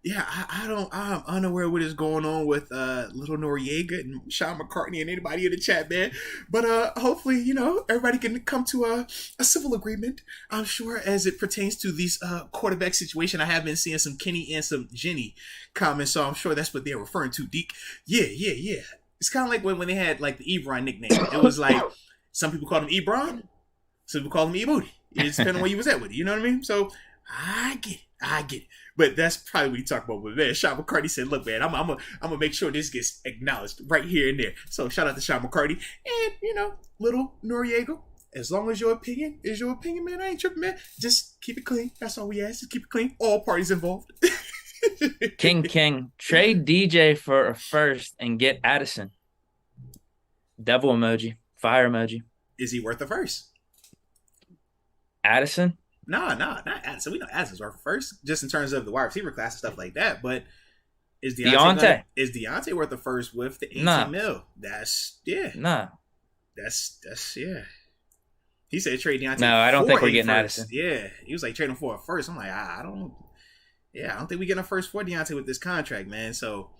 S1: Yeah, I'm unaware what is going on with little Noriega and Sean McCartney and anybody in the chat, man. But hopefully, everybody can come to a civil agreement. I'm sure as it pertains to these quarterback situation. I have been seeing some Kenny and some Jenny comments, so I'm sure that's what they're referring to, Deke. Yeah, yeah, yeah. It's kind of like when they had like the Ebron nickname. It was like some people called him Ebron, some people called him E-Booty. It depends on where you was at with it. You know what I mean? So I get it. But that's probably what you talk about with man. Sean McCartney said, look, man, I'm gonna make sure this gets acknowledged right here and there. So shout out to Sean McCartney. And, little Noriega, as long as your opinion is your opinion, man, I ain't tripping, man. Just keep it clean. That's all we ask. Just keep it clean. All parties involved.
S2: King, trade DJ for a first and get Addison. Devil emoji. Fire emoji.
S1: Is he worth the first?
S2: Addison?
S1: No, not Addison. We know Addison's worth first, just in terms of the wide receiver class and stuff like that. But is Deontay worth the first with the 18 mil? That's
S2: No.
S1: That's yeah. He said trade Deontay.
S2: No, I don't think we're getting
S1: first.
S2: Addison.
S1: Yeah, he was like trading for a first. I'm like, I don't. Yeah, I don't think we get a first for Deontay with this contract, man. So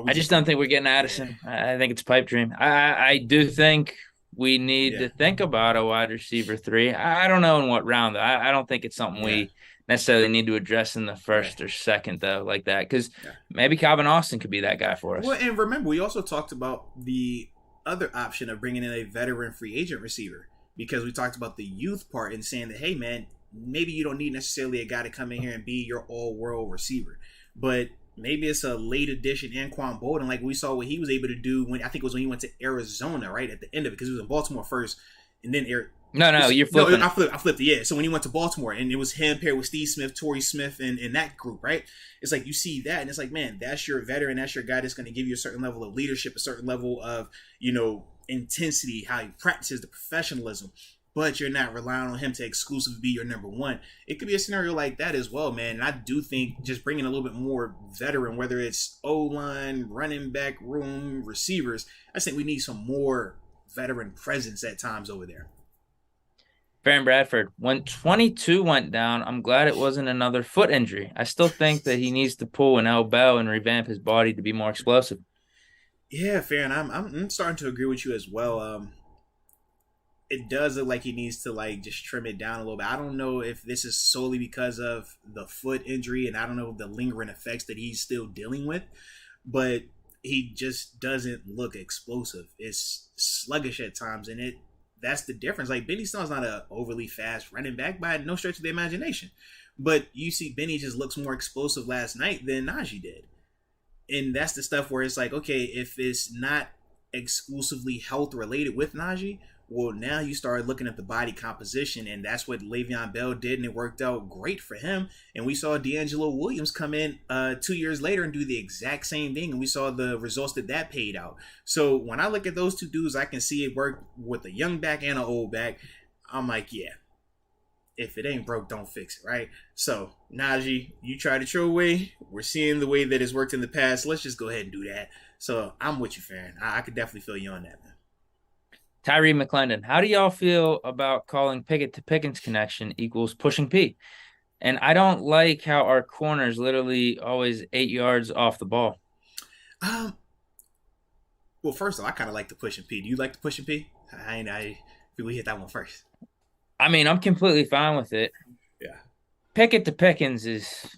S2: I just don't think we're getting Addison. Yeah. I think it's a pipe dream. I do think we need to think about a wide receiver 3. I don't know in what round, though. I don't think it's something we necessarily need to address in the first or second, though, like that. Because maybe Calvin Austin could be that guy for us.
S1: Well, and remember, we also talked about the other option of bringing in a veteran free agent receiver. Because we talked about the youth part and saying that, hey, man, maybe you don't need necessarily a guy to come in here and be your all-world receiver. But maybe it's a late addition Anquan Bolden, like we saw what he was able to do when he went to Arizona, right at the end of it, because he was in Baltimore first, and then
S2: you're flipping.
S1: No, I flipped it. Yeah, so when he went to Baltimore, and it was him paired with Steve Smith, Torrey Smith, and that group, right? It's like you see that, and it's like, man, that's your veteran, that's your guy that's going to give you a certain level of leadership, a certain level of intensity, how he practices the professionalism. But you're not relying on him to exclusively be your number one. It could be a scenario like that as well, man. And I do think just bringing a little bit more veteran, whether it's O-line, running back room, receivers, I think we need some more veteran presence at times over there.
S2: Farron Bradford, when 22 went down, I'm glad it wasn't another foot injury. I still think that he needs to pull an elbow and revamp his body to be more explosive.
S1: Yeah, Farron, I'm starting to agree with you as well. It does look like he needs to just trim it down a little bit. I don't know if this is solely because of the foot injury, and I don't know the lingering effects that he's still dealing with, but he just doesn't look explosive. It's sluggish at times, and that's the difference. Like, Benny Snell's not an overly fast running back by no stretch of the imagination, but you see Benny just looks more explosive last night than Najee did. And that's the stuff where it's like, okay, if it's not exclusively health related with Najee, well, now you start looking at the body composition, and that's what Le'Veon Bell did, and it worked out great for him. And we saw D'Angelo Williams come in 2 years later and do the exact same thing, and we saw the results that paid out. So when I look at those two dudes, I can see it work with a young back and an old back. I'm like, yeah, if it ain't broke, don't fix it, right? So, Najee, you tried it your way. We're seeing the way that it's worked in the past. Let's just go ahead and do that. So I'm with you, Farron. I could definitely feel you on that, man.
S2: Tyree McClendon, how do y'all feel about calling Pickett to Pickens connection equals pushing P? And I don't like how our corners literally always 8 yards off the ball.
S1: Well, first of all, I kind of like the pushing P. Do you like the pushing P? I think we hit that one first.
S2: I mean, I'm completely fine with it.
S1: Yeah.
S2: Pickett to Pickens is,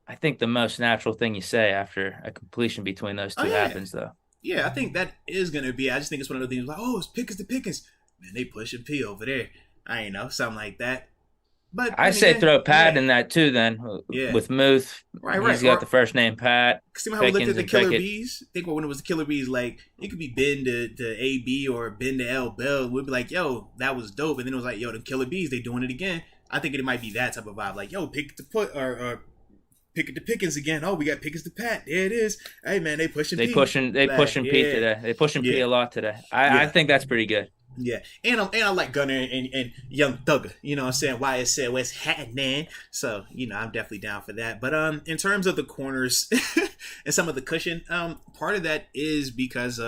S2: I think, the most natural thing you say after a completion between those two happens, though.
S1: Yeah, I think that is going to be. I just think it's one of the things like, oh, it's Pickens to Pickens. Man, they pushing P over there. I ain't know, something like that. But
S2: I say throw Pat in that too then. Yeah. With Muth. Right. He's got the first name Pat.
S1: See how we looked at the Killer Bees? Think when it was the Killer Bees, like, it could be Ben to AB or Ben to L Bell. We'd be like, yo, that was dope. And then it was like, yo, the Killer Bees, they doing it again. I think it might be that type of vibe. Like, yo, pick it to put or Pickett to Pickens again. Oh, we got Pickens to Pat. There it is. Hey man, they pushing P.
S2: Pushing P today. They pushing P a lot today. I think that's pretty good.
S1: Yeah. And I like Gunner and Young Thugger. You know what I'm saying? Why it said West Hatman. So, I'm definitely down for that. But in terms of the corners and some of the cushion, part of that is because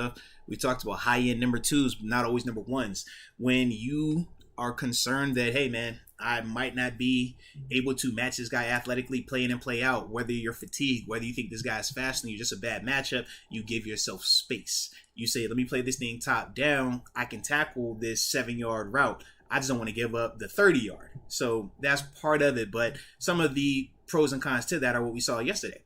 S1: we talked about high end number twos, but not always number ones. When you are concerned that, hey man, I might not be able to match this guy athletically, play in and play out. Whether you're fatigued, whether you think this guy's fast and you're just a bad matchup, you give yourself space. You say, let me play this thing top down. I can tackle this 7-yard route. I just don't want to give up the 30-yard. So that's part of it. But some of the pros and cons to that are what we saw yesterday.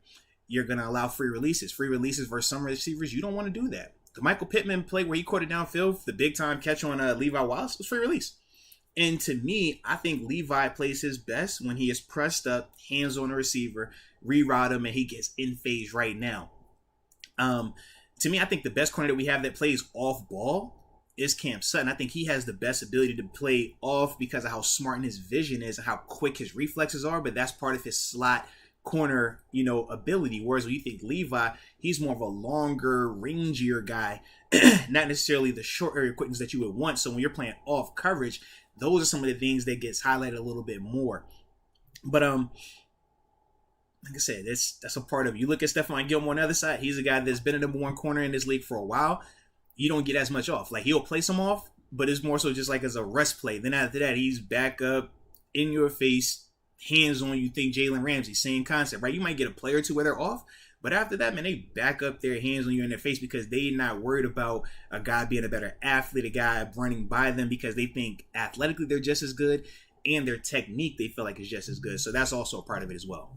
S1: You're going to allow free releases. Free releases versus some receivers, you don't want to do that. The Michael Pittman play where he caught it downfield, the big-time catch on Levi Wallace, was free release. And to me, I think Levi plays his best when he is pressed up, hands on the receiver, reroute him, and he gets in phase right now. To me, I think the best corner that we have that plays off ball is Cam Sutton. I think he has the best ability to play off because of how smart his vision is and how quick his reflexes are, but that's part of his slot corner, ability. Whereas when you think Levi, he's more of a longer, rangier guy, not necessarily the short area quickness that you would want. So when you're playing off coverage, those are some of the things that gets highlighted a little bit more. But like I said, that's a part of it. You look at Stephon Gilmore on the other side, he's a guy that's been a number one corner in this league for a while. You don't get as much off. Like, he'll play some off, but it's more so just like as a rest play. Then after that, he's back up, in your face, hands on you. Think Jalen Ramsey, same concept, right? You might get a play or two where they're off, but after that, man, they back up their hands on you in their face because they're not worried about a guy being a better athlete, a guy running by them, because they think athletically they're just as good and their technique they feel like is just as good. So that's also a part of it as well.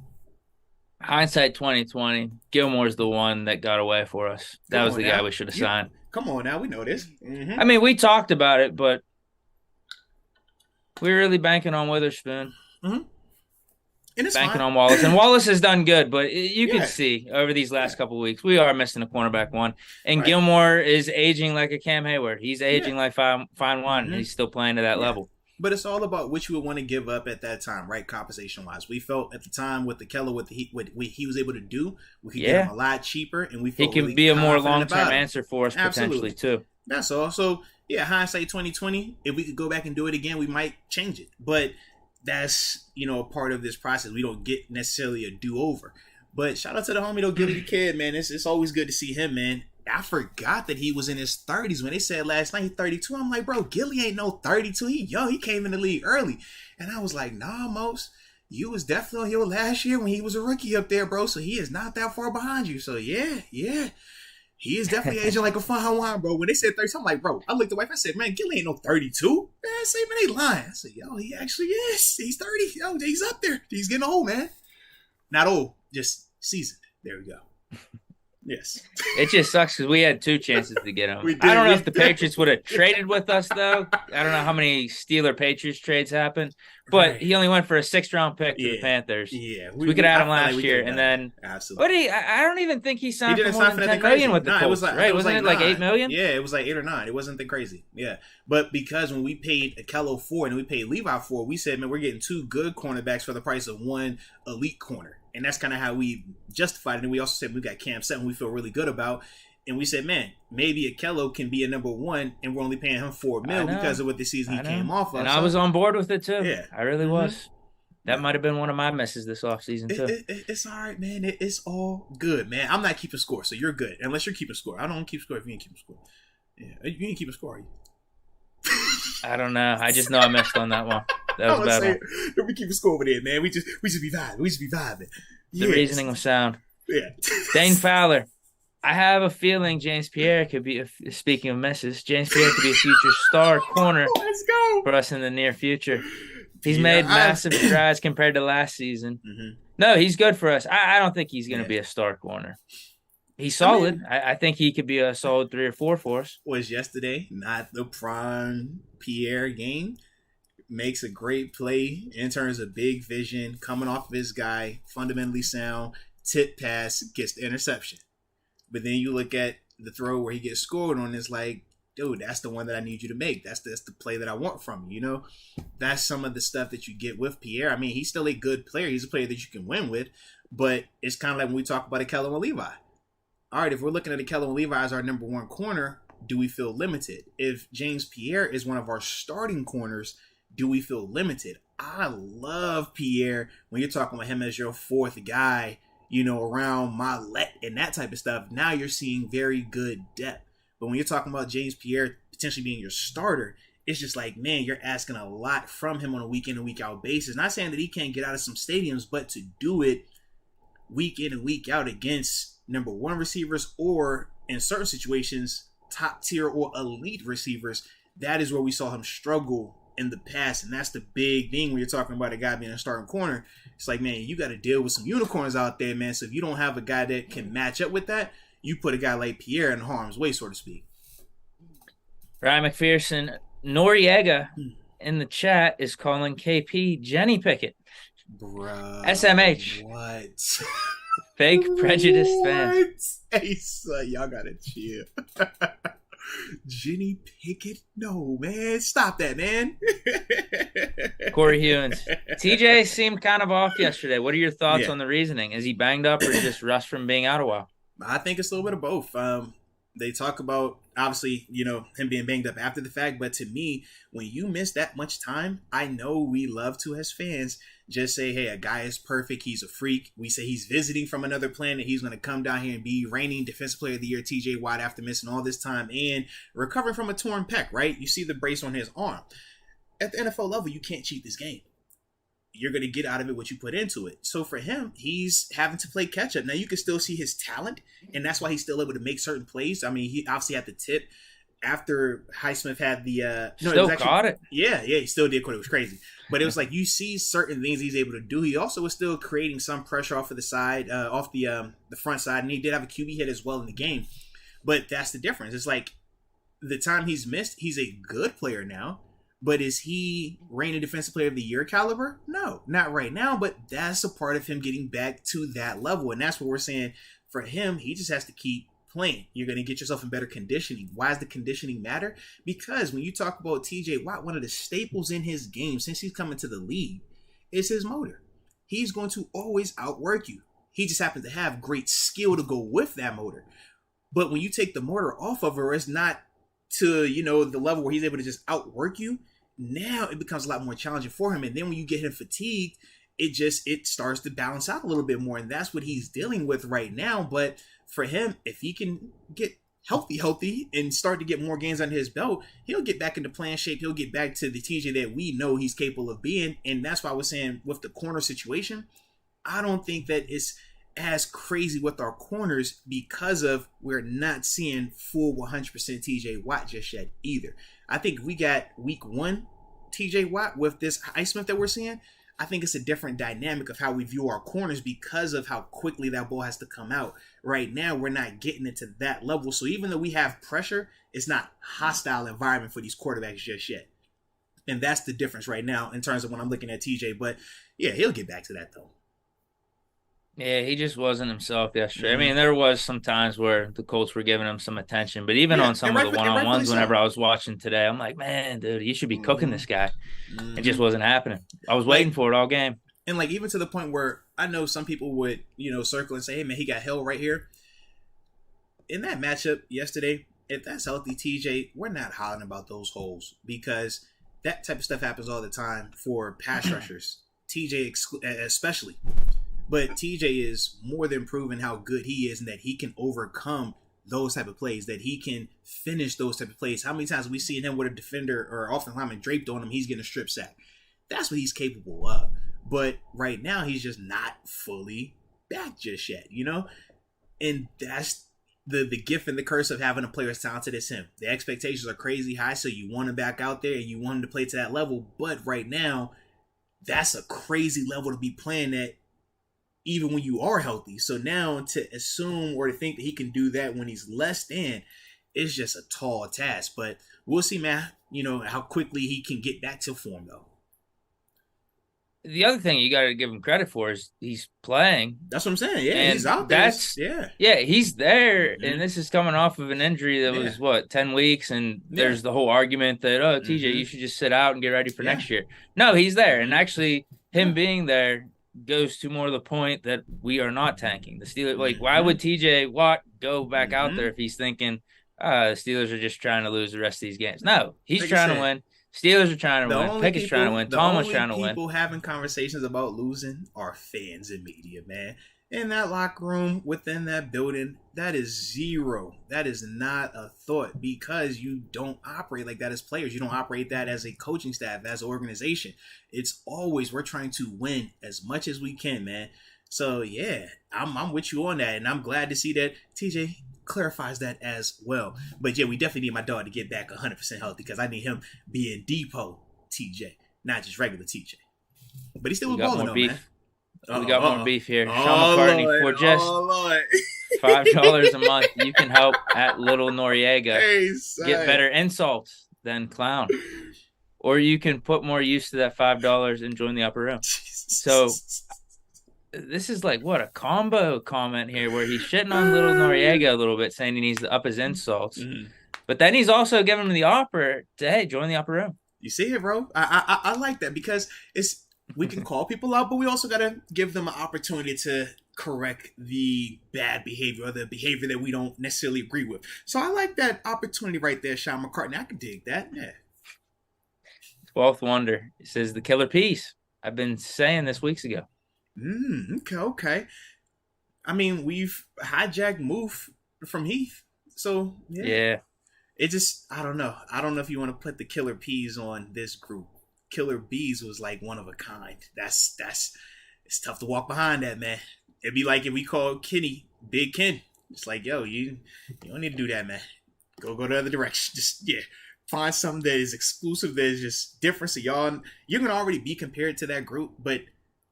S2: Hindsight 2020, Gilmore's the one that got away for us. That was the guy we should have signed.
S1: Come on now, we know this. Mm-hmm.
S2: I mean, we talked about it, but we're really banking on Witherspoon.
S1: Mm-hmm. And it's
S2: banking
S1: fine.
S2: on Wallace. And Wallace has done good, but you can see over these last couple of weeks, we are missing a cornerback one. And right. Gilmore is aging like a Cam Hayward. He's aging like fine wine, and he's still playing to that level.
S1: But it's all about what you would want to give up at that time, right? Compensation-wise, we felt at the time with the Keller, what he was able to do, we could get him a lot cheaper, and we felt
S2: he can
S1: really
S2: be a more long-term answer for us
S1: Absolutely.
S2: Potentially too.
S1: That's all. So hindsight 2020. If we could go back and do it again, we might change it. But that's a part of this process. We don't get necessarily a do-over. But shout out to the homie though, Gilly the Kid, man. It's always good to see him, man. I forgot that he was in his 30s when they said last night he's 32. I'm like, bro, Gilly ain't no 32. He young. He came in the league early. And I was like, nah, Moats, you was definitely on here last year when he was a rookie up there, bro. So he is not that far behind you. So yeah. He is definitely aging like a fine wine, bro. When they said 32, I'm like, bro, I looked at the wife, I said, man, Gilly ain't no 32. Man, I say, man, they lying. I said, yo, he actually is. He's 30. Yo, he's up there. He's getting old, man. Not old, just seasoned. There we go. Yes.
S2: It just sucks because we had 2 chances to get him. I don't know if the Patriots would have traded with us, though. I don't know how many Steeler-Patriots trades happened, but he only went for a 6th-round pick to the Panthers. Yeah. So we could have had him last year, and then absolutely. But I don't even think he signed for more than $10 million with the Colts, right? Wasn't it like $8 million?
S1: Yeah, it was like 8 or 9. It wasn't that crazy. Yeah. But because when we paid Akello $4 and we paid Levi $4, we said, man, we're getting 2 good cornerbacks for the price of 1 elite corner. And that's kind of how we justified it. And we also said we got Cam Sutton we feel really good about. And we said, man, maybe Akello can be a number 1 and we're only paying him $4 million because of what the season he came off of.
S2: And I was on board with it too. Yeah. I really was. That might have been one of my misses this offseason too.
S1: It's all right, man. It's all good, man. I'm not keeping score, so you're good. Unless you're keeping score. I don't keep score if you ain't keeping score. Yeah. You ain't keeping score, are you?
S2: I don't know. I just know I missed on that one. That was bad.
S1: Don't be keeping score over there, man. We just be vibing.
S2: The reasoning was sound.
S1: Yeah.
S2: Dane Fowler. I have a feeling James Pierre could be, speaking of misses, James Pierre could be a future star corner for us in the near future. He's made massive strides compared to last season. Mm-hmm. No, he's good for us. I don't think he's going to be a star corner. He's solid. I think he could be a solid 3 or 4 for us.
S1: Was yesterday not the prime Pierre game? Makes a great play in terms of big vision, coming off of his guy, fundamentally sound, tip pass, gets the interception. But then you look at the throw where he gets scored on, it's like, dude, that's the one that I need you to make. That's the play that I want from you, That's some of the stuff that you get with Pierre. I mean, he's still a good player. He's a player that you can win with, but it's kind of like when we talk about Akello and Levi. All right, if we're looking at Akello and Levi as our number 1 corner, do we feel limited? If James Pierre is one of our starting corners, do we feel limited? I love Pierre when you're talking about him as your 4th guy, around Milet and that type of stuff. Now you're seeing very good depth. But when you're talking about James Pierre potentially being your starter, it's just like, man, you're asking a lot from him on a week in and week out basis. Not saying that he can't get out of some stadiums, but to do it week in and week out against number one receivers, or in certain situations, top tier or elite receivers, that is where we saw him struggle in the past. And that's the big thing when you're talking about a guy being a starting corner. It's like, man, you got to deal with some unicorns out there, man. So if you don't have a guy that can match up with that, you put a guy like Pierre in harm's way, so to speak.
S2: Ryan McPherson Noriega in the chat is calling KP Jenny Pickett.
S1: Bruh.
S2: SMH.
S1: What?
S2: Fake prejudiced fan.
S1: Hey, son, y'all gotta chill. Jenny Pickett? No, man. Stop that, man.
S2: Corey Hewins. TJ seemed kind of off yesterday. What are your thoughts on the reasoning? Is he banged up or just rushed from being out a while?
S1: I think it's a little bit of both. They talk about, obviously, him being banged up after the fact. But to me, when you miss that much time, I know we love to, as fans, just say, hey, a guy is perfect. He's a freak. We say he's visiting from another planet. He's going to come down here and be reigning Defensive Player of the Year, TJ Watt, after missing all this time and recovering from a torn pec, right? You see the brace on his arm. At the NFL level, you can't cheat this game. You're going to get out of it what you put into it. So for him, he's having to play catch up. Now, you can still see his talent, and that's why he's still able to make certain plays. I mean, he obviously had the tip after Highsmith had the...
S2: caught it.
S1: Yeah, he still did. It was crazy. But it was like you see certain things he's able to do. He also was still creating some pressure off of the side, off the front side, and he did have a QB hit as well in the game. But that's the difference. It's like the time he's missed, he's a good player now. But is he reigning Defensive Player of the Year caliber? No, not right now. But that's a part of him getting back to that level. And that's what we're saying for him. He just has to keep playing. You're going to get yourself in better conditioning. Why does the conditioning matter? Because when you talk about TJ Watt, one of the staples in his game since he's coming to the league is his motor. He's going to always outwork you. He just happens to have great skill to go with that motor. But when you take the motor off of her, it's not to, the level where he's able to just outwork you. Now it becomes a lot more challenging for him. And then when you get him fatigued, it starts to balance out a little bit more. And that's what he's dealing with right now. But for him, if he can get healthy and start to get more gains under his belt, he'll get back into playing shape. He'll get back to the TJ that we know he's capable of being. And that's why I was saying with the corner situation, I don't think that it's as crazy with our corners because of we're not seeing full 100% TJ Watt just yet either. I think we got week one TJ Watt with this Highsmith that we're seeing. I think it's a different dynamic of how we view our corners because of how quickly that ball has to come out. Right now, we're not getting it to that level. So even though we have pressure, it's not hostile environment for these quarterbacks just yet. And that's the difference right now in terms of when I'm looking at TJ. But yeah, he'll get back to that though.
S2: Yeah, he just wasn't himself yesterday. I mean, there was some times where the Colts were giving him some attention, but even on some of the one-on-ones whenever I was watching today, I'm like, man, dude, you should be cooking this guy. It just wasn't happening. I was waiting for it all game.
S1: And even to the point where I know some people would, circle and say, hey, man, he got held right here. In that matchup yesterday, if that's healthy, TJ, we're not hollering about those holes because that type of stuff happens all the time for pass rushers, TJ especially. But TJ is more than proven how good he is and that he can overcome those type of plays, that he can finish those type of plays. How many times have we seen him with a defender or offensive lineman draped on him, he's getting a strip sack? That's what he's capable of. But right now, he's just not fully back just yet, And that's the gift and the curse of having a player as talented as him. The expectations are crazy high, so you want him back out there and you want him to play to that level. But right now, that's a crazy level to be playing at even when you are healthy. So now to assume or to think that he can do that when he's less than is just a tall task. But we'll see, man, how quickly he can get back to form, though.
S2: The other thing you got to give him credit for is he's playing.
S1: That's what I'm saying. Yeah, he's out there.
S2: Yeah, he's there. And this is coming off of an injury that was, 10 weeks? And there's the whole argument that, TJ, you should just sit out and get ready for next year. No, he's there. And actually, him being there goes to more of the point that we are not tanking. The Steelers, why would TJ Watt go back out there if he's thinking the Steelers are just trying to lose the rest of these games? No, he's trying to win. Steelers are trying to win. Pickett's trying to win. Thomas trying to win.
S1: The only people having conversations about losing are fans and media, man. in that locker room, within that building, that is zero. That is not a thought because you don't operate like that as players. You don't operate that as a coaching staff, as an organization. It's always we're trying to win as much as we can, man. So yeah, I'm with you on that, and I'm glad to see that TJ clarifies that as well. But yeah, we definitely need my dog to get back 100% healthy because I need him being depot TJ, not just regular TJ. But he's still
S2: We
S1: a
S2: got
S1: balling
S2: more
S1: though,
S2: beef.
S1: man.
S2: We got more beef here.
S1: Oh,
S2: Sean McCartney,
S1: Lord.
S2: for just
S1: Lord.
S2: $5 a month, you can help at Little Noriega
S1: Hey,
S2: get better insults than clown. Or you can put more use to that $5 and join the upper room. So this is like what a combo comment here where he's shitting on Little Noriega a little bit, saying he needs to up his insults. Mm-hmm. But then he's also giving him the offer to, hey, join the upper room.
S1: You see it, bro? I like that because we can call people out, but we also got to give them an opportunity to correct the bad behavior or the behavior that we don't necessarily agree with. So I like that opportunity right there, Sean McCartney. I can dig that. Yeah.
S2: 12th Wonder. It says the killer piece. I've been saying this weeks ago.
S1: Okay. I mean, we've hijacked Moof from Heath. So, yeah. It just, I don't know. I don't know if you want to put the killer P's on this group. Killer Bees was like one of a kind. It's tough to walk behind that, man. It'd be like if we called Kenny Big Ken. It's like, yo, you don't need to do that, man. Go the other direction. Just, find something that is exclusive, that is just different. So you're going to already be compared to that group, but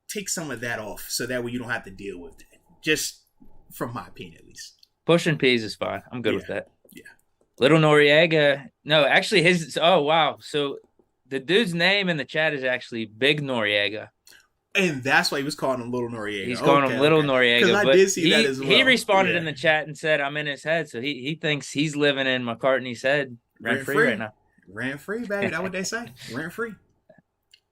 S1: take some of that off so that way you don't have to deal with it. Just from my opinion, at least.
S2: Pushing P's is fine. I'm good with that.
S1: Yeah.
S2: Little Noriega. No, actually oh, wow. So the dude's name in the chat is actually Big Noriega.
S1: And that's why he was calling him Little Noriega.
S2: He's calling him Little Noriega.
S1: Because I did see that as well.
S2: He responded in the chat and said, I'm in his head. So he thinks he's living in McCartney's head rent-free right now.
S1: Rent-free, baby. That's what they say. Rent-free.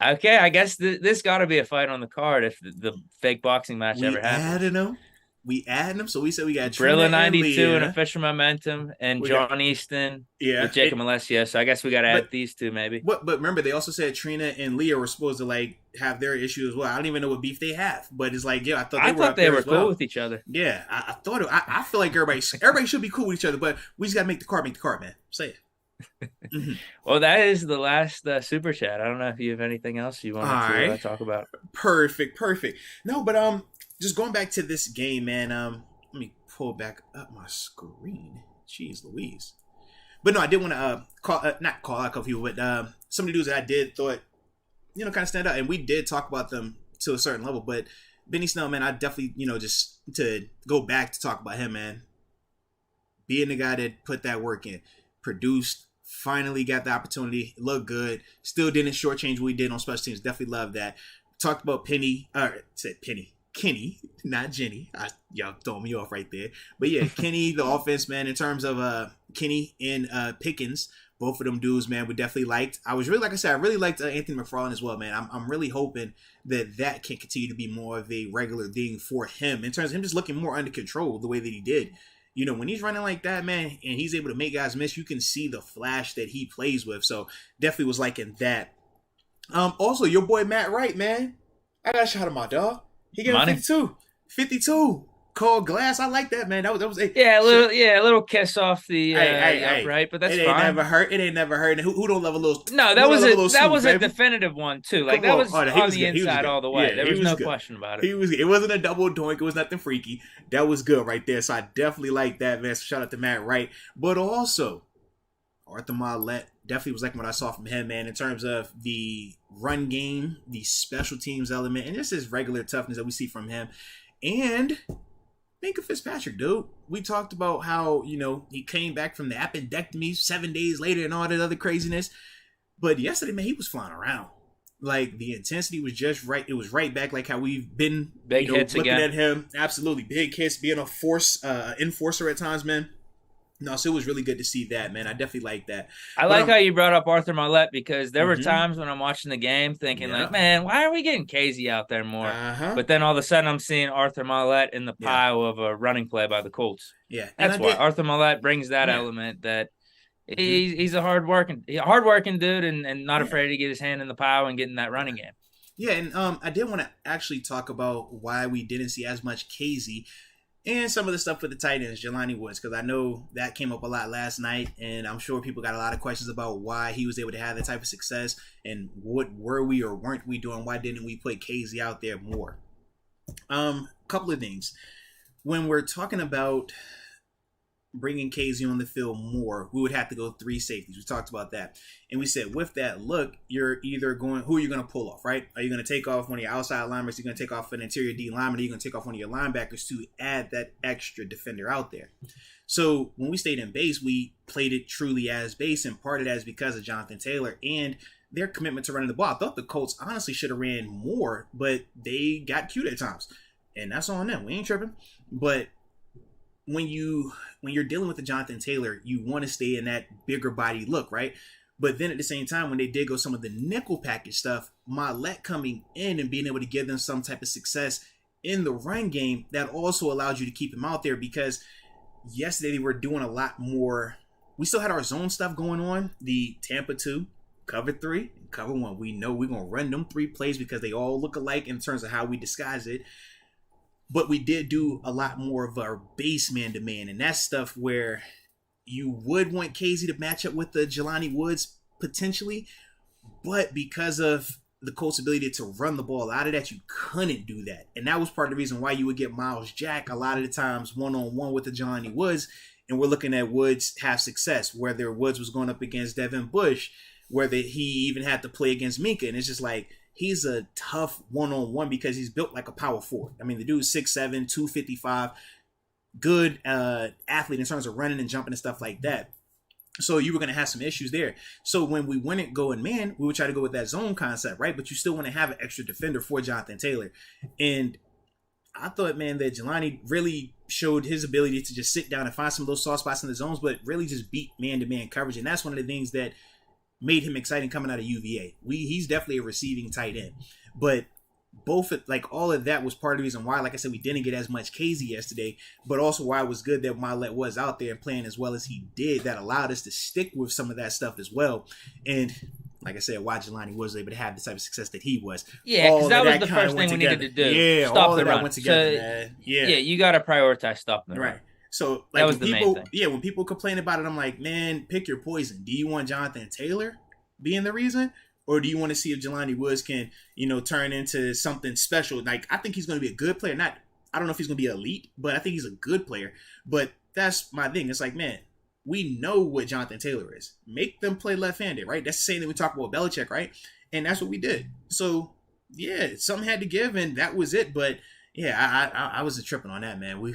S2: Okay, I guess this got to be a fight on the card if the fake boxing match ever happens.
S1: We added them, so we said we got
S2: Brilla 92 and Official Momentum and John Easton with Jacob Alessio. So I guess we got to add these two maybe.
S1: But remember, they also said Trina and Leah were supposed to like have their issue as well. I don't even know what beef they have, but it's like, I thought they were
S2: cool with each other.
S1: Yeah, I thought I feel like everybody should be cool with each other, but we just got to make the card, man. Say it.
S2: Mm-hmm. Well, that is the last super chat. I don't know if you have anything else you want to talk about.
S1: Perfect. No, but just going back to this game, man. Let me pull back up my screen. Jeez Louise. But no, I did want to not call out a couple people, but some of the dudes that I did thought, kind of stand out, and we did talk about them to a certain level. But Benny Snell, man, I definitely, just to go back to talk about him, man. Being the guy that put that work in, produced, finally got the opportunity, looked good, still didn't shortchange what we did on special teams. Definitely love that. Talked about Kenny, not Jenny. Y'all throwing me off right there. But yeah, Kenny, the offense, man, in terms of Kenny and Pickens, both of them dudes, man, we definitely liked. I really liked Anthony McFarland as well, man. I'm really hoping that can continue to be more of a regular thing for him in terms of him just looking more under control the way that he did. When he's running like that, man, and he's able to make guys miss, you can see the flash that he plays with. So definitely was liking that. Also, your boy Matt Wright, man. I got a shot at my dog. He gave him 52. Cold glass. I like that, man. That was a
S2: little kiss off the right, but that's fine.
S1: It ain't never hurt. And who don't love a little?
S2: No, that was a definitive one too. Like that was on the inside all the way. Yeah, there was no question about it.
S1: It wasn't a double doink. It was nothing freaky. That was good right there. So I definitely like that, man. So shout out to Matt Wright, but also Arthur Marlette. Definitely was liking what I saw from him, man, in terms of the run game, the special teams element, and just his regular toughness that we see from him. And Minka Fitzpatrick, dude. We talked about how, he came back from the appendectomy 7 days later and all that other craziness. But yesterday, man, he was flying around. Like, the intensity was just right. It was right back like how we've been looking at him. Absolutely. Big hits, being a enforcer at times, man. No, so it was really good to see that, man. I definitely like that.
S2: I like how you brought up Arthur Marlette because there were times when I'm watching the game thinking like, man, why are we getting Casey out there more? But then all of a sudden I'm seeing Arthur Marlette in the pile of a running play by the Colts.
S1: Yeah.
S2: That's why Arthur Marlette brings that element that he's a hardworking dude and not afraid to get his hand in the pile and get in that running game.
S1: Yeah, and I did want to actually talk about why we didn't see as much KZ and some of the stuff with the tight ends, Jelani Woods, because I know that came up a lot last night, and I'm sure people got a lot of questions about why he was able to have that type of success and what were we or weren't we doing? Why didn't we put KZ out there more? Couple of things. When we're talking about bringing KZ on the field more, we would have to go 3 safeties. We talked about that. And we said, with that look, you're either going, who are you going to pull off, right? Are you going to take off one of your outside linemen? Are you going to take off an interior D lineman? Are you going to take off one of your linebackers to add that extra defender out there? So when we stayed in base, we played it truly as base, and part of that is because of Jonathan Taylor and their commitment to running the ball. I thought the Colts honestly should have ran more, but they got cute at times. And that's on them. We ain't tripping. But when you're dealing with the Jonathan Taylor, you want to stay in that bigger body look, right? But then at the same time, when they did go some of the nickel package stuff, Mollett coming in and being able to give them some type of success in the run game, that also allowed you to keep him out there, because yesterday they were doing a lot more. We still had our zone stuff going on, the Tampa 2, cover 3, and cover 1. We know we're going to run them 3 plays because they all look alike in terms of how we disguise it. But we did do a lot more of our base man-to-man, and that's stuff where you would want KZ to match up with the Jelani Woods potentially, but because of the Colts' ability to run the ball out of that, you couldn't do that. And that was part of the reason why you would get Miles Jack a lot of the times one-on-one with the Jelani Woods, and we're looking at Woods have success, whether Woods was going up against Devin Bush, whether he even had to play against Minka, and it's just like, he's a tough one-on-one because he's built like a power forward. I mean, the dude's 6'7", 255, good athlete in terms of running and jumping and stuff like that. So you were going to have some issues there. So when we wouldn't go in man, we would try to go with that zone concept, right? But you still want to have an extra defender for Jonathan Taylor. And I thought, man, that Jelani really showed his ability to just sit down and find some of those soft spots in the zones, but really just beat man-to-man coverage. And that's one of the things that made him exciting coming out of UVA. He's definitely a receiving tight end, but all of that was part of the reason why, like I said, we didn't get as much KZ yesterday, but also why it was good that Mollett was out there and playing as well as he did. That allowed us to stick with some of that stuff as well. And like I said, why Jelani was able to have the type of success that he was.
S2: Yeah, because that was the first thing we needed to do.
S1: Yeah,
S2: stop
S1: all
S2: the
S1: of
S2: run.
S1: that went together,
S2: so,
S1: man. Yeah,
S2: you got to prioritize stopping the run.
S1: Right. So like
S2: that was the main thing.
S1: Yeah, when people complain about it, I'm like, man, pick your poison. Do you want Jonathan Taylor being the reason, or do you want to see if Jelani Woods can, turn into something special? Like, I think he's going to be a good player. I don't know if he's going to be elite, but I think he's a good player. But that's my thing. It's like, man, we know what Jonathan Taylor is. Make them play left-handed, right? That's the same thing we talk about Belichick, right? And that's what we did. So, yeah, something had to give, and that was it. But yeah, I wasn't tripping on that, man.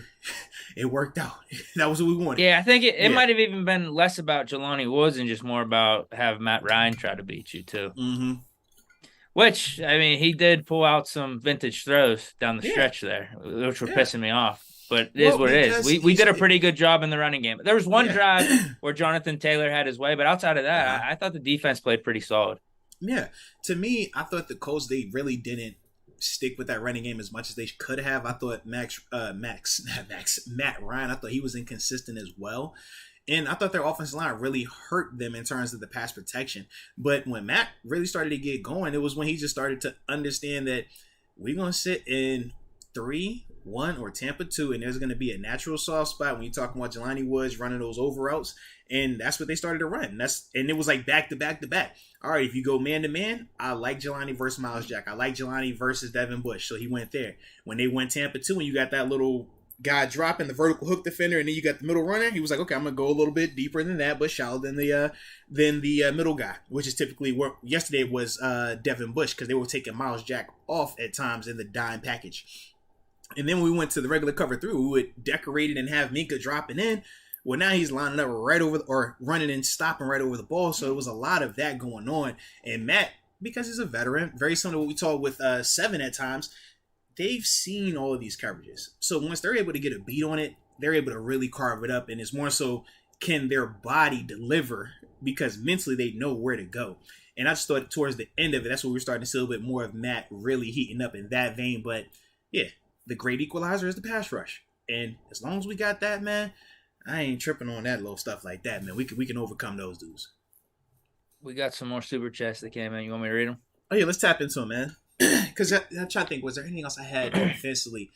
S1: It worked out. That was what we wanted.
S2: Yeah, I think it might have even been less about Jelani Woods and just more about have Matt Ryan try to beat you too.
S1: Mm-hmm.
S2: Which, I mean, he did pull out some vintage throws down the stretch there, which were pissing me off. But it is what it is. We did a pretty good job in the running game. There was one drive where Jonathan Taylor had his way, but outside of that, I thought the defense played pretty solid.
S1: Yeah. To me, I thought the Colts, they really didn't stick with that running game as much as they could have. I thought Matt Ryan, I thought he was inconsistent as well. And I thought their offensive line really hurt them in terms of the pass protection. But when Matt really started to get going, it was when he just started to understand that we're going to sit in 3-1 or Tampa 2, and there's going to be a natural soft spot when you're talking about Jelani Woods running those over routes. And that's what they started to run. And it was like back to back to back. All right, if you go man to man, I like Jelani versus Miles Jack. I like Jelani versus Devin Bush. So he went there. When they went Tampa 2, and you got that little guy dropping the vertical hook defender, and then you got the middle runner, he was like, okay, I'm gonna go a little bit deeper than that, but shallow than the middle guy, which is typically what yesterday was Devin Bush, because they were taking Miles Jack off at times in the dime package. And then when we went to the regular cover through, we would decorate it and have Minka dropping in. Well, now he's lining up right over, or running and stopping right over the ball. So it was a lot of that going on. And Matt, because he's a veteran, very similar to what we saw with Seven at times, they've seen all of these coverages. So once they're able to get a beat on it, they're able to really carve it up. And it's more so, can their body deliver? Because mentally they know where to go. And I just thought towards the end of it, that's what we're starting to see a little bit more of Matt really heating up in that vein. But yeah, the great equalizer is the pass rush. And as long as we got that, man, I ain't tripping on that little stuff like that, man. We can overcome those dudes.
S2: We got some more super chats that came in. You want me to read them?
S1: Oh, yeah, let's tap into them, man. because I'm trying to think, was there anything else I had defensively?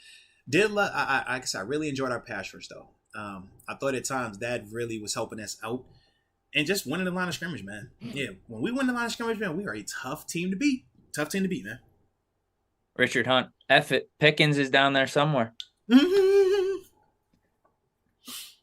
S1: I guess I really enjoyed our pass rush though. I thought at times that really was helping us out, and just winning the line of scrimmage, man. Yeah, when we win the line of scrimmage, man, we are a tough team to beat. Tough team to beat, man.
S2: Richard Hunt, F it. Pickens is down there somewhere.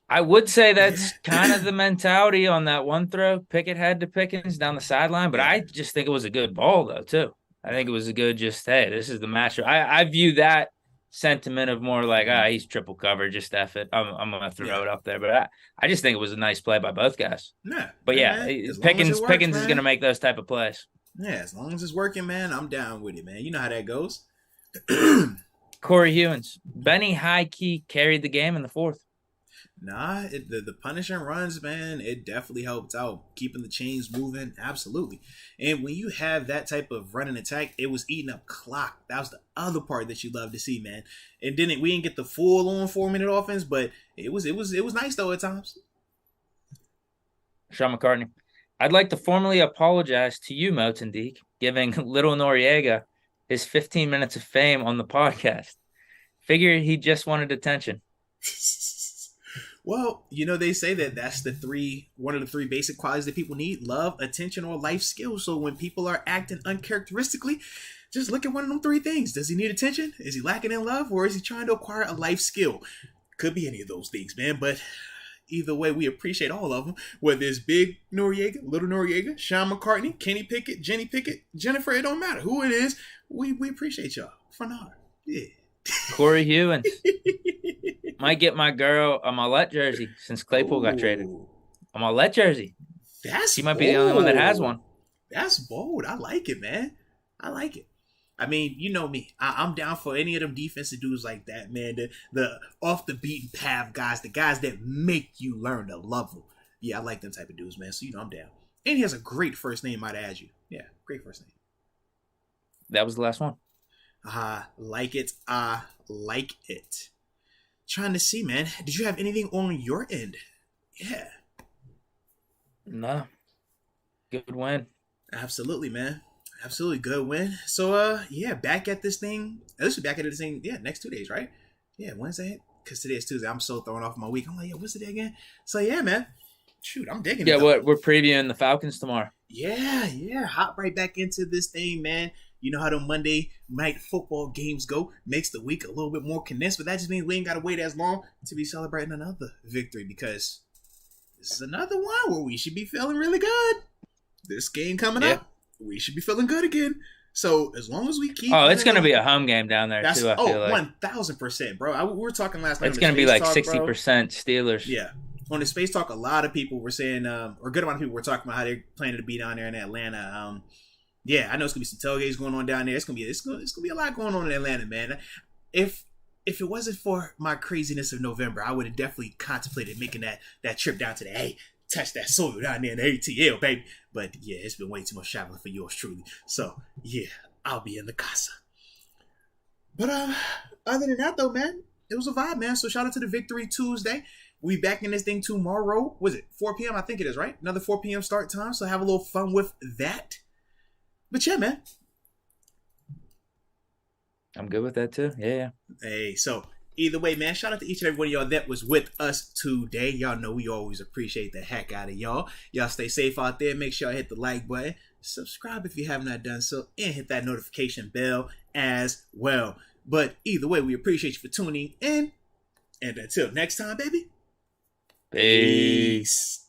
S2: I would say that's kind of the mentality on that one throw. Pickett had to Pickens down the sideline, but I just think it was a good ball, though, too. I think it was a good hey, this is the matchup. I view that sentiment of more like, he's triple covered, just F it. I'm going to throw it up there. But I just think it was a nice play by both guys.
S1: Yeah.
S2: But Pickens is going to make those type of plays.
S1: Yeah, as long as it's working, man, I'm down with it, man. You know how that goes.
S2: Corey Hewins. Benny high-key carried the game in the fourth.
S1: Nah, the punishing runs, man, it definitely helped out. Keeping the chains moving, absolutely. And when you have that type of running attack, it was eating up clock. That was the other part that you love to see, man. And we didn't get the full on 4-minute offense, but it was nice though at times.
S2: Sean McCartney. I'd like to formally apologize to you, Moats and Deke, giving Little Noriega his 15 minutes of fame on the podcast. Figured he just wanted attention.
S1: Well, they say that's one of the three basic qualities that people need: love, attention, or life skills. So when people are acting uncharacteristically, just look at one of them three things. Does he need attention? Is he lacking in love? Or is he trying to acquire a life skill? Could be any of those things, man. But either way, we appreciate all of them. Whether it's Big Noriega, Little Noriega, Sean McCartney, Kenny Pickett, Jenny Pickett, Jennifer, it don't matter who it is. We appreciate y'all for now. Yeah.
S2: Corey Hewins. Might get my girl a Mollett jersey since Claypool got traded. A Mollett jersey. She might be the only one that has one.
S1: That's bold. I like it, man. I like it. I mean, you know me. I'm down for any of them defensive dudes like that, man. The off the beaten path guys, the guys that make you learn to love them. Yeah, I like them type of dudes, man. So, I'm down. And he has a great first name, might add you. Yeah, great first name.
S2: That was the last one.
S1: Like it. I like it. Trying to see, man. Did you have anything on your end? Yeah.
S2: No. Good win.
S1: Absolutely, man. Absolutely good win. So, back at this thing. Next 2 days, right? Yeah, Wednesday. Because today is Tuesday. I'm so thrown off my week. I'm like, what's the day again? So, yeah, man. Shoot, I'm digging it.
S2: Yeah, we're previewing the Falcons tomorrow.
S1: Yeah. Hop right back into this thing, man. You know how the Monday night football games go. Makes the week a little bit more condensed, but that just means we ain't got to wait as long to be celebrating another victory, because this is another one where we should be feeling really good. This game coming up, we should be feeling good again. So as long as we keep...
S2: Oh, it's going to be a home game down there, too, I feel like.
S1: 1,000%, bro. We were talking last night.
S2: It's going to be like 60% Steelers.
S1: Yeah. On the Space Talk, a lot of people were saying, or a good amount of people were talking about how they're planning to be down there in Atlanta. Yeah, I know it's gonna be some tailgates going on down there. It's gonna be a lot going on in Atlanta, man. If it wasn't for my craziness of November, I would have definitely contemplated making that trip down to touch that soil down there in the ATL, baby. But yeah, it's been way too much traveling for yours truly. So yeah, I'll be in the casa. But other than that though, man, it was a vibe, man. So shout out to the Victory Tuesday. We back in this thing tomorrow. Was it 4 p.m.? I think it is, right? Another 4 p.m. start time. So have a little fun with that. But yeah, man.
S2: I'm good with that too. Yeah.
S1: Hey, so either way, man, shout out to each and every one of y'all that was with us today. Y'all know we always appreciate the heck out of y'all. Y'all stay safe out there. Make sure y'all hit the like button. Subscribe if you have not done so. And hit that notification bell as well. But either way, we appreciate you for tuning in. And until next time, baby.
S2: Peace.